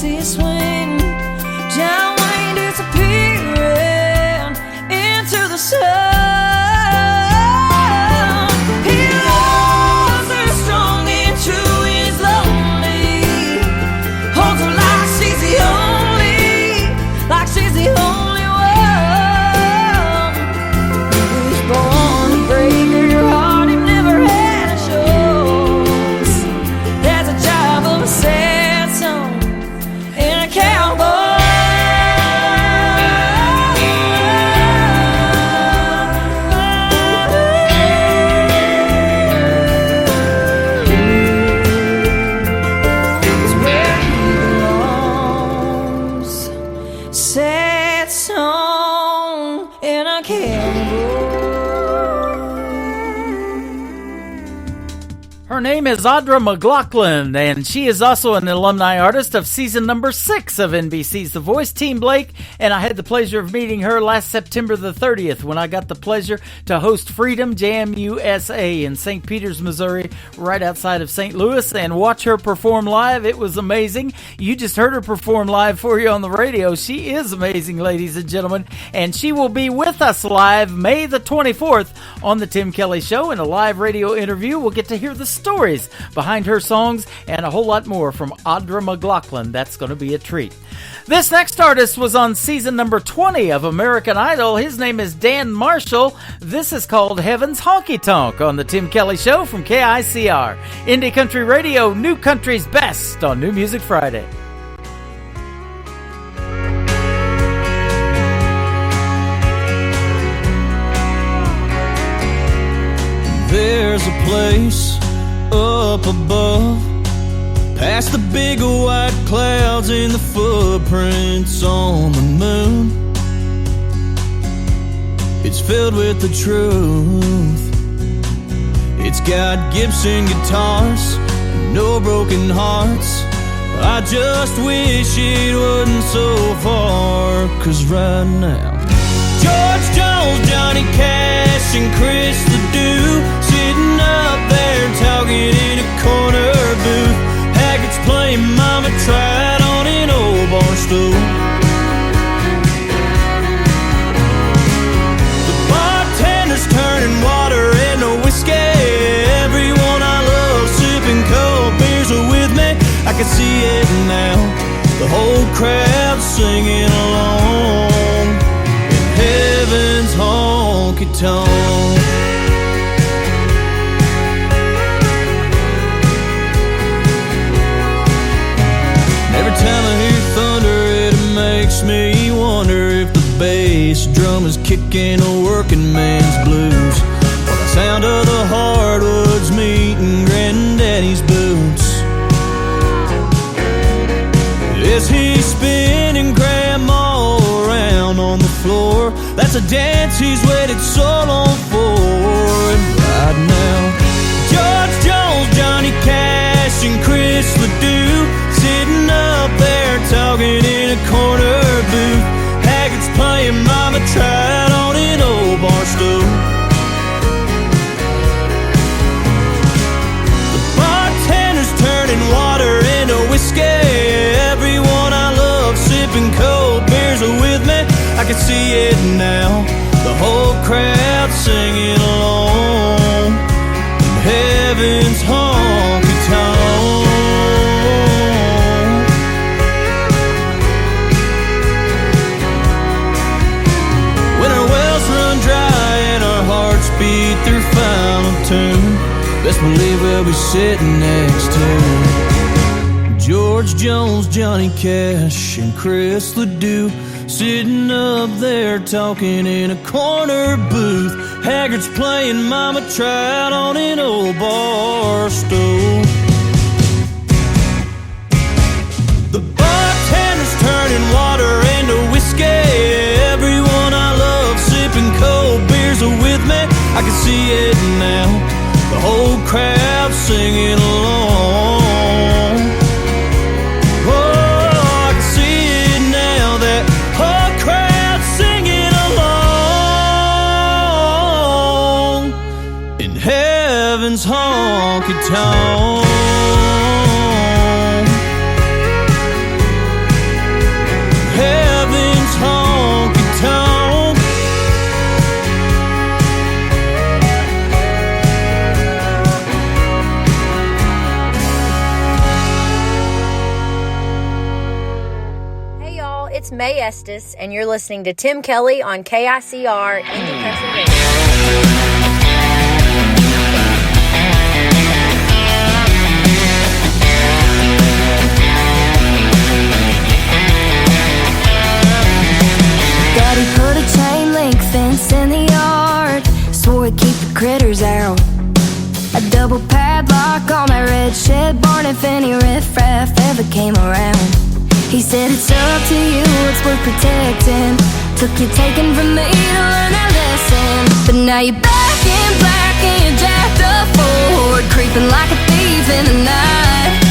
see swing. John Wayne disappearing into the sun. He loves her strong and true. He's lonely. Holds her like she's the only, like she's the only one. He was born to break her heart. He never had a choice. There's a job of a sad song and a cowboy. It's where he belongs. Sad song and a cowboy. Her name is Audra McLaughlin, and she is also an alumni artist of season number 6 of NBC's The Voice, Team Blake, and I had the pleasure of meeting her last September the 30th when I got the pleasure to host Freedom Jam USA in St. Peters, Missouri, right outside of St. Louis, and watch her perform live. It was amazing. You just heard her perform live for you on the radio. She is amazing, ladies and gentlemen, and she will be with us live May the 24th on The Tim Kelly Show in a live radio interview. We'll get to hear the stories behind her songs and a whole lot more from Audra McLaughlin. That's going to be a treat. This next artist was on season number 20 of American Idol. His name is Dan Marshall. This is called Heaven's Honky Tonk on The Tim Kelly Show from KICR. Indie Country Radio, New Country's Best on New Music Friday. There's a place up above, past the big white clouds and the footprints on the moon. It's filled with the truth. It's got Gibson guitars and no broken hearts. I just wish it wasn't so far, 'cause right now George Jones, Johnny Cash, and Chris Ledoux sitting up there talking in a corner booth. Haggards playing Mama Tried on an old bar stool. The bartender's turning water into whiskey. Everyone I love sipping cold beers are with me. I can see it now, the whole crowd singing along. Heaven's honky tonk. Every time I hear thunder, it makes me wonder if the bass drum is kicking a working man's blues, or the sound of the hardwoods meeting Granddaddy's boots. Is he spinning Grandma around on the floor? That's a dance he's waited so long for. And right now, George Jones, Johnny Cash, and Chris Ledoux sitting up there talking in a corner booth. Haggards playing Mama Tried on an old bar stool. The bartender's turning water into whiskey. Everyone I love sipping cold beers are with me. I can see it now, the whole crowd singing along. Heaven's honky tonk. When our wells run dry and our hearts beat their final tune, best believe we'll be sitting next to George Jones, Johnny Cash, and Chris Ledoux sitting up there talking in a corner booth. Haggards playing Mama Tried on an old bar stool. The bartender's turning water into whiskey. Everyone I love sipping cold beers are with me. I can see it now, the whole crowd singing along. Heaven's honky tonk. it's May Estes, and you're listening to Tim Kelly on KICR Indie Country Radio. Daddy put a chain link fence in the yard, swore he'd keep the critters out. A double padlock on that red shed barn if any riffraff ever came around. He said it's up to you, it's worth protecting. Took your taking from me to learn that lesson. But now you're back in black and you're jacked up Ford, creeping like a thief in the night.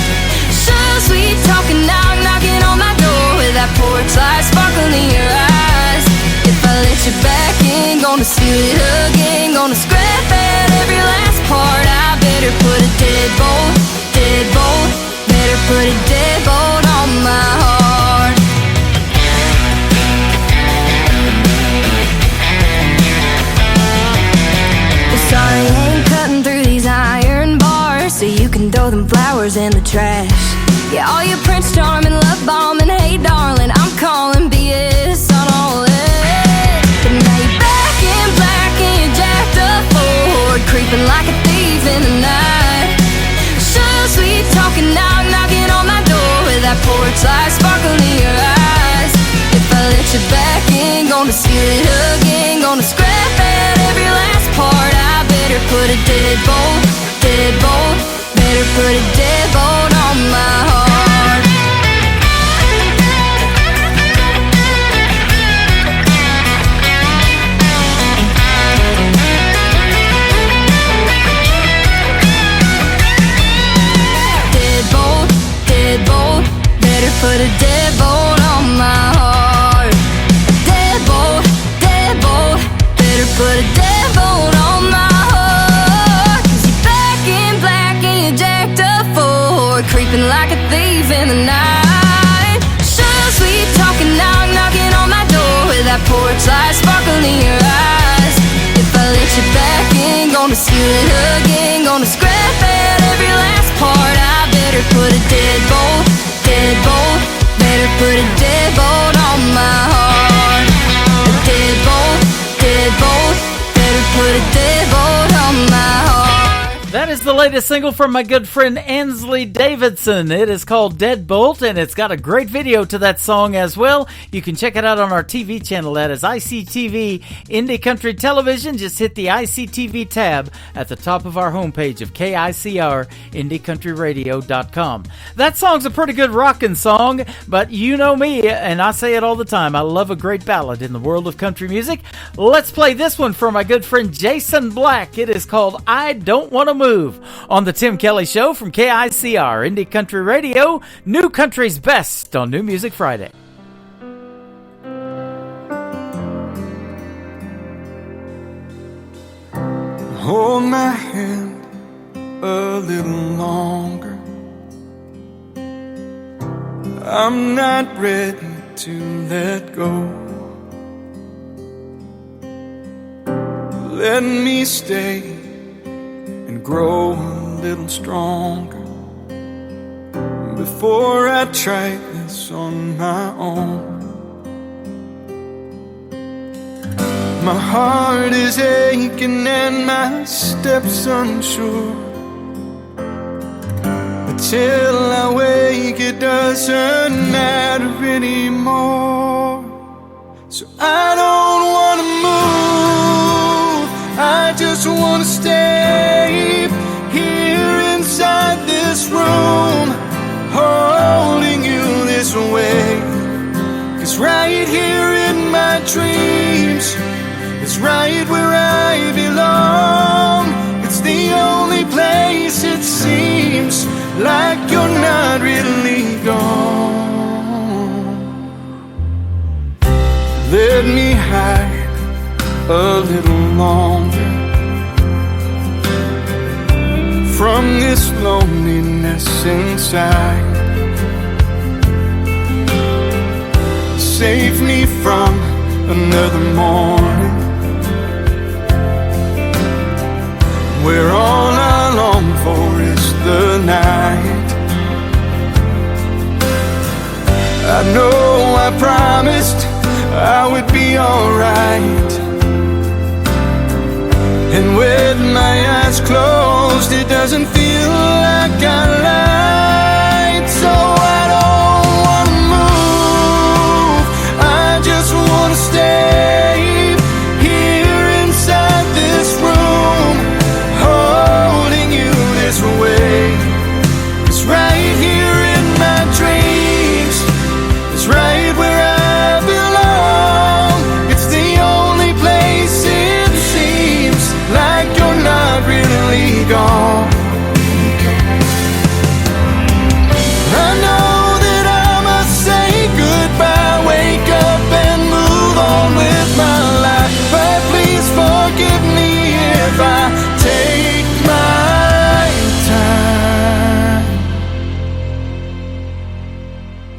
So sweet talking, knocking on my door with that porch light sparkling in your eyes. If I let you back in, gonna steal it again, gonna scrap at every last part. I better put a deadbolt, better put a deadbolt on my heart. Well, sorry, ain't cutting through these iron bars, so you can throw them flowers in the trash. Yeah, all your Prince Charming, love bombing, hey darling, I'm calling BS on all that. But now you're back in black and you're jacked up Ford, creeping like a thief in the night. So sweet talking, knocking on my door with that porch light sparkling in your eyes. If I let you back in, gonna steal it again, gonna scrap at every last part. I better put a deadbolt, better put a deadbolt on my heart. Deadbolt, better put a deadbolt on my heart. Deadbolt, better put a deadbolt on my heart. 'Cause you're back in black and you're jacked up Ford, creeping like a thief in the night. So sweet talking, knocking on my door with that porch light sparkling in your eyes. If I let you back in, gonna steal it again, gonna scrap at every last part. I better put a deadbolt, better put a deadbolt on my heart. A deadbolt, better put a deadbolt on my heart. That is the latest single from my good friend Ansley Davidson. It is called Deadbolt, and it's got a great video to that song as well. You can check it out on our TV channel. That is ICTV Indie Country Television. Just hit the ICTV tab at the top of our homepage of KICR IndieCountryRadio.com. That song's a pretty good rockin' song, but you know me, and I say it all the time, I love a great ballad in the world of country music. Let's play this one from my good friend Jason Black. It is called I Don't Want to Move on the Tim Kelly Show from KICR Indie Country Radio, New Country's Best on New Music Friday. Hold my hand a little longer. I'm not ready to let go. Let me stay and grow a little stronger before I try this on my own. My heart is aching and my steps unsure, but till I wake it doesn't matter anymore. So I don't wanna move, I just wanna stay here inside this room, holding you this way. 'Cause right here in my dreams, it's right where I belong. It's the only place it seems like you're not really gone. Let me hide a little longer from this loneliness inside. Save me from another morning where all I long for is the night. I know I promised I would be alright. And with my eyes closed, it doesn't feel like I lied. So I don't wanna move, I just wanna stay here inside this room, holding you this way. It's right here in my dreams, it's right where I belong. It's the only place it seems like you're not really gone. I know that I must say goodbye, wake up and move on with my life. But please forgive me if I take my time,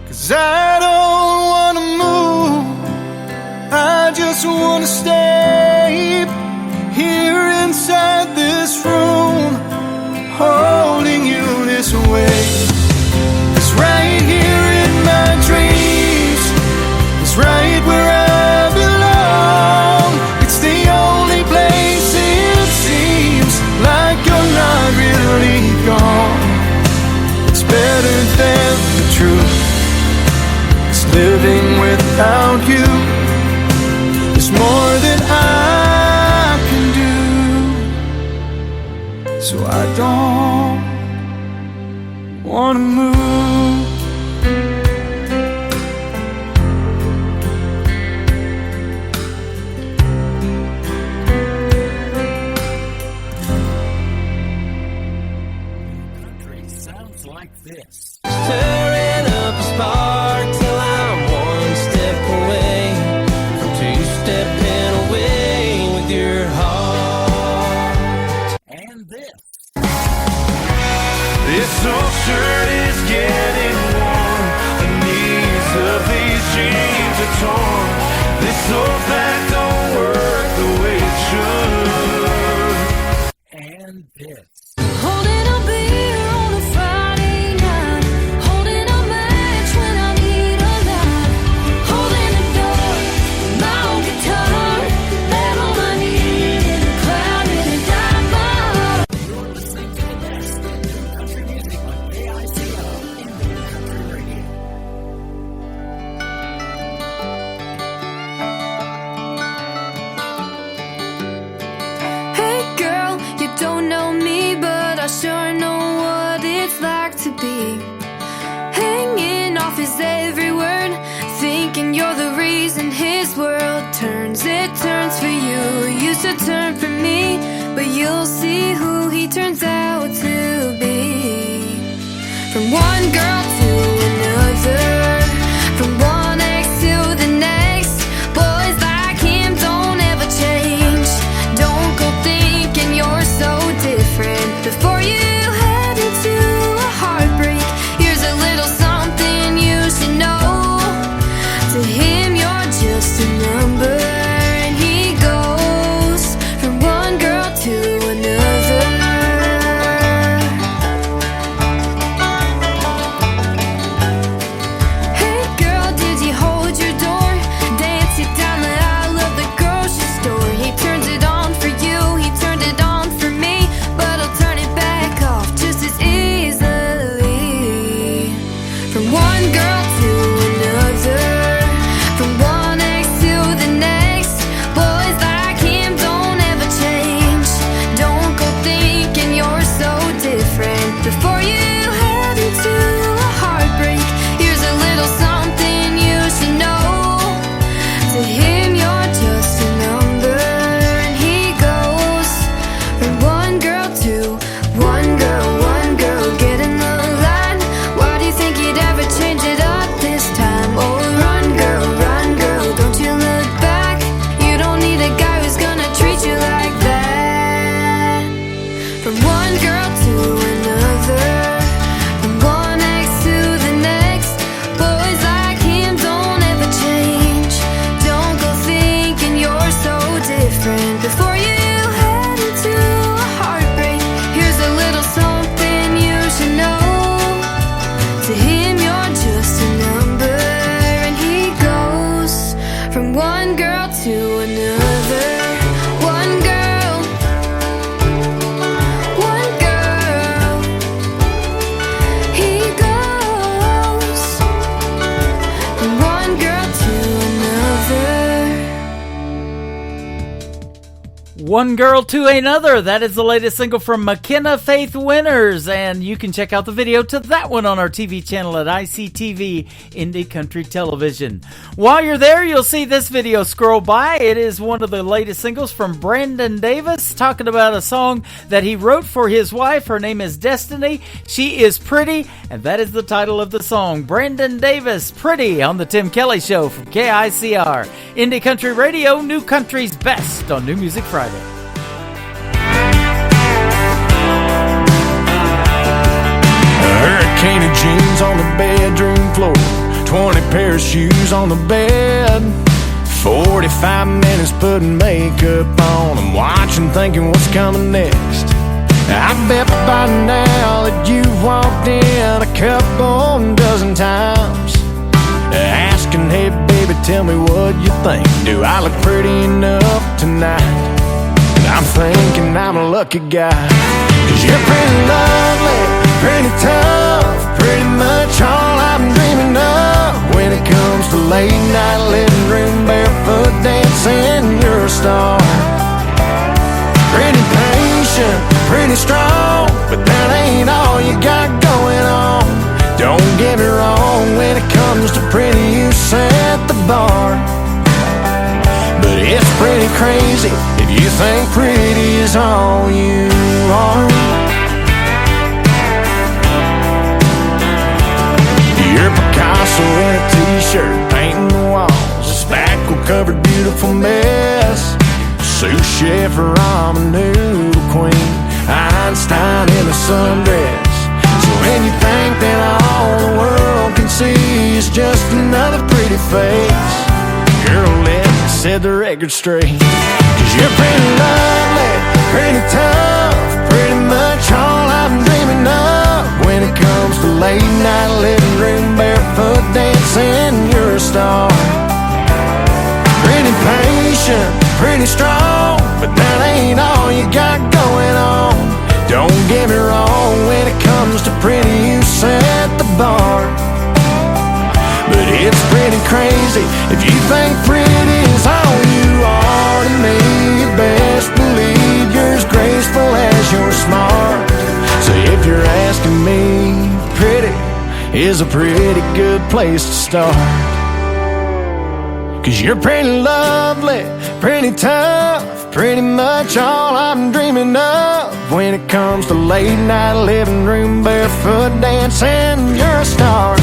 'cause I don't wanna move, I just wanna stay here inside this room, holding you this way. It's right here in my dreams, it's right where I belong. It's the only place it seems like you're not really gone. It's better than the truth, it's living without you. It's more than I can do, so I don't wanna move. Sounds like this. Stirring up a spark till I'm one step away from two-stepping away with your heart. And this. This old shirt is getting worn, the knees of these jeans are torn. This old back don't work the way it should. And this. Holding a beer on a Friday night, holding a match when I need a light, holding the door, my own guitar, that all I need is a cloud and a dime bar. You're listening to the best in new country music on KICO in New Country Radio. Hey girl, you don't know me, but I sure know what it's like to be hanging off his every word, thinking you're the reason his world turns. It turns for you, used to turn for me, but you'll see who he turns out to be. From one girl to another, from one ex to the next, boys like him don't ever change. Don't go thinking you're so different before you head into a heartbreak. Here's a little something you should know. To him you're just a number, and he goes from one girl to another. One Girl to Another. That is the latest single from McKenna Faith Winters, and you can check out the video to that one on our TV channel at ICTV Indie Country Television. While you're there, you'll see this video scroll by. It is one of the latest singles from Brandon Davis, talking about a song that he wrote for his wife. Her name is Destiny. She is pretty, and that is the title of the song. Brandon Davis, Pretty, on the Tim Kelly Show from KICR. Indie Country Radio, New Country's Best on New Music Friday. Hurricane of jeans on the bedroom floor, 20 pair of shoes on the bed, 45 minutes putting makeup on. I'm watching, thinking what's coming next. I bet by now that you've walked in a couple dozen times, asking, hey baby, tell me what you think. Do I look pretty enough tonight? And I'm thinking I'm a lucky guy, 'cause you're pretty lovely, pretty tough, pretty much all I'm dreaming of. When it comes to late night living room barefoot dancing, you're a star. Pretty patient, pretty strong, but that ain't all you got going on. Don't get me wrong, when it comes to pretty, you set the bar. But it's pretty crazy if you think pretty is all you are. You're Picasso in a t-shirt, painting the walls, a spackle-covered beautiful mess. Sous chef, ramen noodle queen, Einstein in a sundress. So when you think that all the world can see is just another pretty face, girl, let me set the record straight. 'Cause you're pretty lovely, pretty tough, pretty much all I'm dreaming of. When it comes to late night living room barefoot dancing, you're a star. Pretty patient, pretty strong, but that ain't all you got going on. Don't get me wrong, when it comes to pretty, you set the bar. But it's pretty crazy if you think pretty is all you are to me. You best believe you're as graceful as you're smart. So if you're asking me, pretty is a pretty good place to start. 'Cause you're pretty lovely, pretty tough, pretty much all I'm dreaming of. When it comes to late night living room barefoot dancing, you're a star.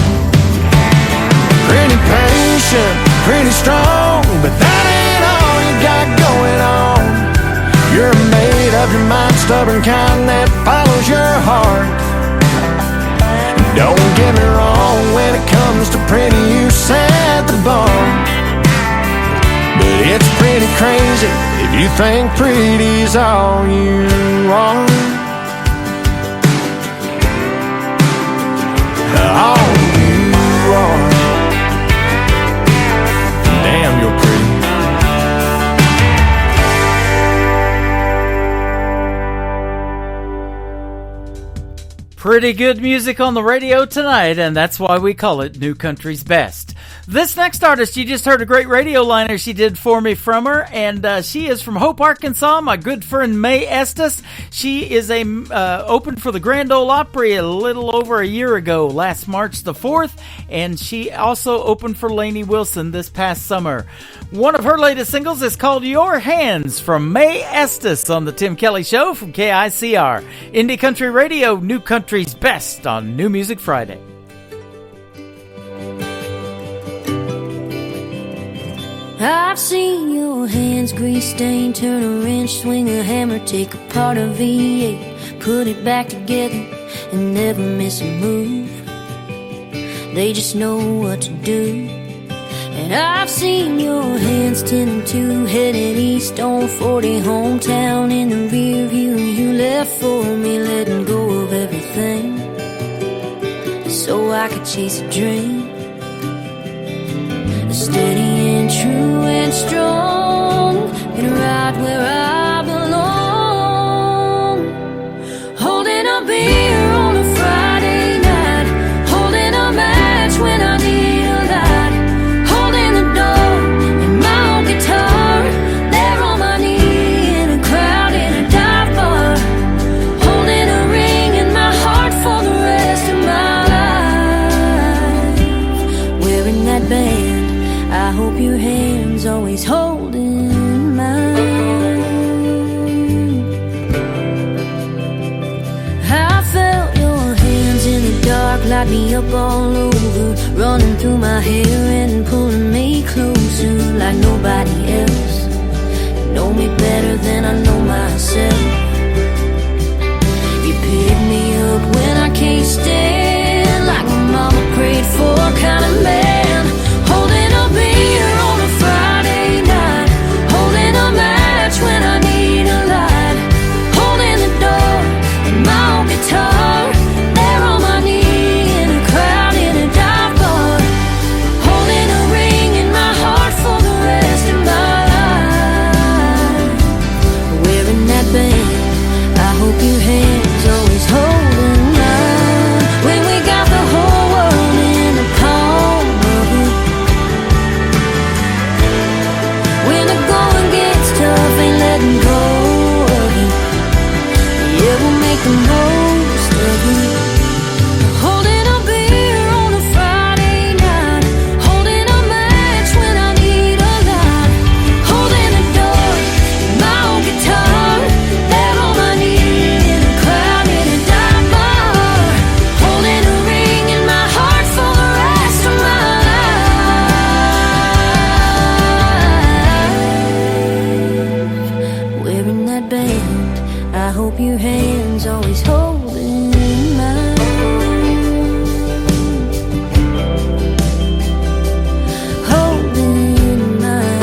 Pretty patient, pretty strong, but that ain't all you got going on. You're made of your mind, stubborn kind that follows your heart. Don't get me wrong, when it comes to pretty, you set the bar. But it's pretty crazy if you think pretty's all you are. All you are. Damn, you're pretty. Pretty good music on the radio tonight, and that's why we call it New Country's Best. This next artist, you just heard a great radio liner she did for me from her, and she is from Hope, Arkansas, my good friend Mae Estes. She is opened for the Grand Ole Opry a little over a year ago, last March the 4th, and she also opened for Lainey Wilson this past summer. One of her latest singles is called Your Hands from Mae Estes on the Tim Kelly Show from KICR. Indie Country Radio, New Country's Best on New Music Friday. I've seen your hands grease stained, turn a wrench, swing a hammer, take apart a V8, put it back together and never miss a move. They just know what to do. And I've seen your hands 10 and 2, headed east on 40, hometown in the rear view. You left for me, letting go of everything so I could chase a dream. Steady and true and strong, and right where I belong. Holding a beer on a Friday night, holding a match when I need a light, holding the door and my own guitar, there on my knee in a that band, I hope your hand's always holding mine. I felt your hands in the dark, light me up all over, running through my hair and pulling me closer like nobody else. You know me better than I know myself. You pick me up when I can't stand, like my mama prayed for, kind of man. Holding a beer on a Friday night, holding a match when I need a light, holding the door and my own guitar, there on my knee in a crowd in a dive bar, holding a ring in my heart for the rest of my life. Wearing that band, I hope your hand's always holding mine. When we got the whole world in the palm of it, when the going gets tough, ain't letting go of it. Yeah, we'll make the most of it. Holding a beer on a Friday night, holding a match when I need a light, holding the door and my own guitar, there on my knee in a crowd in a dive bar, holding a ring in my heart for the rest of my life. Wearing that band, I hope your hand's always holding mine. Holding mine.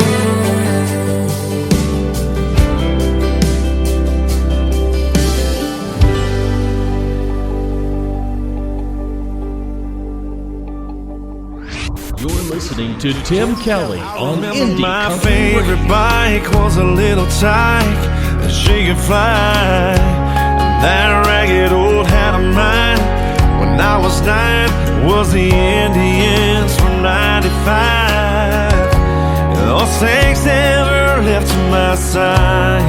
You're listening to Tim Kelly on Remember Indie my Country favorite Radio. bike was a little tyke that she could fly. And that ragged old hat of mine when I was 9 was the Indians from 95. And those things never left my side.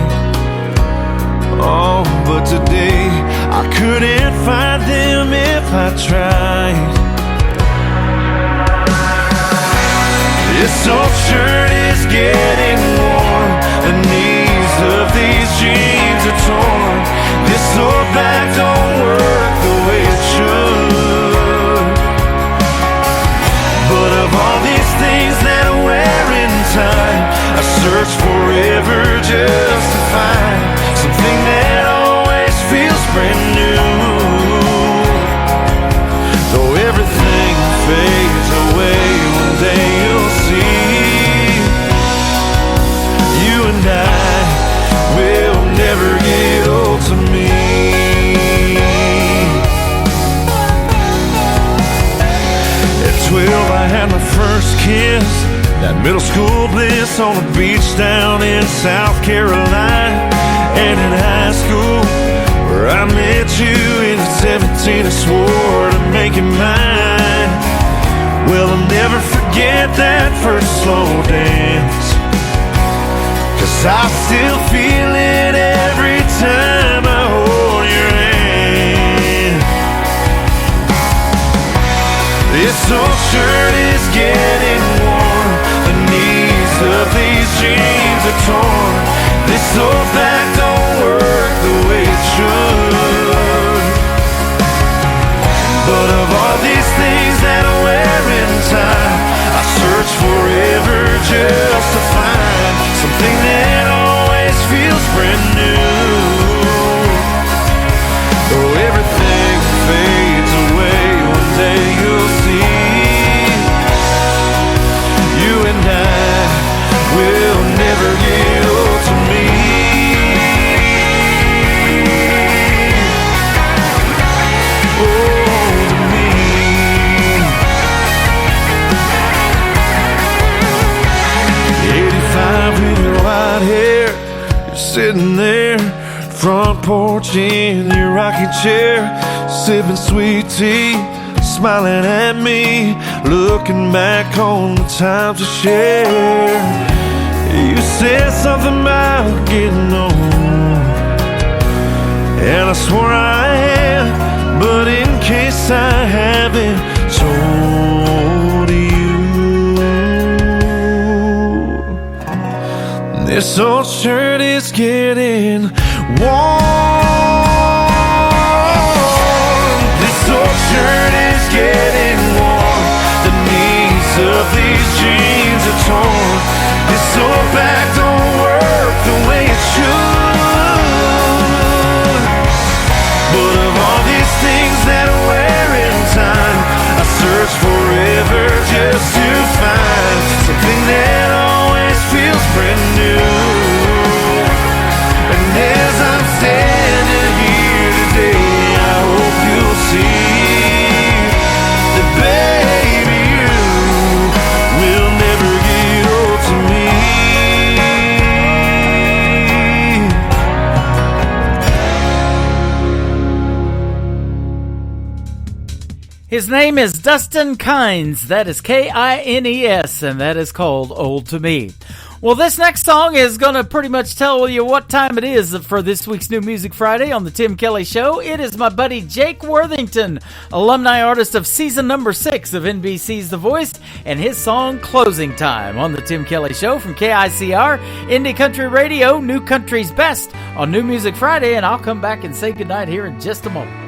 Oh, but today I couldn't find them if I tried. This old shirt is getting worn, the knees of these jeans are torn. This old back don't work the way it should. But of all these things that I wear in time, I search forever just to find something that always feels brand new. Though everything fades away, one day you'll see you and I will never get old to me. At 12 I had my first kiss, that middle school bliss on the beach down in South Carolina. And in high school where I met you in 17 I swore to make it mine. Well, I'll never forget that first slow dance, 'cause I still feel it every time I hold your hand. This old shirt is getting worn, the knees of these jeans are torn. This old back don't work the way it should. But of all these things that I wear in time, I search forever just to find something that always feels brand new. Though everything fades away, one day you'll see you and I will never get old to me. Sitting there, front porch in your rocking chair, sipping sweet tea, smiling at me, looking back on the times we shared. You said something about getting old, and I swore I had, but in case I haven't told you, This old shirt is getting warm. This old shirt is getting warm. The knees of these jeans are torn. This old back don't work the way it should. But of all these things that wear in time, I search forever just to find something that always feels brand new. And as I'm standing here today, I hope you'll see that, baby, you will never get old to me. His name is Dustin Kines. That is Kines, and that is called Old to Me. Well, this next song is going to pretty much tell you what time it is for this week's New Music Friday on the Tim Kelly Show. It is my buddy Jake Worthington, alumni artist of season number 6 of NBC's The Voice, and his song Closing Time on the Tim Kelly Show from KICR, Indie Country Radio, New Country's Best on New Music Friday, and I'll come back and say goodnight here in just a moment.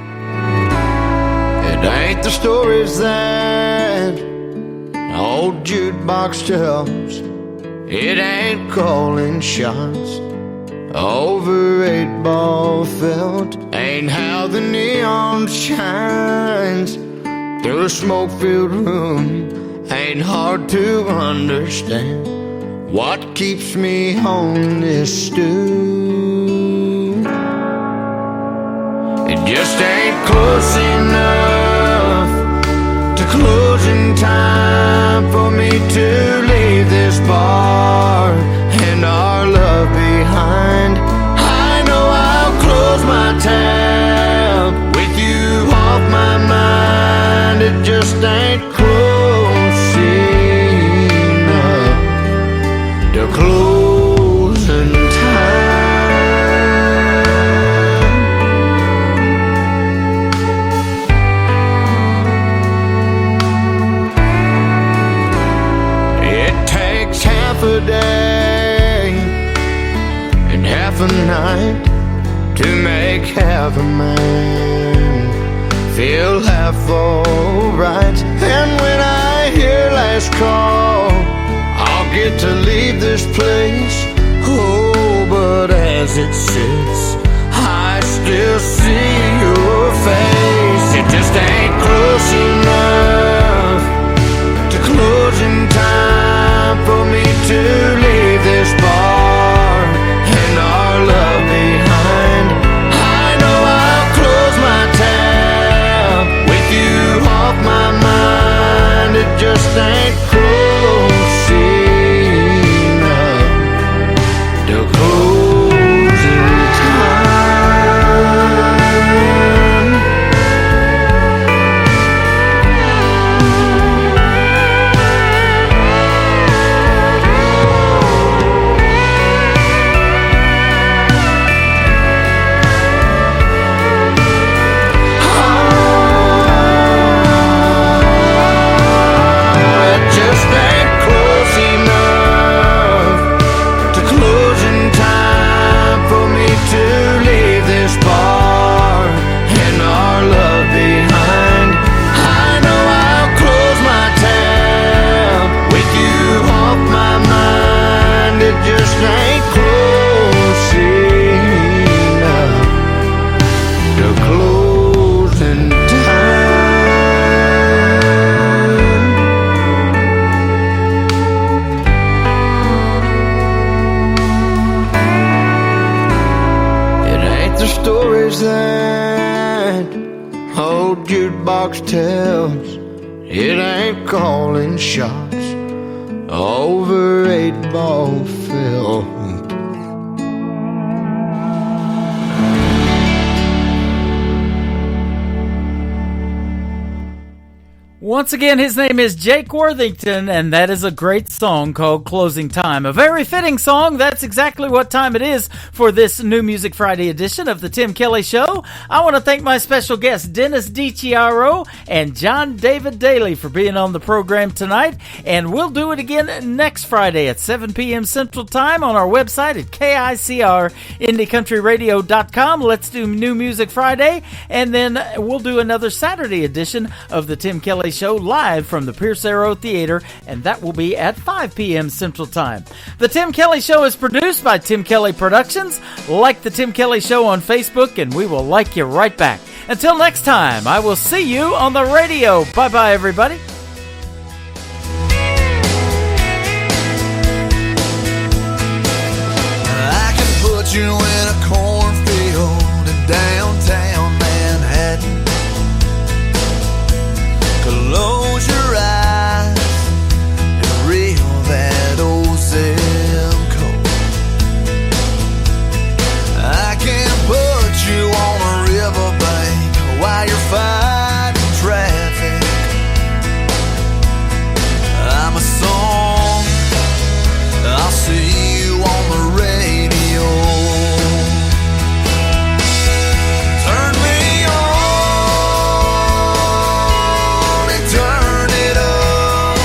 It ain't the stories that old jukebox tells. It ain't calling shots over 8-ball felt. Ain't how the neon shines through a smoke-filled room. Ain't hard to understand what keeps me on this stool. It just ain't close enough to closing time for me to leave this bar and our love behind. I know I'll close my tab with you off my mind. It just ain't close enough to closing time. A day and half a night to make half a man feel half alright. And when I hear last call, I'll get to leave this place. Oh, but as it sits, I still see your face. It just ain't close enough to closing time for me to leave this bar and our love behind. I know I'll close my tab with you off my mind. It just ain't close enough to closing time. That old jukebox tells. It ain't calling shots over 8-ball felt. Once again, his name is Jake Worthington, and that is a great song called Closing Time. A very fitting song. That's exactly what time it is for this New Music Friday edition of the Tim Kelly Show. I want to thank my special guests, Dennis DiChiaro and John David Daly, for being on the program tonight. And we'll do it again next Friday at 7 p.m. Central Time on our website at KICR-IndieCountryRadio.com. Let's do New Music Friday, and then we'll do another Saturday edition of the Tim Kelly Show live from the Pierce Arrow Theater, and that will be at 5 p.m. Central Time. The Tim Kelly Show is produced by Tim Kelly Productions. Like the Tim Kelly Show on Facebook, and we will like you right back. Until next time, I will see you on the radio. Bye-bye, everybody. I can put you in a cornfield in downtown Manhattan. Close your eyes and reel that old zip code. I can put you on a riverbank while you're fighting traffic. I'm a song, I'll see you on the radio. Turn me on and turn it up.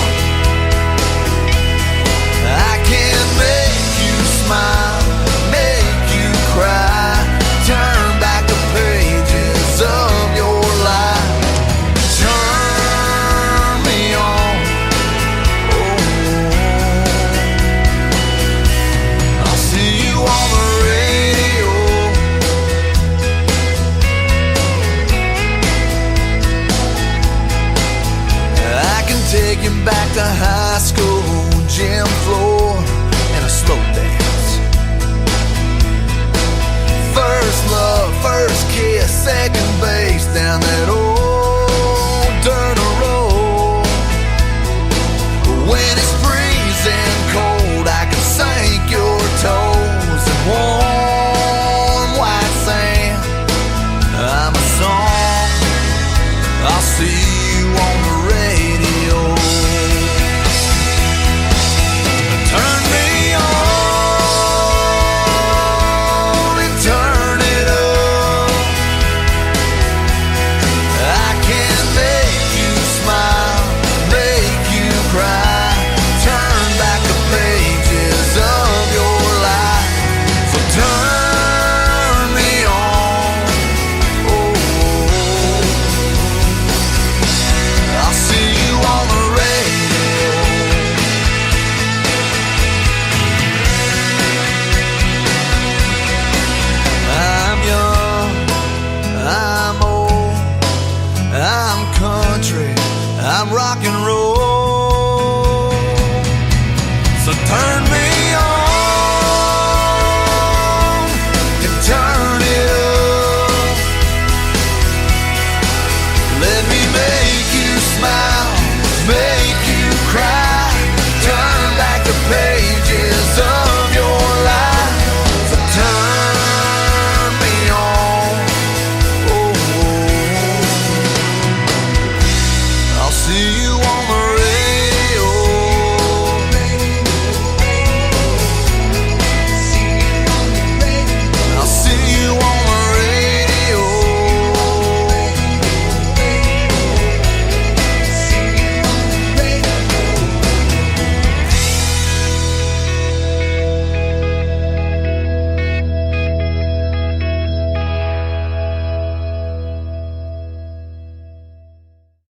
I can make you smile, make you cry, turn back the pages of your life. Turn me on, I'll see you on the radio. I can take you back to high school, gym floor, and a slow dance. First love, first kiss, second base down that old dirt road. When it's